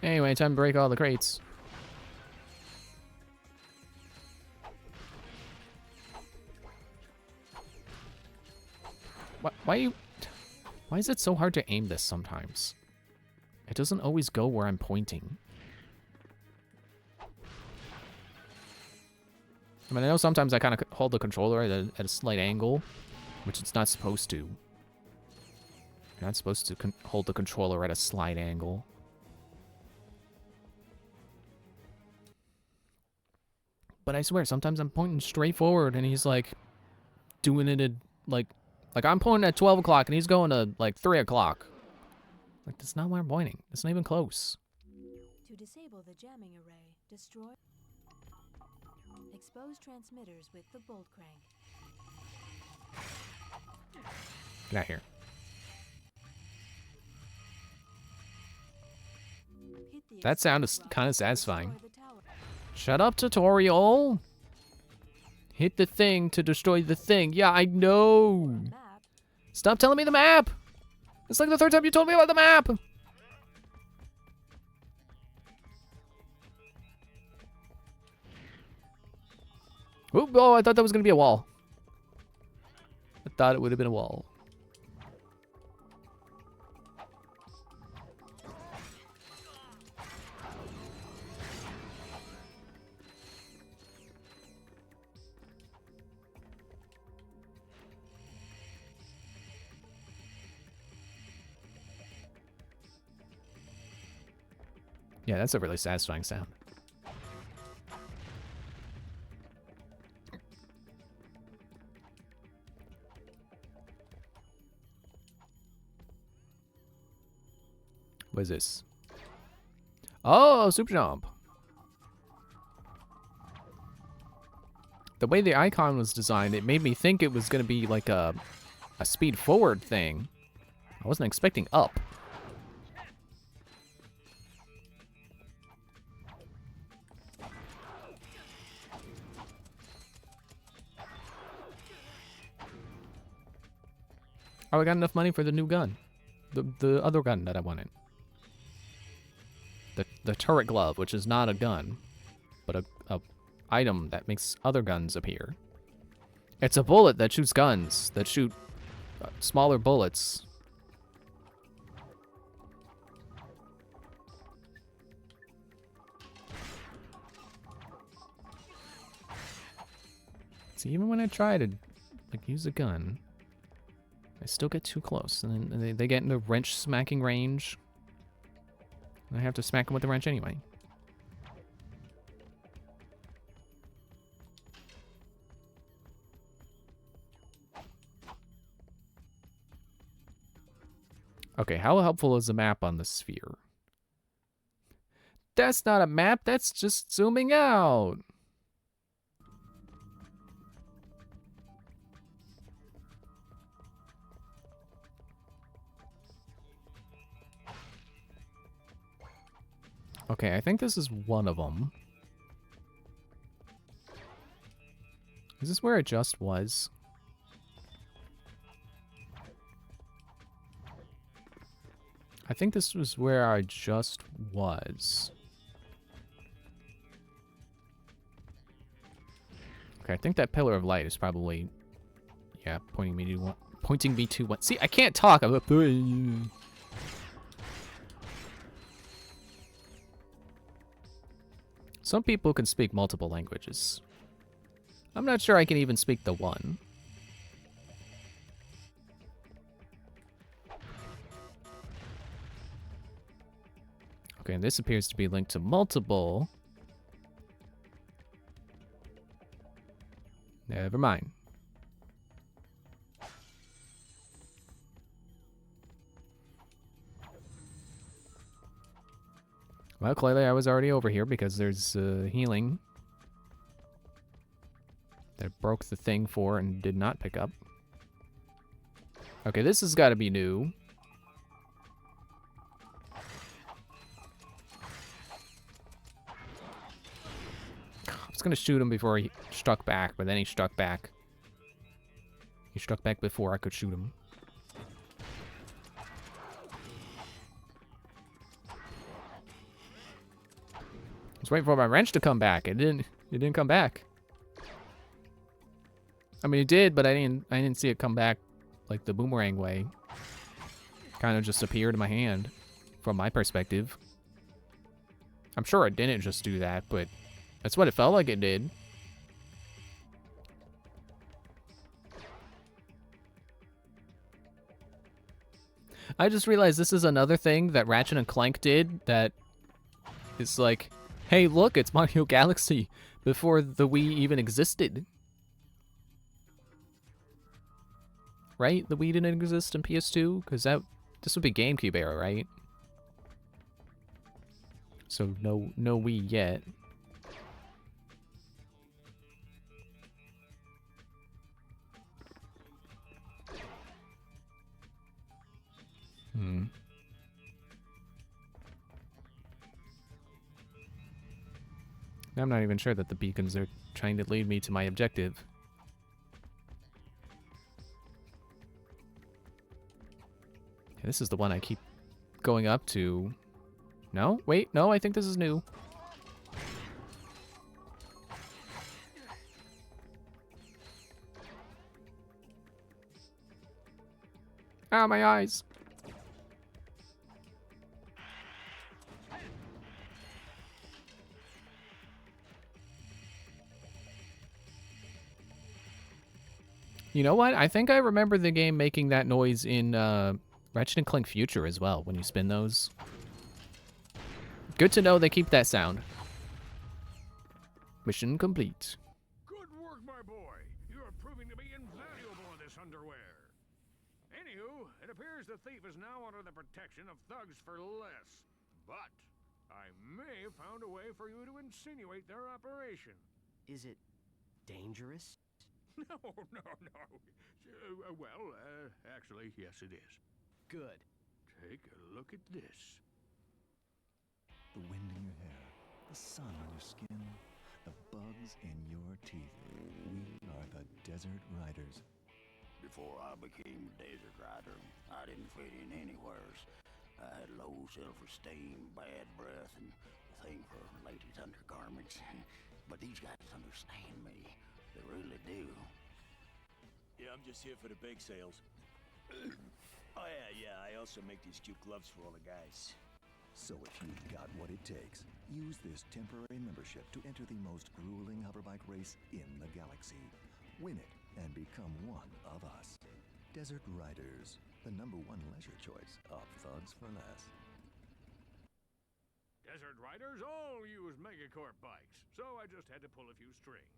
Anyway, time to break all the crates. Why is it so hard to aim this sometimes? It doesn't always go where I'm pointing. I mean, I know sometimes I kind of hold the controller at a slight angle, which it's not supposed to. You're not supposed to hold the controller at a slight angle. But I swear, sometimes I'm pointing straight forward and he's like doing it at like I'm pointing at 12 o'clock and he's going to like 3 o'clock. Like, that's not where I'm pointing. It's not even close. To disable the jamming array, destroy. Expose transmitters with the bolt crank. Get out here. That sound is kind of satisfying. Shut up, tutorial. Hit the thing to destroy the thing. Yeah, I know. Stop telling me the map. It's like the third time you told me about the map. Oop, oh, I thought that was gonna be a wall. I thought it would have been a wall. Yeah, that's a really satisfying sound. What is this? Oh, super jump. The way the icon was designed, it made me think it was going to be like a speed forward thing. I wasn't expecting up. Oh, I got enough money for the new gun. The other gun that I wanted. The turret glove, which is not a gun, but a item that makes other guns appear. It's a bullet that shoots guns, that shoot smaller bullets. See, even when I try to like use a gun, I still get too close, and then they get into wrench smacking range. And I have to smack them with the wrench anyway. Okay, how helpful is the map on the sphere? That's not a map, that's just zooming out. Okay, I think this is one of them. Is this where it just was? I think this was where I just was. Okay, I think that pillar of light is probably, yeah, pointing me to one. See, I can't talk. I'm Some people can speak multiple languages. I'm not sure I can even speak the one. Okay, and this appears to be linked to multiple. Never mind. Well, clearly I was already over here because there's healing that I broke the thing for and did not pick up. Okay, this has got to be new. I was going to shoot him before he struck back, but then he struck back. He struck back before I could shoot him. I was waiting for my wrench to come back. It didn't come back. I mean, it did, but I didn't see it come back like the boomerang way. Kind of just appeared in my hand from my perspective. I'm sure it didn't just do that, but that's what it felt like it did. I just realized this is another thing that Ratchet and Clank did that is like, hey, look, it's Mario Galaxy before the Wii even existed. Right? The Wii didn't exist in PS2? Because this would be GameCube era, right? So no Wii yet. I'm not even sure that the beacons are trying to lead me to my objective. Okay, this is the one I keep going up to. No? Wait, no, I think this is new. Ow, my eyes. You know what? I think I remember the game making that noise in Ratchet and Clank Future as well, when you spin those. Good to know they keep that sound. Mission complete. Good work, my boy. You are proving to be invaluable in this underwear. Anywho, it appears the thief is now under the protection of thugs for less. But I may have found a way for you to insinuate their operation. Is it dangerous? No. Actually, yes, it is. Good. Take a look at this. The wind in your hair, the sun on your skin, the bugs in your teeth. We are the Desert Riders. Before I became Desert Rider, I didn't fit in anywheres. I had low self-esteem, bad breath, and a thing for ladies' undergarments. But these guys understand me. They really do. Yeah, I'm just here for the bake sales. Oh yeah, I also make these cute gloves for all the guys. So if you've got what it takes, use this temporary membership to enter the most grueling hoverbike race in the galaxy. Win it and become one of us. Desert Riders, the #1 leisure choice of thugs for less. Desert Riders all use Megacorp bikes, so I just had to pull a few strings.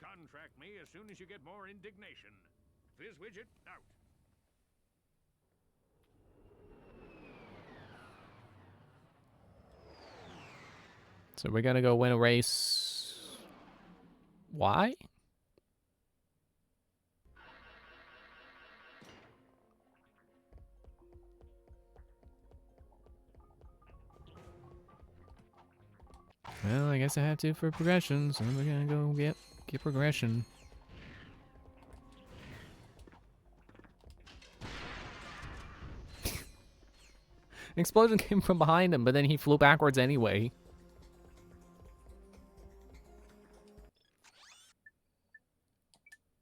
Contract me as soon as you get more indignation. Fizzwidget out. So we're gonna go win a race. Why? Well, I guess I have to for progression, so we're gonna go get progression. An explosion came from behind him, but then he flew backwards anyway.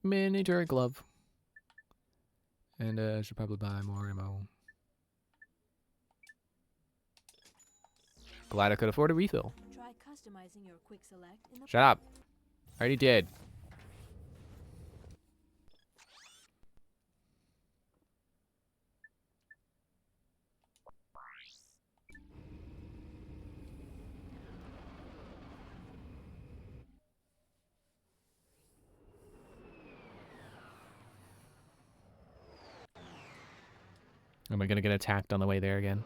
Mini turret glove. And I should probably buy more ammo. Glad I could afford a refill. Try customizing your quick select in the Shut up. I already did. Am I gonna get attacked on the way there again?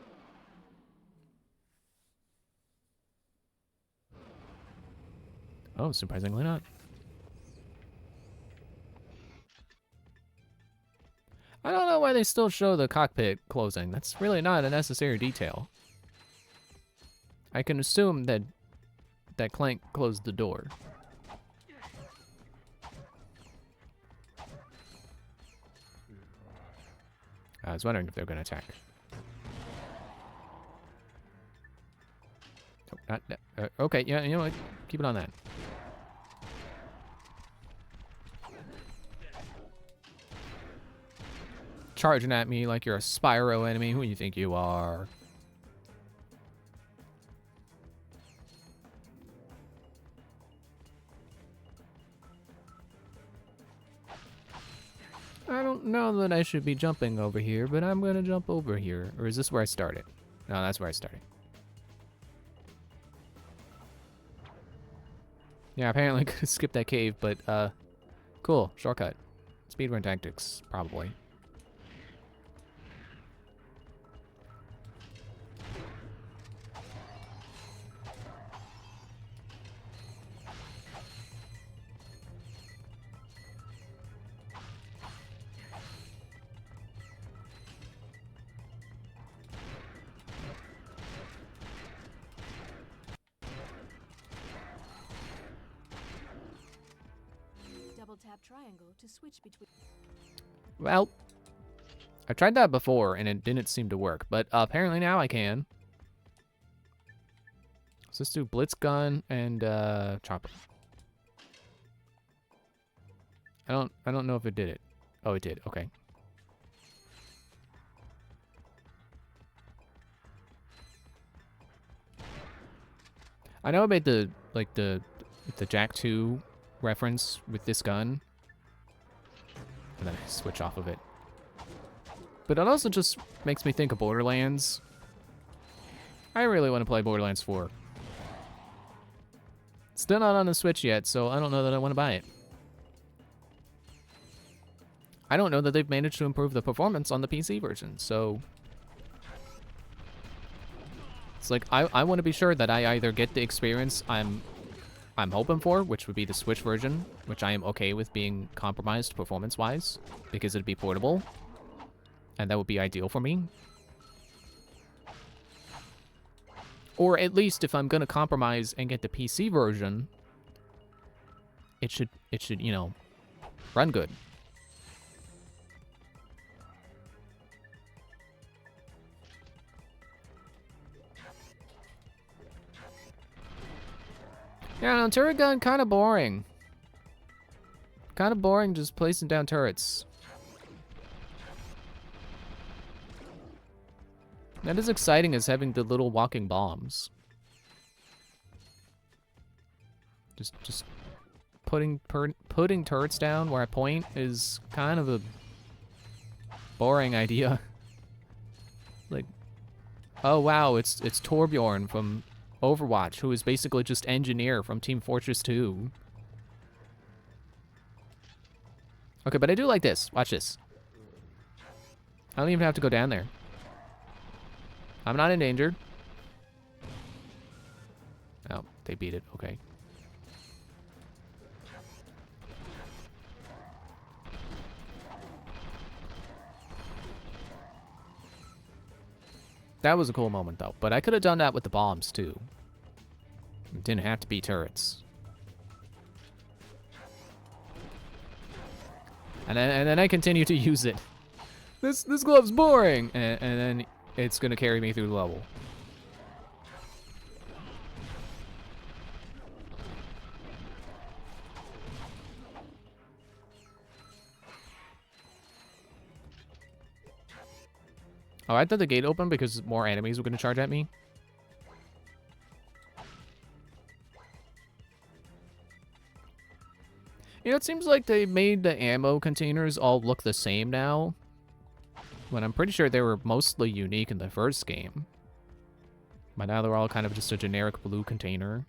Oh, surprisingly not. I don't know why they still show the cockpit closing. That's really not a necessary detail. I can assume that Clank closed the door. I was wondering if they were going to attack. Oh, okay, yeah, you know what? Keep it on that. Charging at me like you're a Spyro enemy. Who do you think you are? I don't know that I should be jumping over here, but I'm gonna jump over here. Or is this where I started? No, that's where I started. Yeah, apparently I could skip that cave, but cool, shortcut. Speedrun tactics, probably. tap triangle to switch between. Well, I tried that before and it didn't seem to work, but apparently now I can. So let's do Blitz Gun and Chopper. I don't know if it did it. Oh, it did. Okay. I know I made the Jak II reference with this gun, and then I switch off of it. But it also just makes me think of Borderlands. I really want to play Borderlands 4. Still not on the Switch yet, so I don't know that I want to buy it. I don't know that they've managed to improve the performance on the PC version, so... It's like, I want to be sure that I either get the experience I'm hoping for, which would be the Switch version, which I am okay with being compromised performance-wise, because it'd be portable, and that would be ideal for me. Or at least if I'm gonna compromise and get the PC version, it should, you know, run good. Yeah, no, turret gun kind of boring. Kind of boring just placing down turrets. Not as exciting as having the little walking bombs. Just putting turrets down where I point is kind of a boring idea. Like, oh wow, it's Torbjorn from Overwatch, who is basically just engineer from Team Fortress 2. Okay, but I do like this. Watch this. I don't even have to go down there. I'm not endangered. Oh, they beat it. Okay. That was a cool moment, though. But I could have done that with the bombs, too. It didn't have to be turrets. And then I continue to use it. This glove's boring! And then it's going to carry me through the level. Oh, I thought the gate opened because more enemies were going to charge at me. You know, it seems like they made the ammo containers all look the same now, when I'm pretty sure they were mostly unique in the first game. But now they're all kind of just a generic blue container.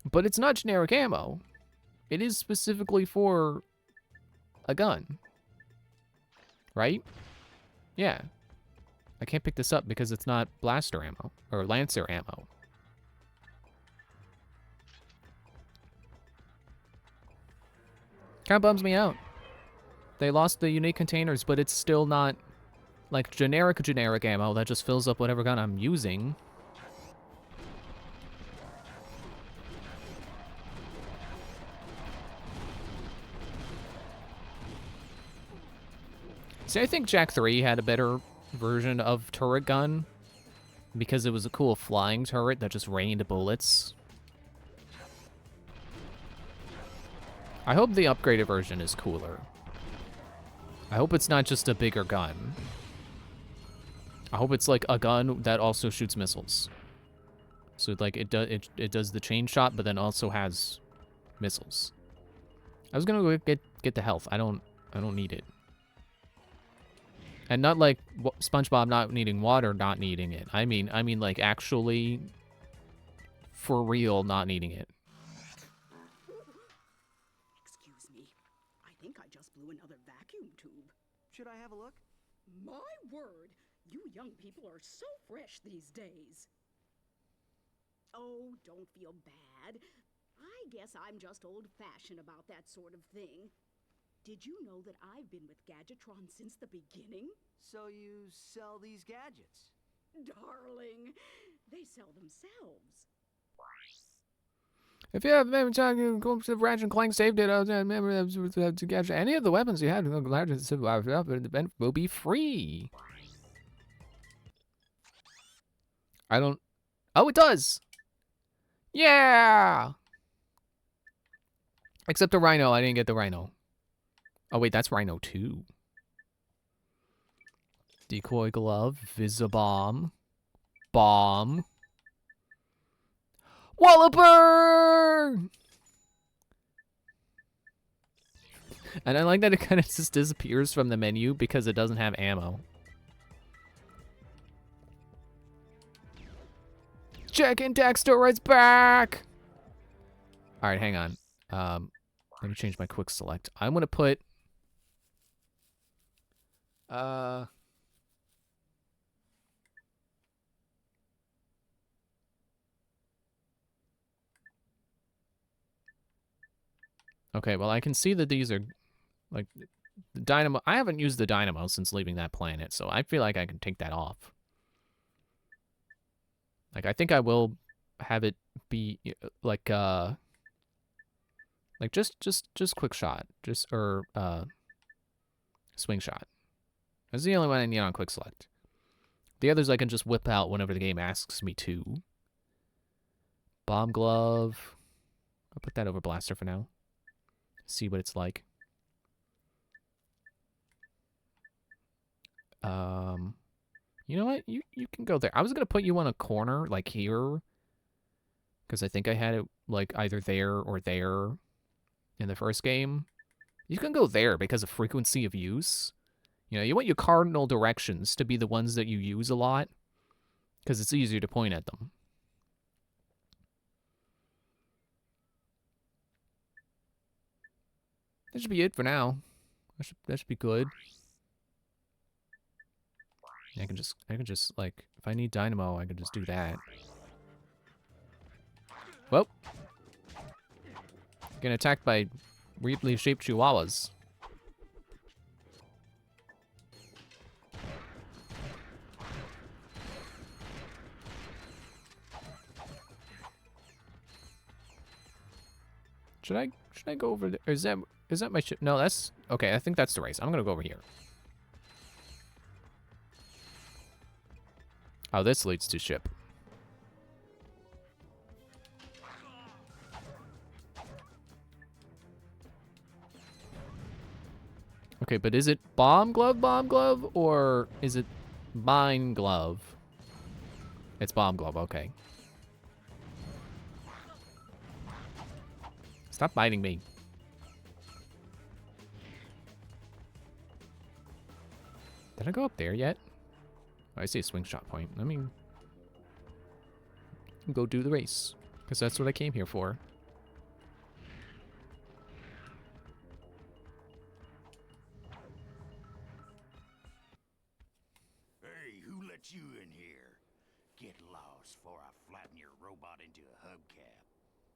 But it's not generic ammo. It is specifically for a gun. Right? Yeah. I can't pick this up because it's not blaster ammo, or lancer ammo. Kind of bums me out. They lost the unique containers, but it's still not like generic ammo that just fills up whatever gun I'm using. See, I think Jak III had a better version of turret gun because it was a cool flying turret that just rained bullets. I hope the upgraded version is cooler. I hope it's not just a bigger gun. I hope it's like a gun that also shoots missiles. So like it does the chain shot, but then also has missiles. I was gonna go get the health. I don't need it. And not like SpongeBob not needing water, not needing it. I mean like actually for real not needing it. Excuse me. I think I just blew another vacuum tube. Should I have a look? My word, you young people are so fresh these days. Oh, don't feel bad. I guess I'm just old-fashioned about that sort of thing. Did you know that I've been with Gadgetron since the beginning? So you sell these gadgets? Darling, they sell themselves. If you have Ratchet and Clank saved it, any of the weapons you have, the event will be free. I don't... Oh, it does! Yeah! Except the Rhino. I didn't get the Rhino. Oh, wait, that's Rhino 2. Decoy glove, Visibomb, bomb. Walloper! And I like that it kind of just disappears from the menu because it doesn't have ammo. Jak and Daxter is back! Alright, hang on. Let me change my quick select. I'm gonna put... Okay, well, I can see that these are, like, the dynamo. I haven't used the dynamo since leaving that planet, so I feel like I can take that off. Like, I think I will have it be, like just quick shot. Or swing shot. That's the only one I need on quick select. The others I can just whip out whenever the game asks me to. Bomb glove. I'll put that over blaster for now. See what it's like. You know what? You can go there. I was gonna put you on a corner, like here. Because I think I had it, like, either there or there in the first game. You can go there because of frequency of use. You know, you want your cardinal directions to be the ones that you use a lot. Because it's easier to point at them. That should be it for now. That should be good. I can just like, if I need dynamo, I can just do that. Whoa. Getting attacked by weirdly shaped chihuahuas. Should I go over there? Is that my ship? No, that's okay. I think that's the race. I'm gonna go over here. Oh, this leads to ship. Okay, but is it bomb glove, or is it mine glove? It's bomb glove, okay. Stop biting me. Did I go up there yet? Oh, I see a swing shot point. I mean, go do the race, because that's what I came here for. Hey, who let you in here? Get lost before I flatten your robot into a hubcap.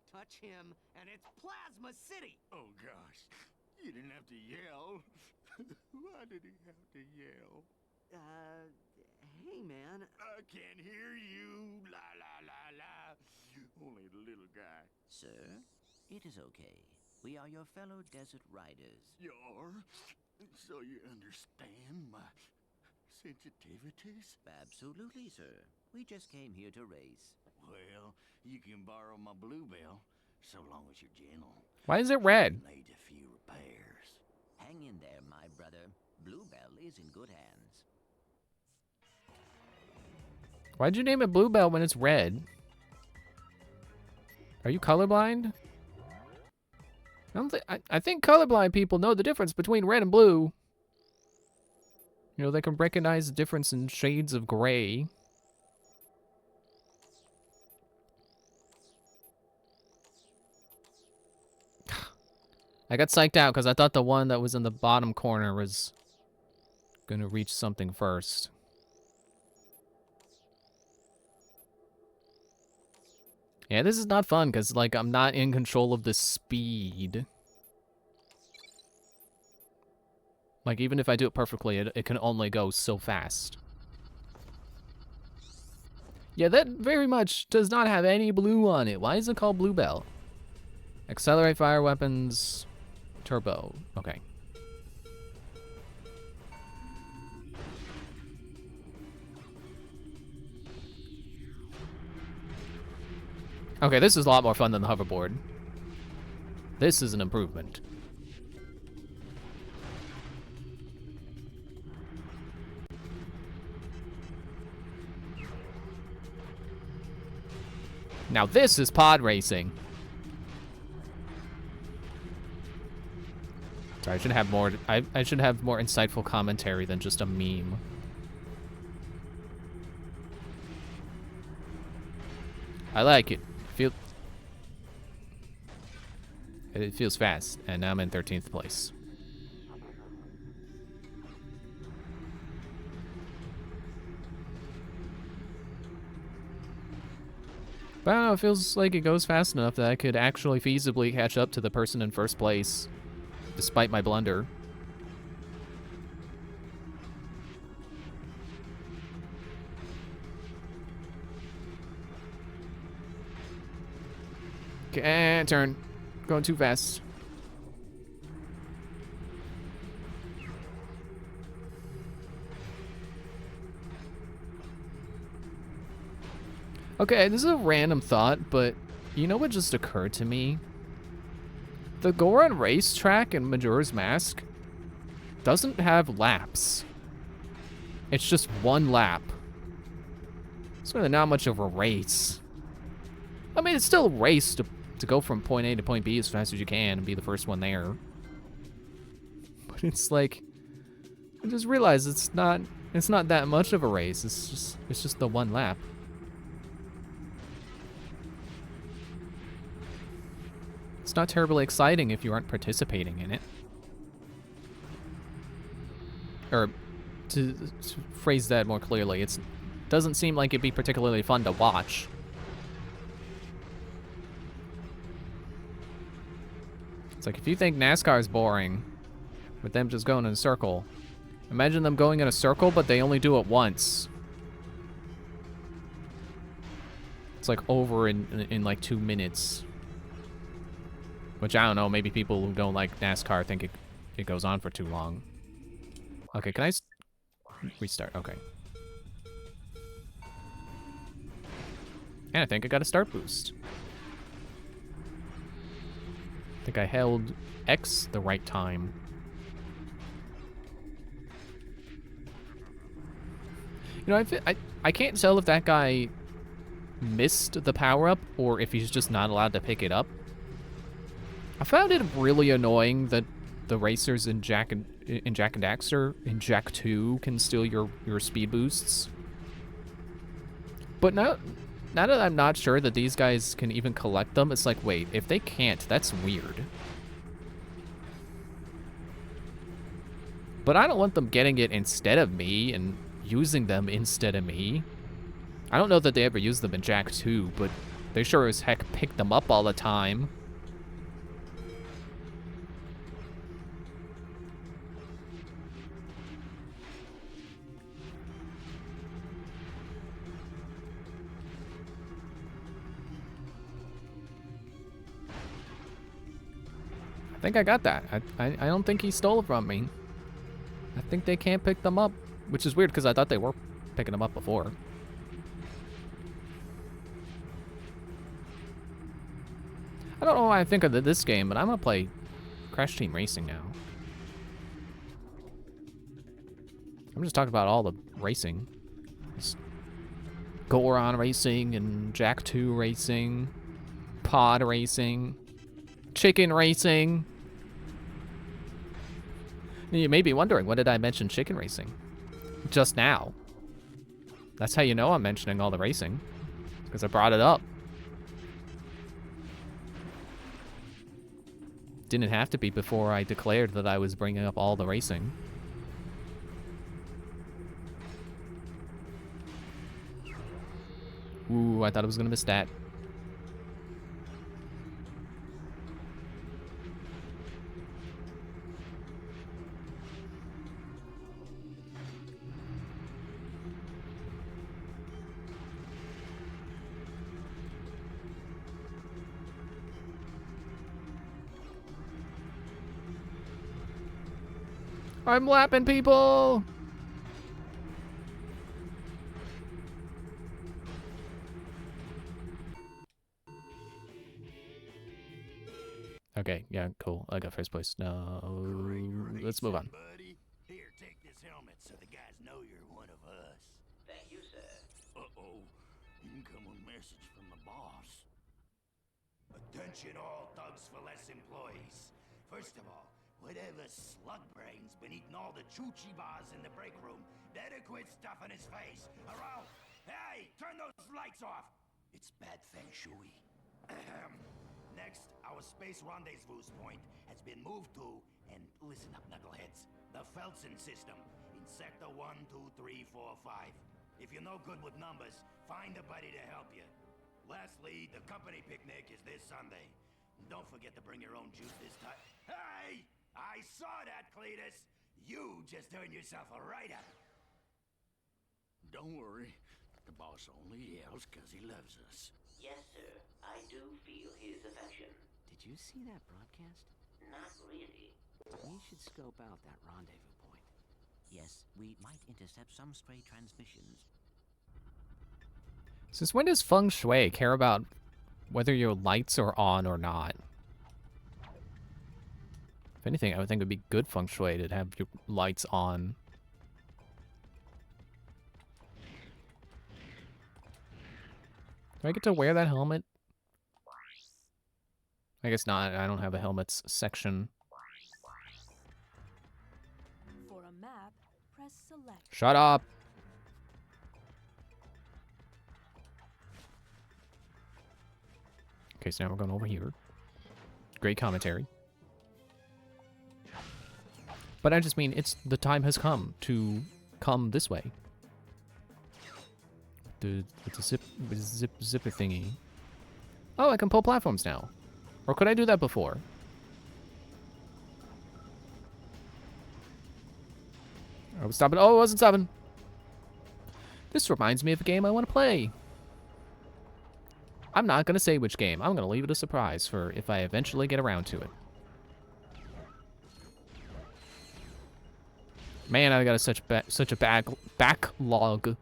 Touch him, and it's Plasma City! Oh gosh, you didn't have to yell. Why did he have to yell? Hey man. I can't hear you. La la la la. Only the little guy. Sir, it is okay. We are your fellow desert riders. You are? So you understand my sensitivities? Absolutely, sir. We just came here to race. Well, you can borrow my bluebell, so long as you're gentle. Why is it red? Made a few repairs. Hang in there, my brother. Bluebell is in good hands. Why'd you name it Bluebell when it's red? Are you colorblind? I think colorblind people know the difference between red and blue. You know, they can recognize the difference in shades of gray. I got psyched out because I thought the one that was in the bottom corner was gonna reach something first. Yeah, this is not fun because, like, I'm not in control of the speed. Like, even if I do it perfectly, it can only go so fast. Yeah, that very much does not have any blue on it. Why is it called Bluebell? Accelerate fire weapons... Turbo. Okay. Okay, this is a lot more fun than the hoverboard. This is an improvement. Now this is pod racing. Sorry, I should have more. I should have more insightful commentary than just a meme. I like it. It feels fast, and now I'm in 13th place. But I don't know, it feels like it goes fast enough that I could actually feasibly catch up to the person in first place, despite my blunder. Okay, turn. Going too fast. Okay, this is a random thought, but you know what just occurred to me? The Goron racetrack in Majora's Mask doesn't have laps. It's just one lap. It's really not much of a race. I mean, it's still a race to go from point A to point B as fast as you can and be the first one there. But it's like, I just realized it's not that much of a race. It's just the one lap. It's not terribly exciting if you aren't participating in it. Or to phrase that more clearly, it doesn't seem like it'd be particularly fun to watch. It's like, if you think NASCAR is boring, with them just going in a circle, imagine them going in a circle, but they only do it once. It's like over in like 2 minutes. Which, I don't know, maybe people who don't like NASCAR think it goes on for too long. Okay, can I restart? Okay. And I think I got a start boost. I think I held X the right time. You know, I can't tell if that guy missed the power-up or if he's just not allowed to pick it up. I found it really annoying that the racers in Jak and Daxter in Jak II can steal your speed boosts. But now that I'm not sure that these guys can even collect them, it's like, wait, if they can't, that's weird. But I don't want them getting it instead of me and using them instead of me. I don't know that they ever used them in Jak II, but they sure as heck pick them up all the time. I think I got that. I don't think he stole it from me. I think they can't pick them up, which is weird because I thought they were picking them up before. I don't know why I think of this game, but I'm gonna play Crash Team Racing now. I'm just talking about all the racing. Just Goron Racing and Jak II Racing, Pod Racing, Chicken Racing. You may be wondering, when did I mention Chicken Racing? Just now. That's how you know I'm mentioning all the racing, because I brought it up. Didn't have to be before I declared that I was bringing up all the racing. Ooh, I thought I was gonna miss that. I'm lapping people! Okay, yeah, cool. I got first place. No, let's move on. Buddy, here, take this helmet so the guys know you're one of us. Thank you, sir. Uh-oh. You Incoming message from the boss. Attention all thugs for less employees. First of all, whatever slug brain's been eating all the choo-chee bars in the break room, better quit stuffing his face, or else... Hey, turn those lights off! It's bad feng shui. Next, our space rendezvous point has been moved to, and listen up, knuckleheads, the Felsen system, in Sector 1, 2, 3, 4, 5. If you're no good with numbers, find a buddy to help you. Lastly, the company picnic is this Sunday. Don't forget to bring your own juice this time. Hey! I saw that, Cletus! You just earned yourself a write-up. Don't worry. The boss only yells because he loves us. Yes, sir. I do feel his affection. Did you see that broadcast? Not really. We should scope out that rendezvous point. Yes, we might intercept some stray transmissions. Since when does feng shui care about whether your lights are on or not? If anything, I would think it would be good feng shui to have your lights on. Do I get to wear that helmet? I guess not. I don't have a helmets section. For a map, press select. Shut up! Okay, so now we're going over here. Great commentary. But I just mean, the time has come to come this way. The zipper thingy. Oh, I can pull platforms now. Or could I do that before? I was stopping. Oh, I wasn't stopping. This reminds me of a game I want to play. I'm not going to say which game. I'm going to leave it a surprise for if I eventually get around to it. Man, I got such a backlog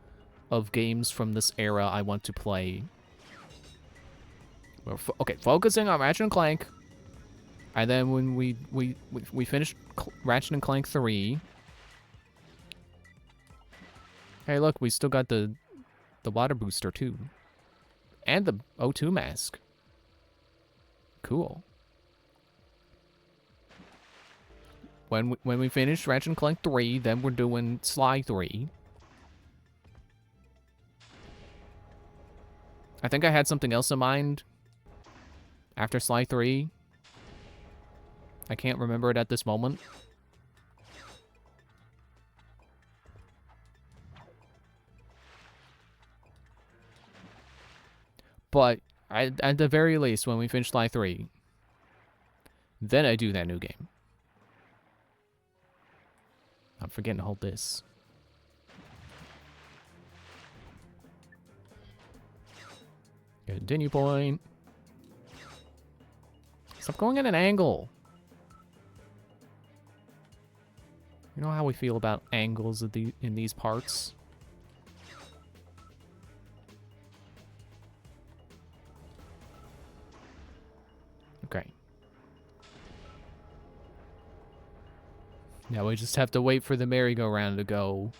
of games from this era I want to play. Okay, focusing on Ratchet and Clank. And then when we finish Ratchet and Clank 3. Hey, look, we still got the water booster too. And the O2 mask. Cool. When we finish Ratchet and Clank 3, then we're doing Sly 3. I think I had something else in mind after Sly 3. I can't remember it at this moment. But at the very least, when we finish Sly 3, then I do that new game. I'm forgetting to hold this. Continue point. Stop going at an angle. You know how we feel about angles in these parts? Okay. Now we just have to wait for the merry-go-round to go.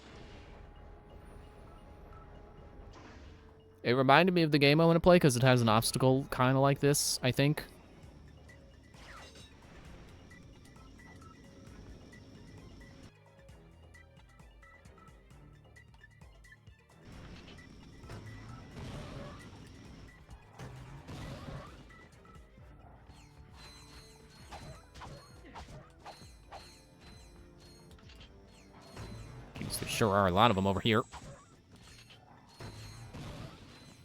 It reminded me of the game I want to play because it has an obstacle kind of like this, I think. There sure are a lot of them over here.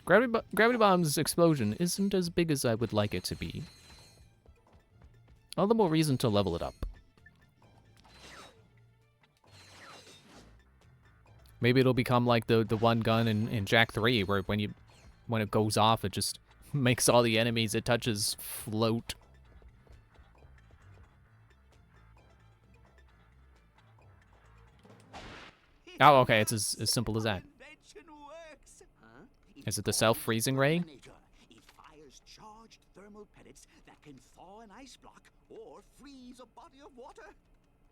Gravity Bomb's explosion isn't as big as I would like it to be. All the more reason to level it up. Maybe it'll become like the one gun in Jak III, where when it goes off, it just makes all the enemies it touches float. Oh, okay, it's as simple as that. Is it the self-freezing ray? It fires charged thermal pellets that can thaw an ice block or freeze a body of water.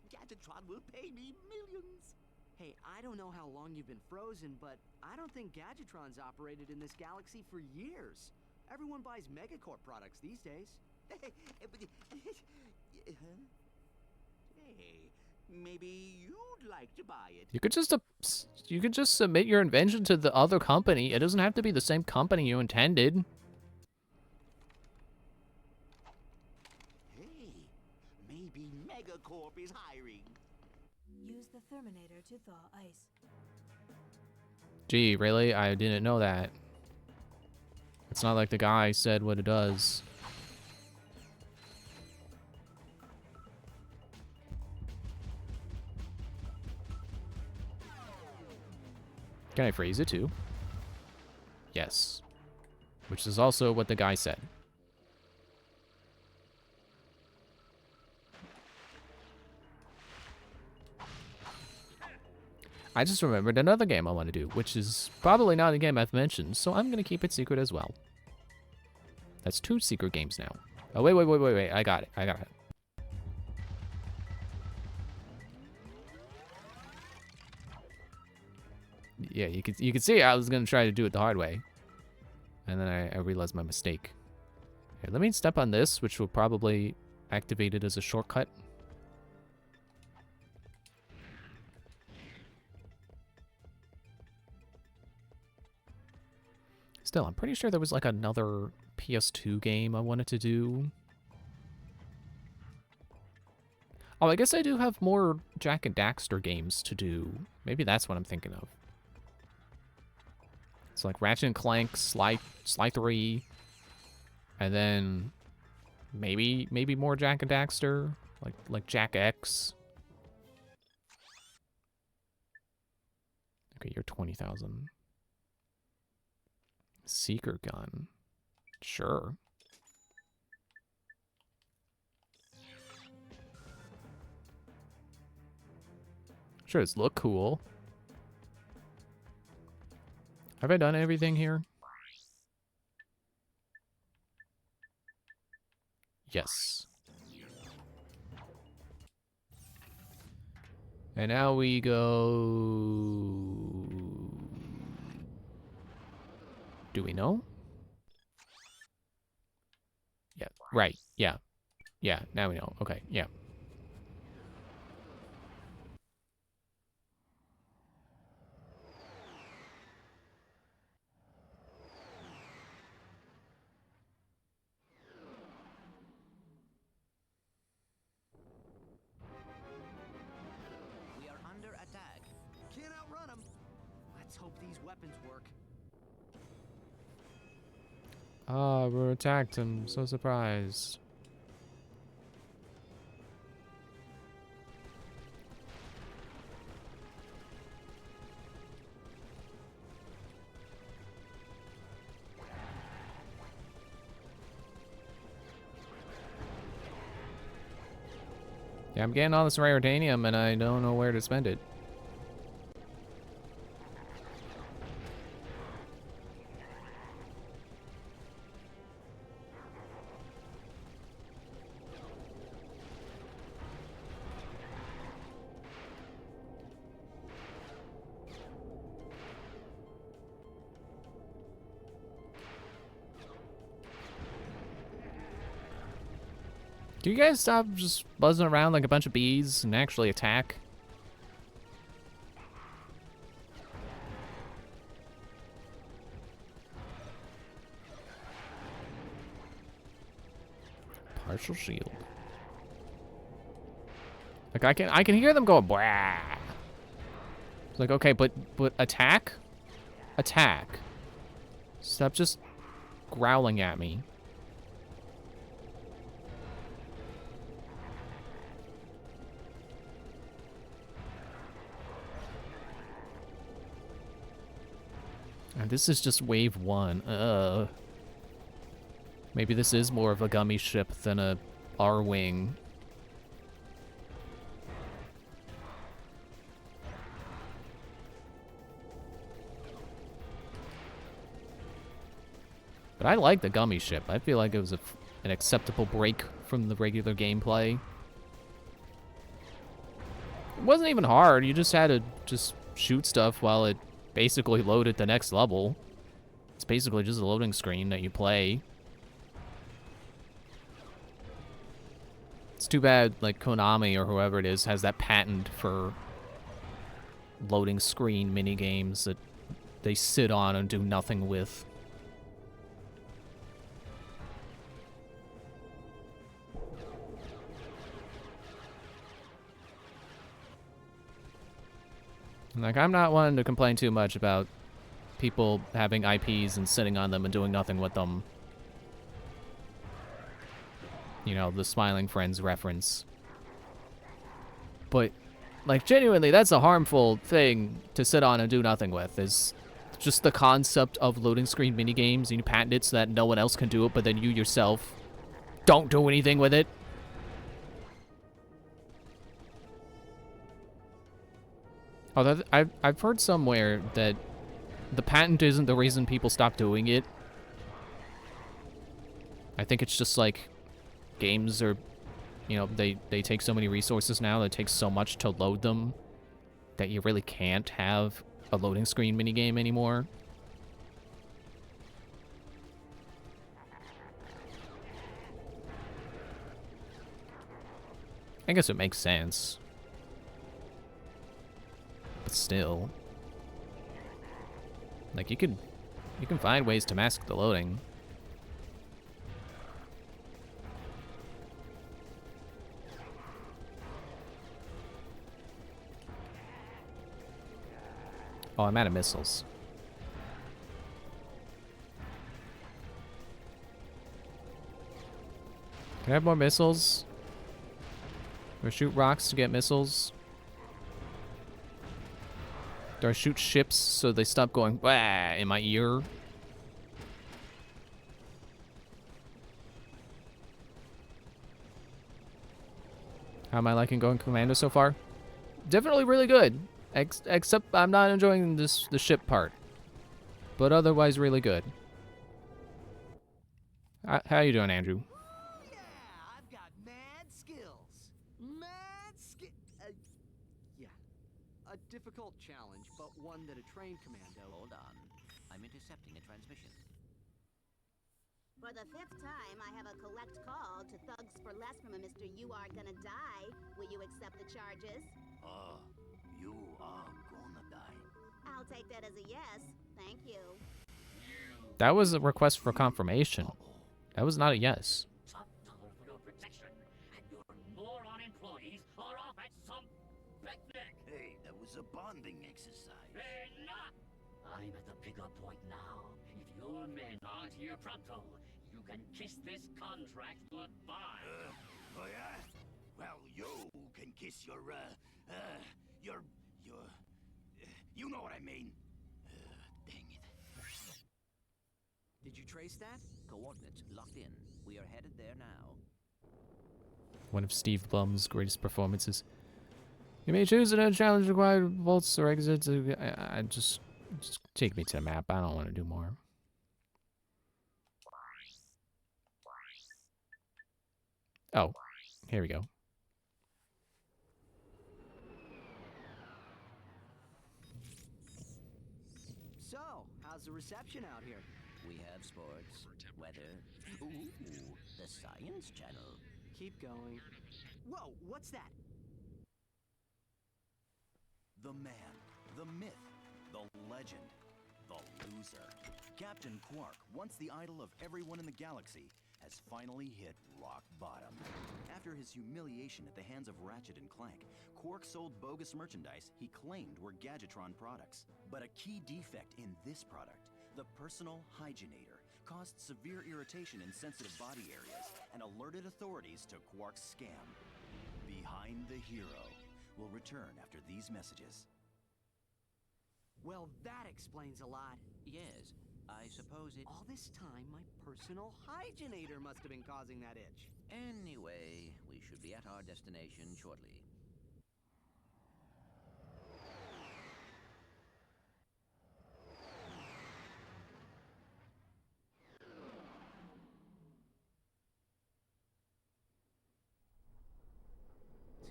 Gadgetron will pay me millions. Hey, I don't know how long you've been frozen, but I don't think Gadgetron's operated in this galaxy for years. Everyone buys Megacorp products these days. Hey, maybe you'd like to buy it. You could just submit your invention to the other company. It doesn't have to be the same company you intended. Hey, maybe Megacorp is hiring. Use the Therminator to thaw ice. Gee, really? I didn't know that. It's not like the guy said what it does. Can I freeze it too? Yes. Which is also what the guy said. I just remembered another game I want to do, which is probably not a game I've mentioned, so I'm going to keep it secret as well. That's 2 secret games now. Oh, wait. I got it. Yeah, you can see I was going to try to do it the hard way. And then I realized my mistake. Here, let me step on this, which will probably activate it as a shortcut. Still, I'm pretty sure there was like another PS2 game I wanted to do. Oh, I guess I do have more Jak and Daxter games to do. Maybe that's what I'm thinking of. It's like Ratchet and Clank, Sly 3, and then maybe more Jak and Daxter, like Jak X. Okay, you're 20,000. Seeker gun. Sure. Sure, it's look cool. Have I done everything here? Yes. And now we go... Do we know? Yeah, right. Yeah. Yeah, now we know. Okay, yeah. We are under attack. Can't outrun them. Let's hope these weapons work. Ah, we're attacked. I'm so surprised. Yeah, I'm getting all this rare titanium and I don't know where to spend it. Do you guys stop just buzzing around like a bunch of bees and actually attack? Partial shield. Like I can hear them go blah. It's like, okay, but attack? Attack. Stop just growling at me. And this is just wave 1. Maybe this is more of a gummy ship than a R-wing. But I like the gummy ship. I feel like it was an acceptable break from the regular gameplay. It wasn't even hard. You just had to just shoot stuff while it basically loaded the next level. It's basically just a loading screen that you play. It's too bad, like, Konami or whoever it is has that patent for loading screen minigames that they sit on and do nothing with. Like, I'm not one to complain too much about people having IPs and sitting on them and doing nothing with them. You know, the Smiling Friends reference. But, like, genuinely, that's a harmful thing to sit on and do nothing with, is just the concept of loading screen minigames, and you patent it so that no one else can do it, but then you yourself don't do anything with it. Although I've heard somewhere that the patent isn't the reason people stop doing it. I think it's just like games are, you know, they take so many resources now, it takes so much to load them that you really can't have a loading screen minigame anymore. I guess it makes sense. But still. Like, you can find ways to mask the loading. Oh, I'm out of missiles. Can I have more missiles? Or shoot rocks to get missiles? Do I shoot ships so they stop going "wah" in my ear? How am I liking going commando so far? Definitely really good. Except I'm not enjoying the ship part. But otherwise really good. How you doing, Andrew? Yeah, I've got mad skills. Yeah. A difficult challenge, but one that a trained commando... Hold on. I'm intercepting a transmission. For the 5th time, I have a collect call to Thugs for Less from a Mr. You Are Gonna Die. Will you accept the charges? You are gonna die. I'll take that as a yes. Thank you. That was a request for confirmation. That was not a yes. Top dollar for your protection, and your moron employees are off at some picnic. Hey, that was a bonding exercise. Enough! I'm at the pickup point now. If your men aren't here pronto, you can kiss this contract goodbye. Oh yeah? Well, you can kiss your, you know what I mean. Dang it. Did you trace that? Coordinates locked in. We are headed there now. One of Steve Blum's greatest performances. You may choose a challenge required vaults or exits. I just take me to the map. I don't want to do more. Oh, here we go. So, how's the reception out here? We have sports, weather. Ooh, the Science Channel. Keep going. Whoa, what's that? The man, the myth, the legend, the loser. Captain Quark, once the idol of everyone in the galaxy, has finally hit rock bottom. After his humiliation at the hands of Ratchet and Clank, Quark sold bogus merchandise he claimed were Gadgetron products. But a key defect in this product, the Personal Hygienator, caused severe irritation in sensitive body areas and alerted authorities to Quark's scam. Behind the Hero will return after these messages. Well, that explains a lot. Yes, I suppose it... All this time, my Personal Hygienator must have been causing that itch. Anyway, we should be at our destination shortly.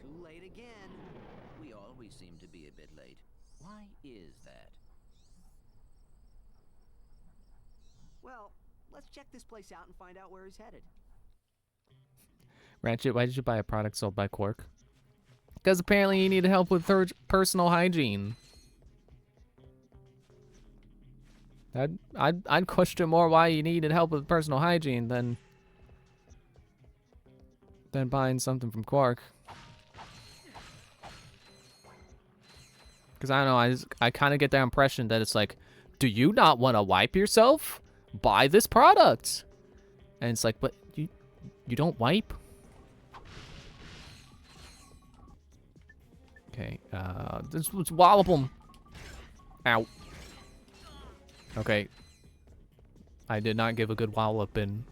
Too late again. We always seem to be a bit late. Why is that? Well, let's check this place out and find out where he's headed. Ratchet, why did you buy a product sold by Quark? Because apparently you needed help with personal hygiene. I'd question more why you needed help with personal hygiene than buying something from Quark. Because I don't know, I kind of get the impression that it's like, do you not want to wipe yourself? Buy this product. And it's like, but you don't wipe? Okay, let's wallop him. Ow. Okay. I did not give a good walloping.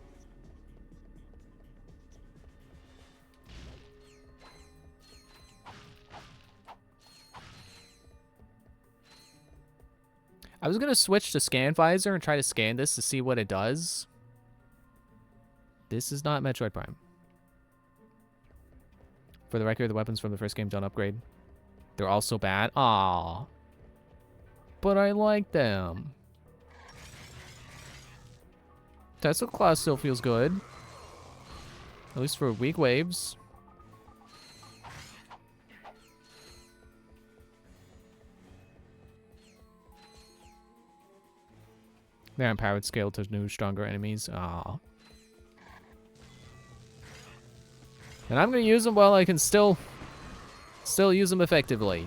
I was gonna switch to Scan Visor and try to scan this to see what it does. This is not Metroid Prime. For the record, the weapons from the first game don't upgrade. They're also bad. Aww. But I like them. Tesla Claw still feels good. At least for weak waves. They're empowered scale to new, stronger enemies. Aww. And I'm gonna use them while I can still use them effectively.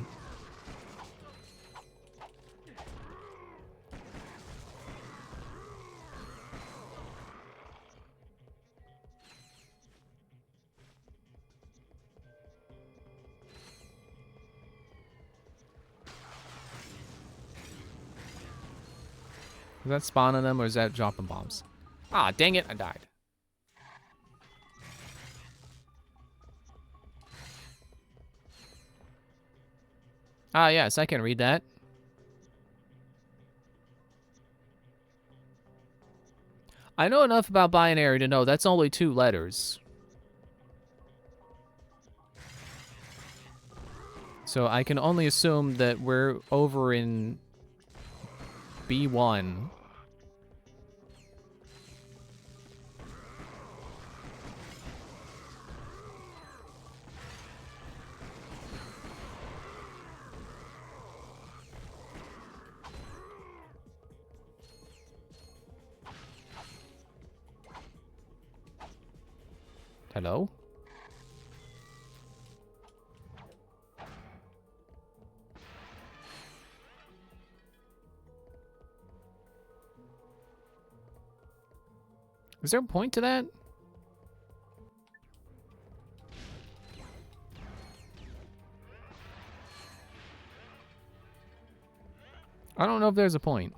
Is that spawning them or is that dropping bombs? Ah, dang it, I died. Ah, yes, I can read that. I know enough about binary to know that's only 2 letters. So I can only assume that we're over in B1. Hello? Is there a point to that? I don't know if there's a point.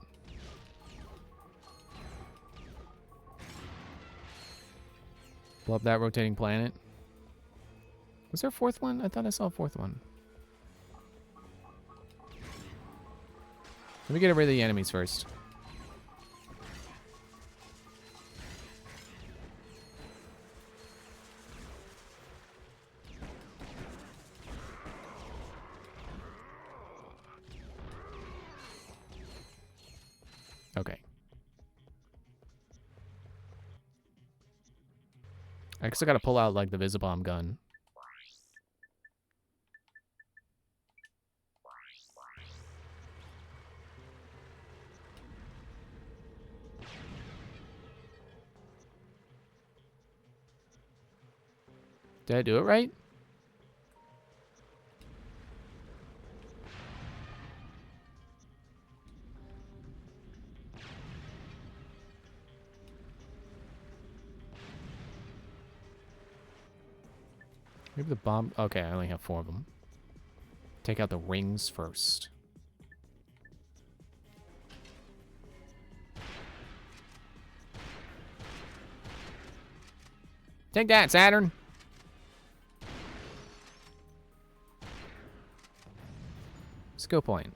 Blow up that rotating planet. Was there a 4th one? I thought I saw a 4th one. Let me get rid of the enemies first. Okay. I guess I gotta pull out, like, the Visibomb gun. Did I do it right? Maybe the bomb... Okay, I only have 4 of them. Take out the rings first. Take that, Saturn! Skill point.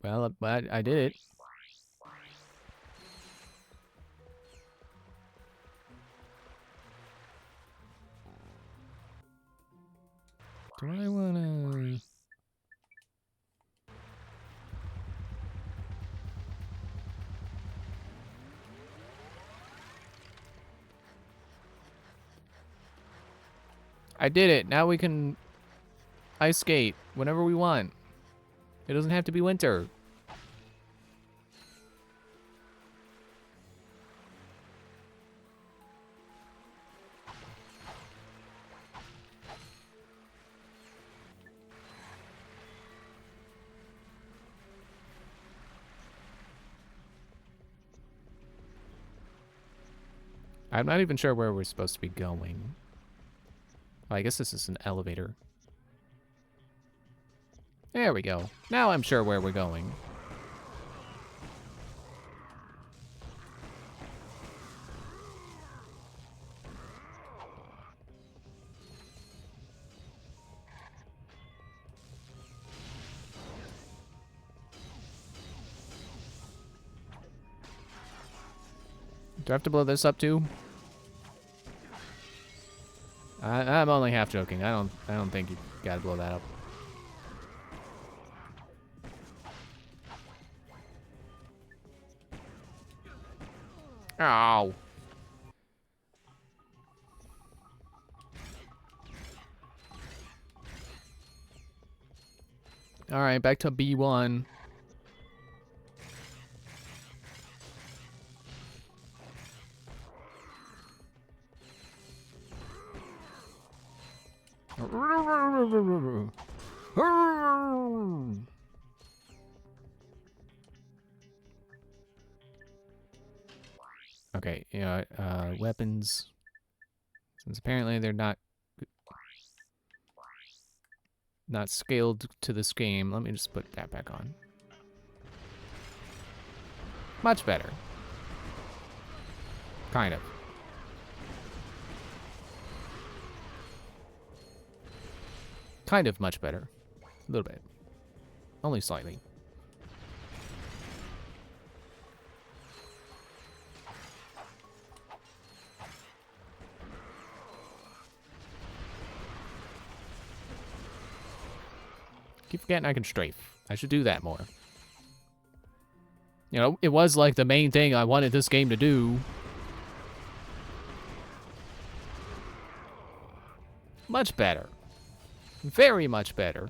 Well, I did it. Do I wanna... I did it. Now we can ice skate whenever we want. It doesn't have to be winter. I'm not even sure where we're supposed to be going. Oh, I guess this is an elevator. There we go. Now I'm sure where we're going. Do I have to blow this up too? I'm only half joking. I don't think you gotta blow that up. Ow. All right, back to B1. Okay, yeah, weapons. Since apparently they're not scaled to this game, let me just put that back on. Much better. Kind of. Kind of much better. A little bit. Only slightly. Keep forgetting I can strafe. I should do that more. You know, it was like the main thing I wanted this game to do. Much better. Very much better.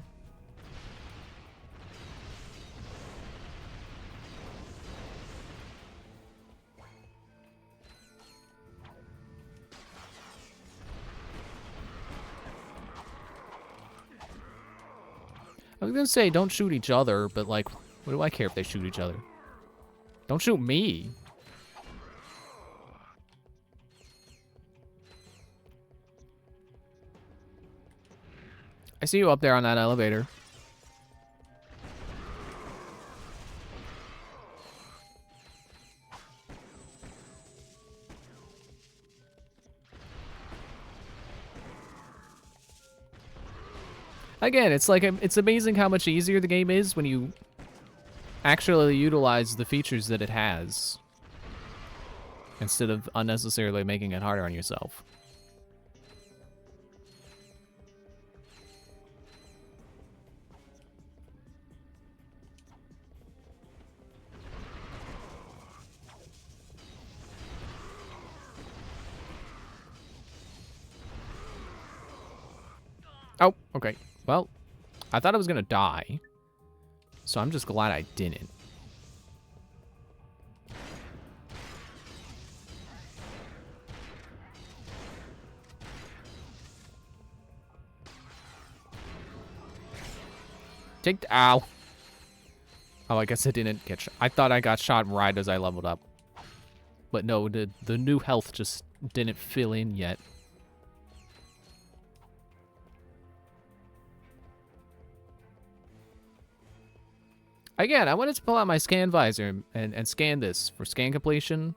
I was gonna say don't shoot each other, but like, what do I care if they shoot each other? Don't shoot me. I see you up there on that elevator. Again, it's like, it's amazing how much easier the game is when you actually utilize the features that it has, instead of unnecessarily making it harder on yourself. Oh, okay. Well, I thought I was gonna die, so I'm just glad I didn't. Take the, ow. Oh, I guess I didn't get shot. I thought I got shot right as I leveled up. But no, the new health just didn't fill in yet. Again, I wanted to pull out my scan visor and scan this for scan completion.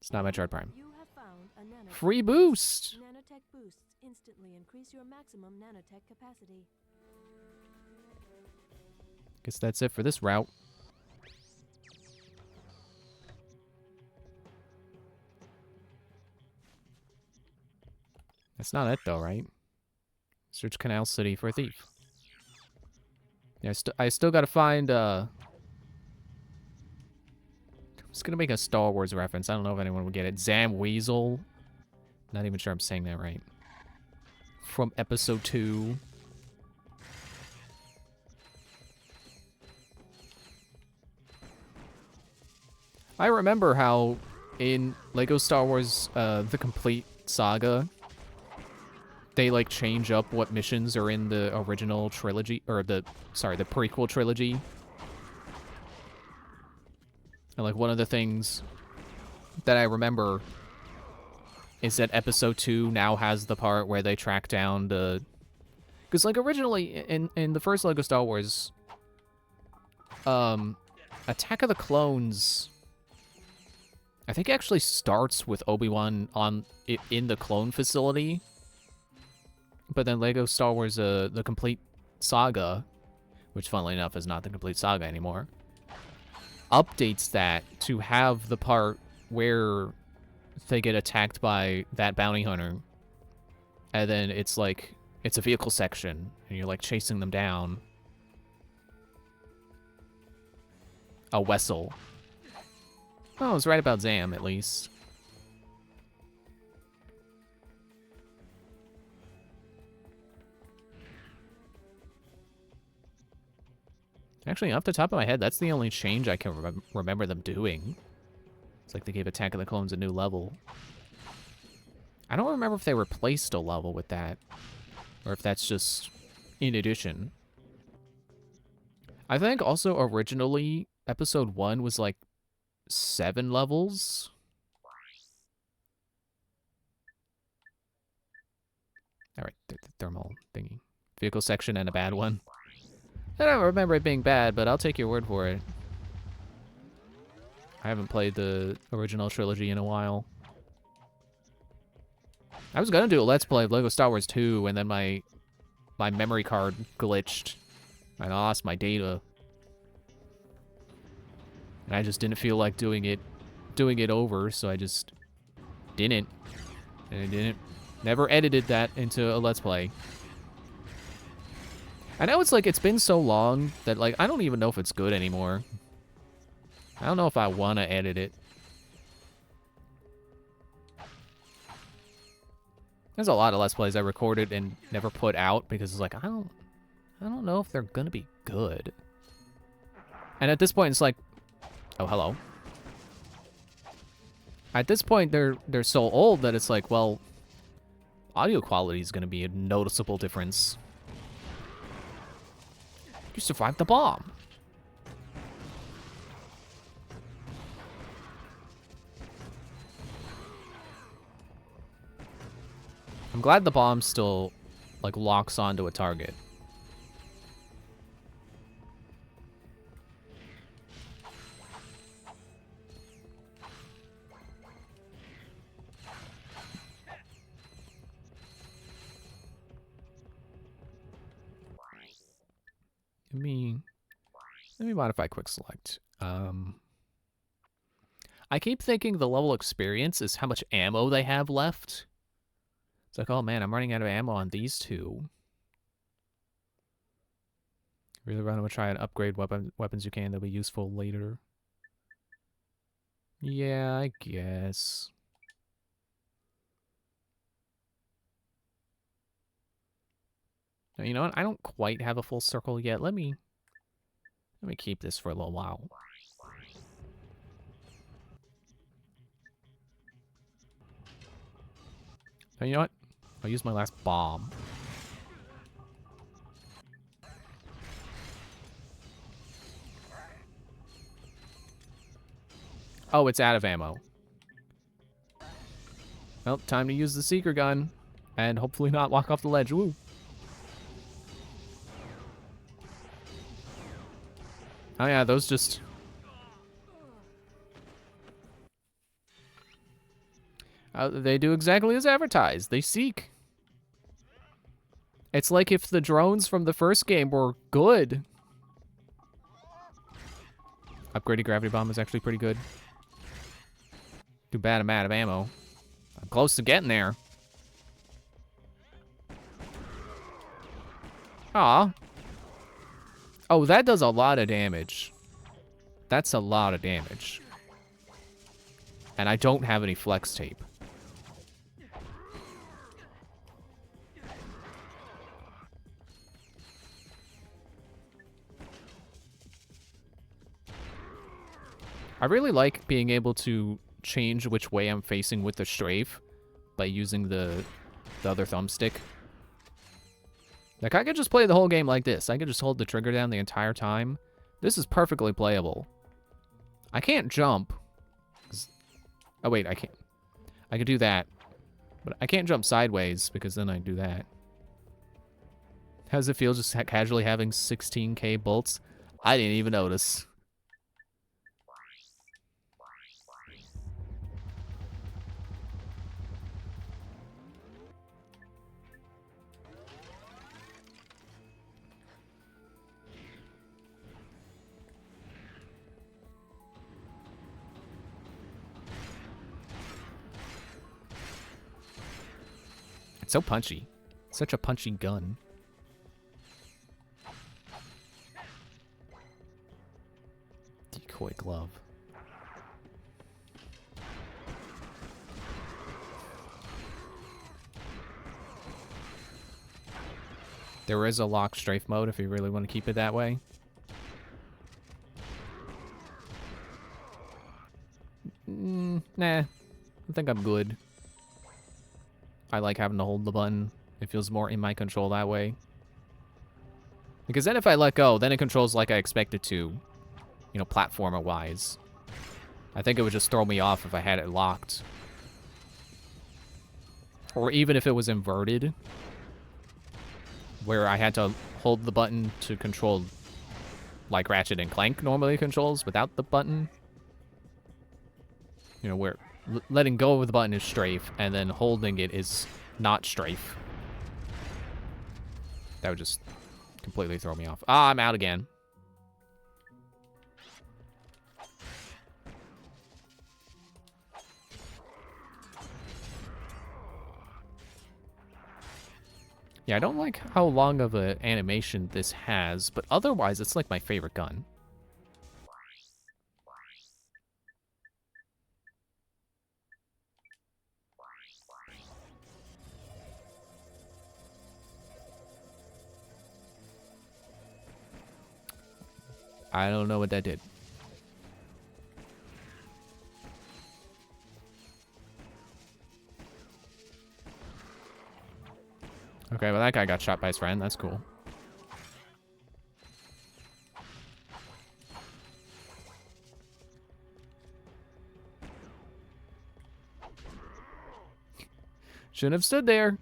It's not Metroid Prime. You have found a nanotech Free boost! Nanotech boosts instantly increase your maximum nanotech capacity. Guess that's it for this route. That's not it, though, right? Search Canal City for a thief. Yeah, I still gotta find, I'm just gonna make a Star Wars reference. I don't know if anyone would get it. Zam Weasel. Not even sure I'm saying that right. From Episode 2. I remember how in Lego Star Wars, The Complete Saga, they, like, change up what missions are in the original trilogy, or the prequel trilogy. And, like, one of the things that I remember is that Episode 2 now has the part where they track down the... Because, like, originally, in the first Lego Star Wars, Attack of the Clones, I think, actually starts with Obi-Wan in the clone facility. But then Lego Star Wars, The Complete Saga, which, funnily enough, is not The Complete Saga anymore, updates that to have the part where they get attacked by that bounty hunter, and then it's like, it's a vehicle section, and you're, like, chasing them down. A Wessel. Oh, I was right about Zam, at least. Actually, off the top of my head, that's the only change I can remember them doing. It's like they gave Attack of the Clones a new level. I don't remember if they replaced a level with that, or if that's just in addition. I think also originally, Episode 1 was like 7 levels. Alright, the thermal thingy. Vehicle section and a bad one. I don't remember it being bad, but I'll take your word for it. I haven't played the original trilogy in a while. I was gonna do a Let's Play of Lego Star Wars 2, and then my memory card glitched. I lost my data. And I just didn't feel like doing it over, so I just didn't. And I didn't. Never edited that into a Let's Play. I know it's like, it's been so long that, like, I don't even know if it's good anymore. I don't know if I want to edit it. There's a lot of Let's Plays I recorded and never put out because it's like, I don't know if they're gonna be good. And at this point, it's like, oh, hello. At this point, they're so old that it's like, well, audio quality is gonna be a noticeable difference. You survived the bomb. I'm glad the bomb still, like, locks onto a target. Let me modify quick select. I keep thinking the level experience is how much ammo they have left. It's like, oh man, I'm running out of ammo on these two. Really want to try and upgrade weapons you can that'll be useful later. Yeah, I guess. Now, you know what? I don't quite have a full circle yet. Let me keep this for a little while. Now, you know what? I'll use my last bomb. Oh, it's out of ammo. Well, time to use the seeker gun. And hopefully not walk off the ledge. Woo! Oh yeah, those just... they do exactly as advertised. They seek. It's like if the drones from the first game were good. Upgraded gravity bomb is actually pretty good. Too bad I'm out of ammo. I'm close to getting there. Aw. Oh, that does a lot of damage. That's a lot of damage. And I don't have any flex tape. I really like being able to change which way I'm facing with the strafe by using the other thumbstick. Like, I could just play the whole game like this. I could just hold the trigger down the entire time. This is perfectly playable. I can't jump. Oh, wait, I can't. I could do that. But I can't jump sideways because then I do that. How does it feel just casually having 16k bolts? I didn't even notice. It's so punchy. Such a punchy gun. Decoy glove. There is a lock strafe mode if you really want to keep it that way. Nah. I think I'm good. I like having to hold the button. It feels more in my control that way. Because then if I let go, then it controls like I expect it to. You know, platformer-wise. I think it would just throw me off if I had it locked. Or even if it was inverted. Where I had to hold the button to control like Ratchet and Clank normally controls without the button. You know, where letting go of the button is strafe, and then holding it is not strafe. That would just completely throw me off. Ah, I'm out again. Yeah, I don't like how long of an animation this has, but otherwise it's like my favorite gun. I don't know what that did. Okay, well that guy got shot by his friend. That's cool. Shouldn't have stood there.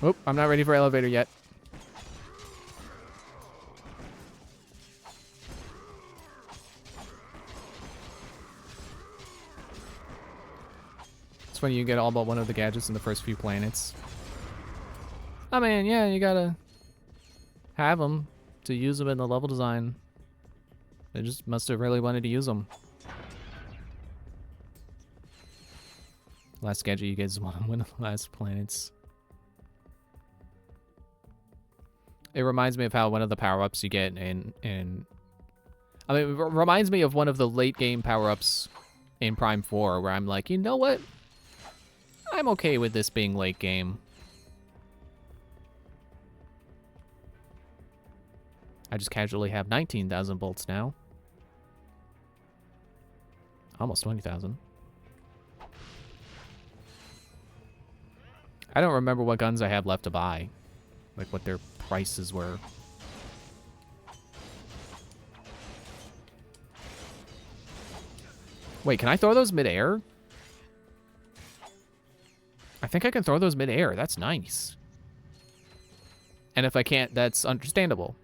Oh, I'm not ready for elevator yet. It's when you get all but one of the gadgets in the first few planets. I mean, yeah, you gotta have them to use them in the level design. They just must have really wanted to use them. Last gadget you get is one of the last planets. It reminds me of how one of the power-ups you get in I mean, it reminds me of one of the late game power-ups in Prime 4 where I'm like, you know what? I'm okay with this being late game. I just casually have 19,000 bolts now. Almost 20,000. I don't remember what guns I have left to buy. Like what their prices were. Wait, can I throw those mid-air? I think I can throw those mid-air. That's nice. And if I can't, that's understandable.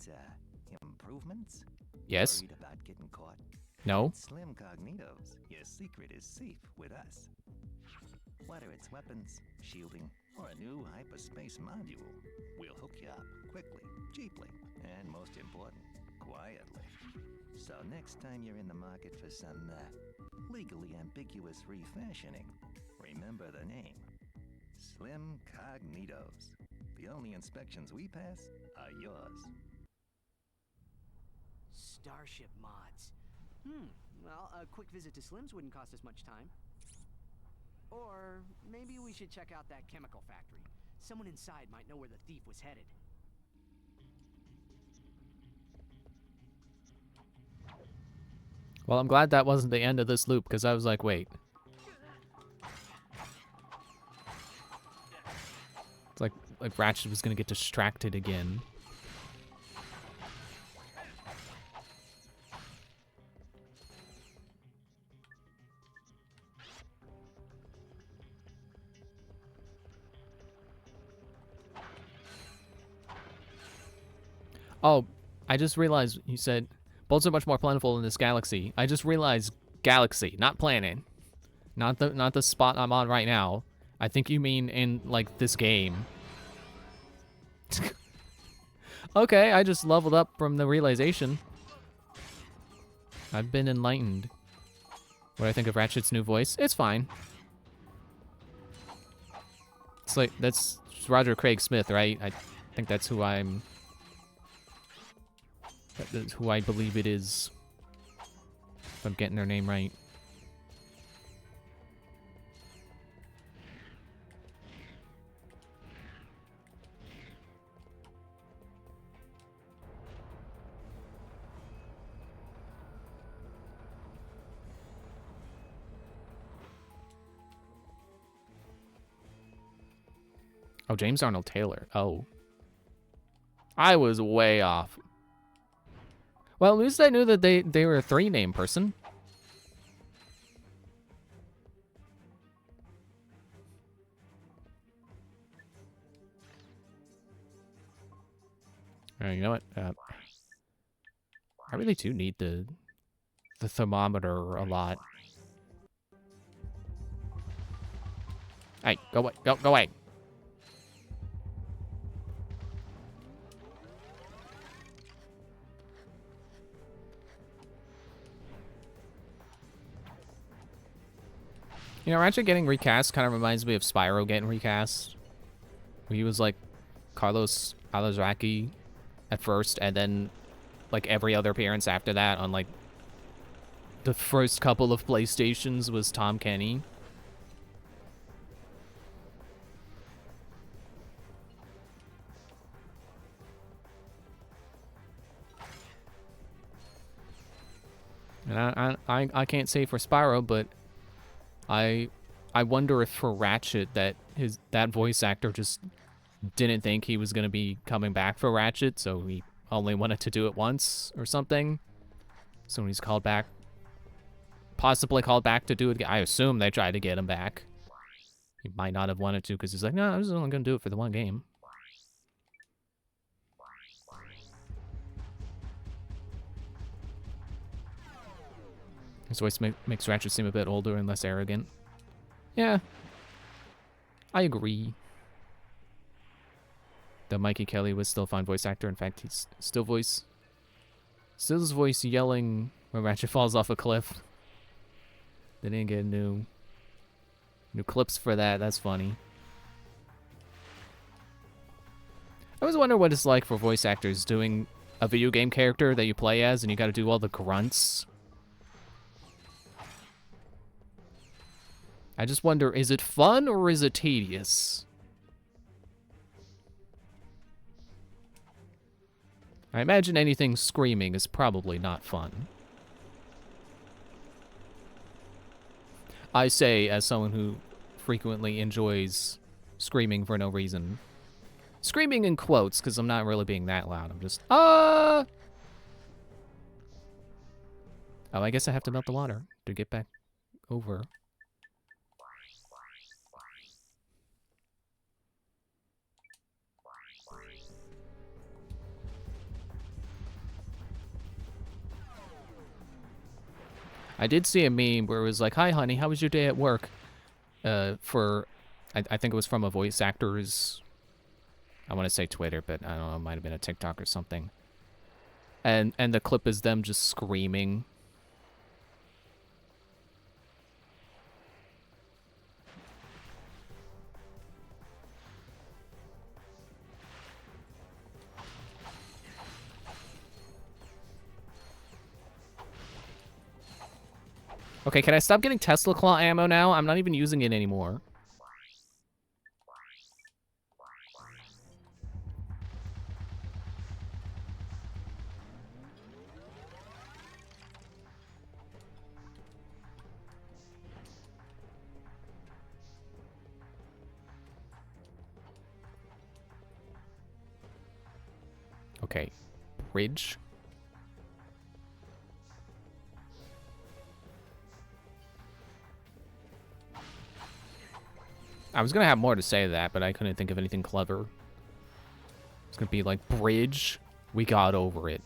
needs, improvements? Yes. Worried about getting caught? No. Slim Cognitos, your secret is safe with us. Whether it's weapons, shielding, or a new hyperspace module, we'll hook you up quickly, cheaply, and most important, quietly. So next time you're in the market for some legally ambiguous refashioning, remember the name. Slim Cognitos. The only inspections we pass are yours. Starship mods. Well, a quick visit to Slim's wouldn't cost us much time. Or maybe we should check out that chemical factory. Someone inside might know where the thief was headed. Well, I'm glad that wasn't the end of this loop, because I was like, wait. It's like Ratchet was gonna get distracted again. Oh, I just realized you said bullets are much more plentiful in this galaxy. I just realized galaxy, not planet. Not the spot I'm on right now. I think you mean in like this game. Okay, I just leveled up from the realization. I've been enlightened. What do I think of Ratchet's new voice? It's fine. It's like, that's Roger Craig Smith, right? I think that's who that's who I believe it is. If I'm getting their name right. Oh, James Arnold Taylor. Oh. I was way off. Well, at least I knew that they were a 3-name person. You know what? I really do need the thermometer a lot. Hey, go away. Go away. You know, Ratchet getting recast kind of reminds me of Spyro getting recast. He was like Carlos Alazraqui at first, and then like every other appearance after that on like the first couple of PlayStations was Tom Kenny. And I can't say for Spyro, but I wonder if for Ratchet that voice actor just didn't think he was gonna be coming back for Ratchet, so he only wanted to do it once or something. So when he's called back, possibly called back to do it again, I assume they tried to get him back. He might not have wanted to because he's like, no, I'm just only gonna do it for the one game. His voice makes Ratchet seem a bit older and less arrogant. Yeah, I agree. Though Mikey Kelly was still a fine voice actor. In fact, he's still his voice yelling when Ratchet falls off a cliff. They didn't get new clips for that. That's funny. I always wonder what it's like for voice actors doing a video game character that you play as and you gotta do all the grunts. I just wonder, is it fun or is it tedious? I imagine anything screaming is probably not fun. I say as someone who frequently enjoys screaming for no reason. Screaming in quotes, because I'm not really being that loud. I'm just, ah! Oh, I guess I have to melt the water to get back over. I did see a meme where it was like, "Hi, honey, how was your day at work?" I think it was from a voice actor's, I want to say Twitter, but I don't know, it might have been a TikTok or something. And the clip is them just screaming. Okay, can I stop getting Tesla Claw ammo now? I'm not even using it anymore. Okay, bridge. I was gonna have more to say to that, but I couldn't think of anything clever. It's gonna be like, bridge, we got over it.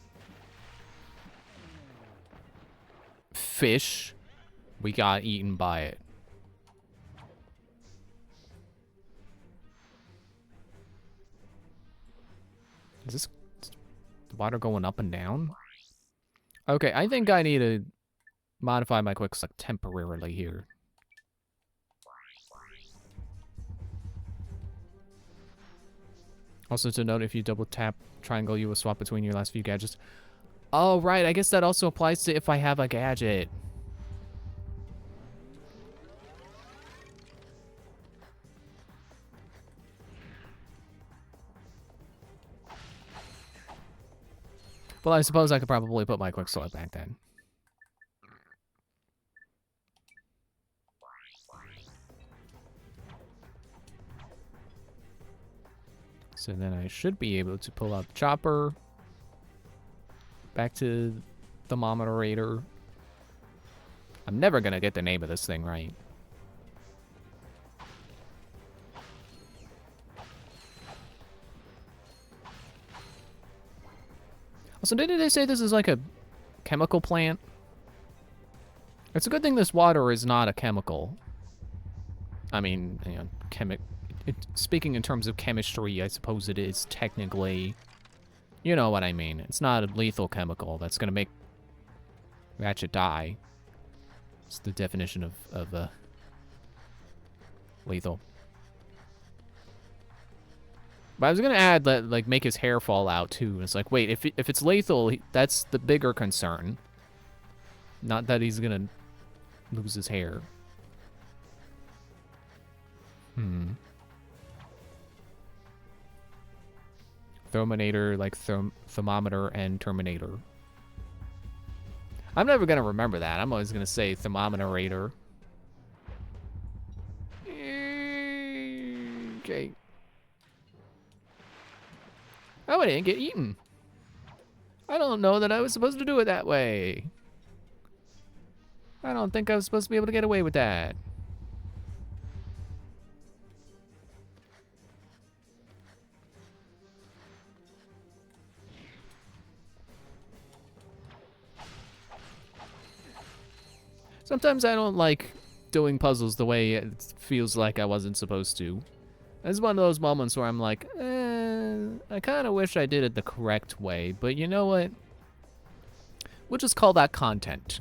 Fish, we got eaten by it. Is this the water going up and down? Okay, I think I need to modify my quick select temporarily here. Also to note, if you double tap triangle, you will swap between your last few gadgets. Oh, right, I guess that also applies to if I have a gadget. Well, I suppose I could probably put my quick select back then. So then I should be able to pull out the chopper. Back to the thermometer. I'm never gonna get the name of this thing right. Also, didn't they say this is like a chemical plant? It's a good thing this water is not a chemical. I mean, you know, speaking in terms of chemistry, I suppose it is technically. You know what I mean. It's not a lethal chemical that's gonna make Ratchet die. It's the definition of lethal. But I was gonna add that, like, make his hair fall out too. And it's like, wait, if it's lethal, that's the bigger concern. Not that he's gonna lose his hair. Therminator, like thermometer and Terminator. I'm never gonna remember that. I'm always gonna say thermometer. Okay. Oh, I didn't get eaten. I don't know that I was supposed to do it that way. I don't think I was supposed to be able to get away with that. Sometimes I don't like doing puzzles the way it feels like I wasn't supposed to. It's one of those moments where I'm like, I kind of wish I did it the correct way, but you know what? We'll just call that content.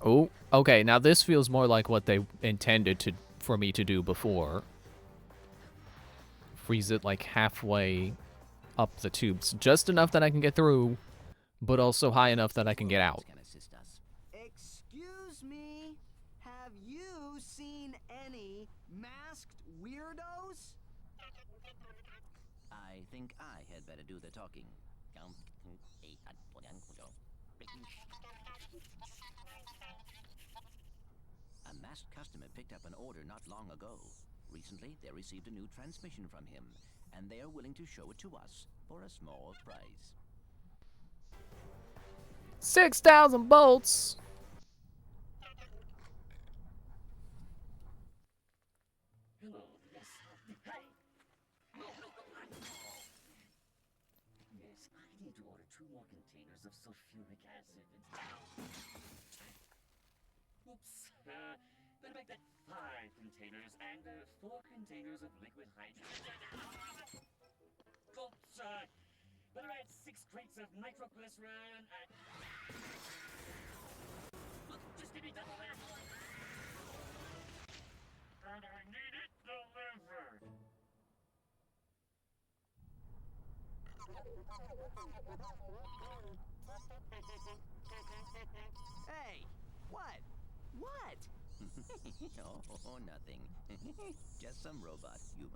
Oh, okay, now this feels more like what they intended for me to do before. Freeze it like halfway up the tubes, just enough that I can get through, but also high enough that I can get out. Excuse me, have you seen any masked weirdos? I think I had better do the talking. A masked customer picked up an order not long ago. Recently, they received a new transmission from him, and they are willing to show it to us for a small price. 6,000 bolts! 2 more containers of sulfuric acid. Oops. Better make that 5 containers and 4 containers of liquid hydrogen. Oops. Better add 6 crates of nitroglycerin and... Look, just give me double that. And I need it delivered. Hey, what? What? Oh, nothing. Just some robot humor.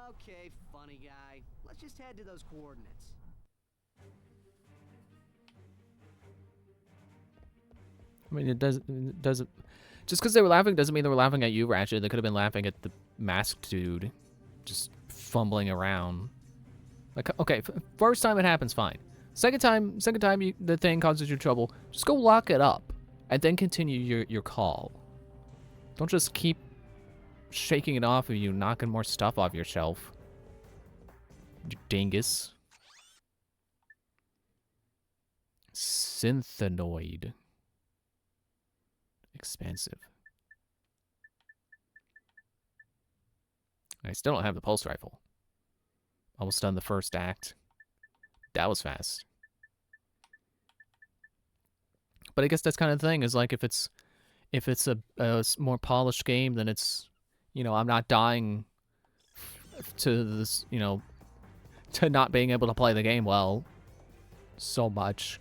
Okay, funny guy. Let's just head to those coordinates. I mean, it doesn't. Just because they were laughing doesn't mean they were laughing at you, Ratchet. They could have been laughing at the masked dude, just fumbling around. Like, okay, first time it happens, fine. Second time the thing causes you trouble, just go lock it up, and then continue your call. Don't just keep shaking it off of you, knocking more stuff off your shelf. You dingus. Synthanoid. Expensive. I still don't have the pulse rifle. Almost done the first act. That was fast. But I guess that's kind of the thing, is like if it's a more polished game, then it's, you know, I'm not dying to this, you know, to not being able to play the game well so much.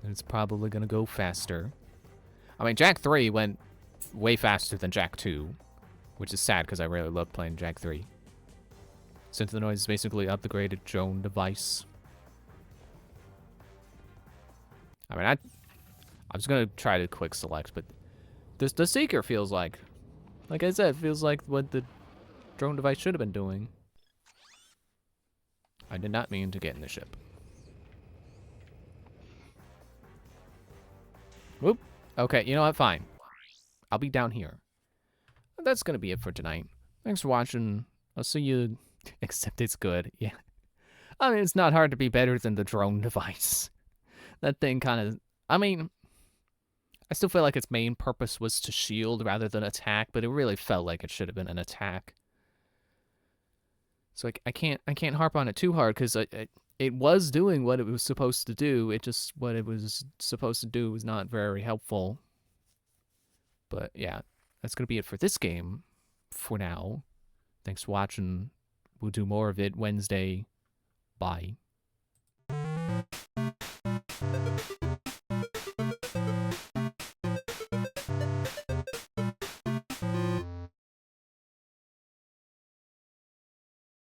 And it's probably going to go faster. I mean, Jak III went way faster than Jak II, which is sad because I really loved playing Jak III. Synthanoid is basically upgraded drone device. I mean, I was going to try to quick select, but the Seeker feels like I said, feels like what the drone device should have been doing. I did not mean to get in the ship. Whoop. Okay, you know what? Fine. I'll be down here. That's going to be it for tonight. Thanks for watching. I'll see you... Except it's good. Yeah. I mean, it's not hard to be better than the drone device. That thing kind of... I mean... I still feel like its main purpose was to shield rather than attack, but it really felt like it should have been an attack. So I can't harp on it too hard, because it was doing what it was supposed to do. It just, what it was supposed to do was not very helpful. But yeah, that's going to be it for this game for now. Thanks for watching. We'll do more of it Wednesday. Bye.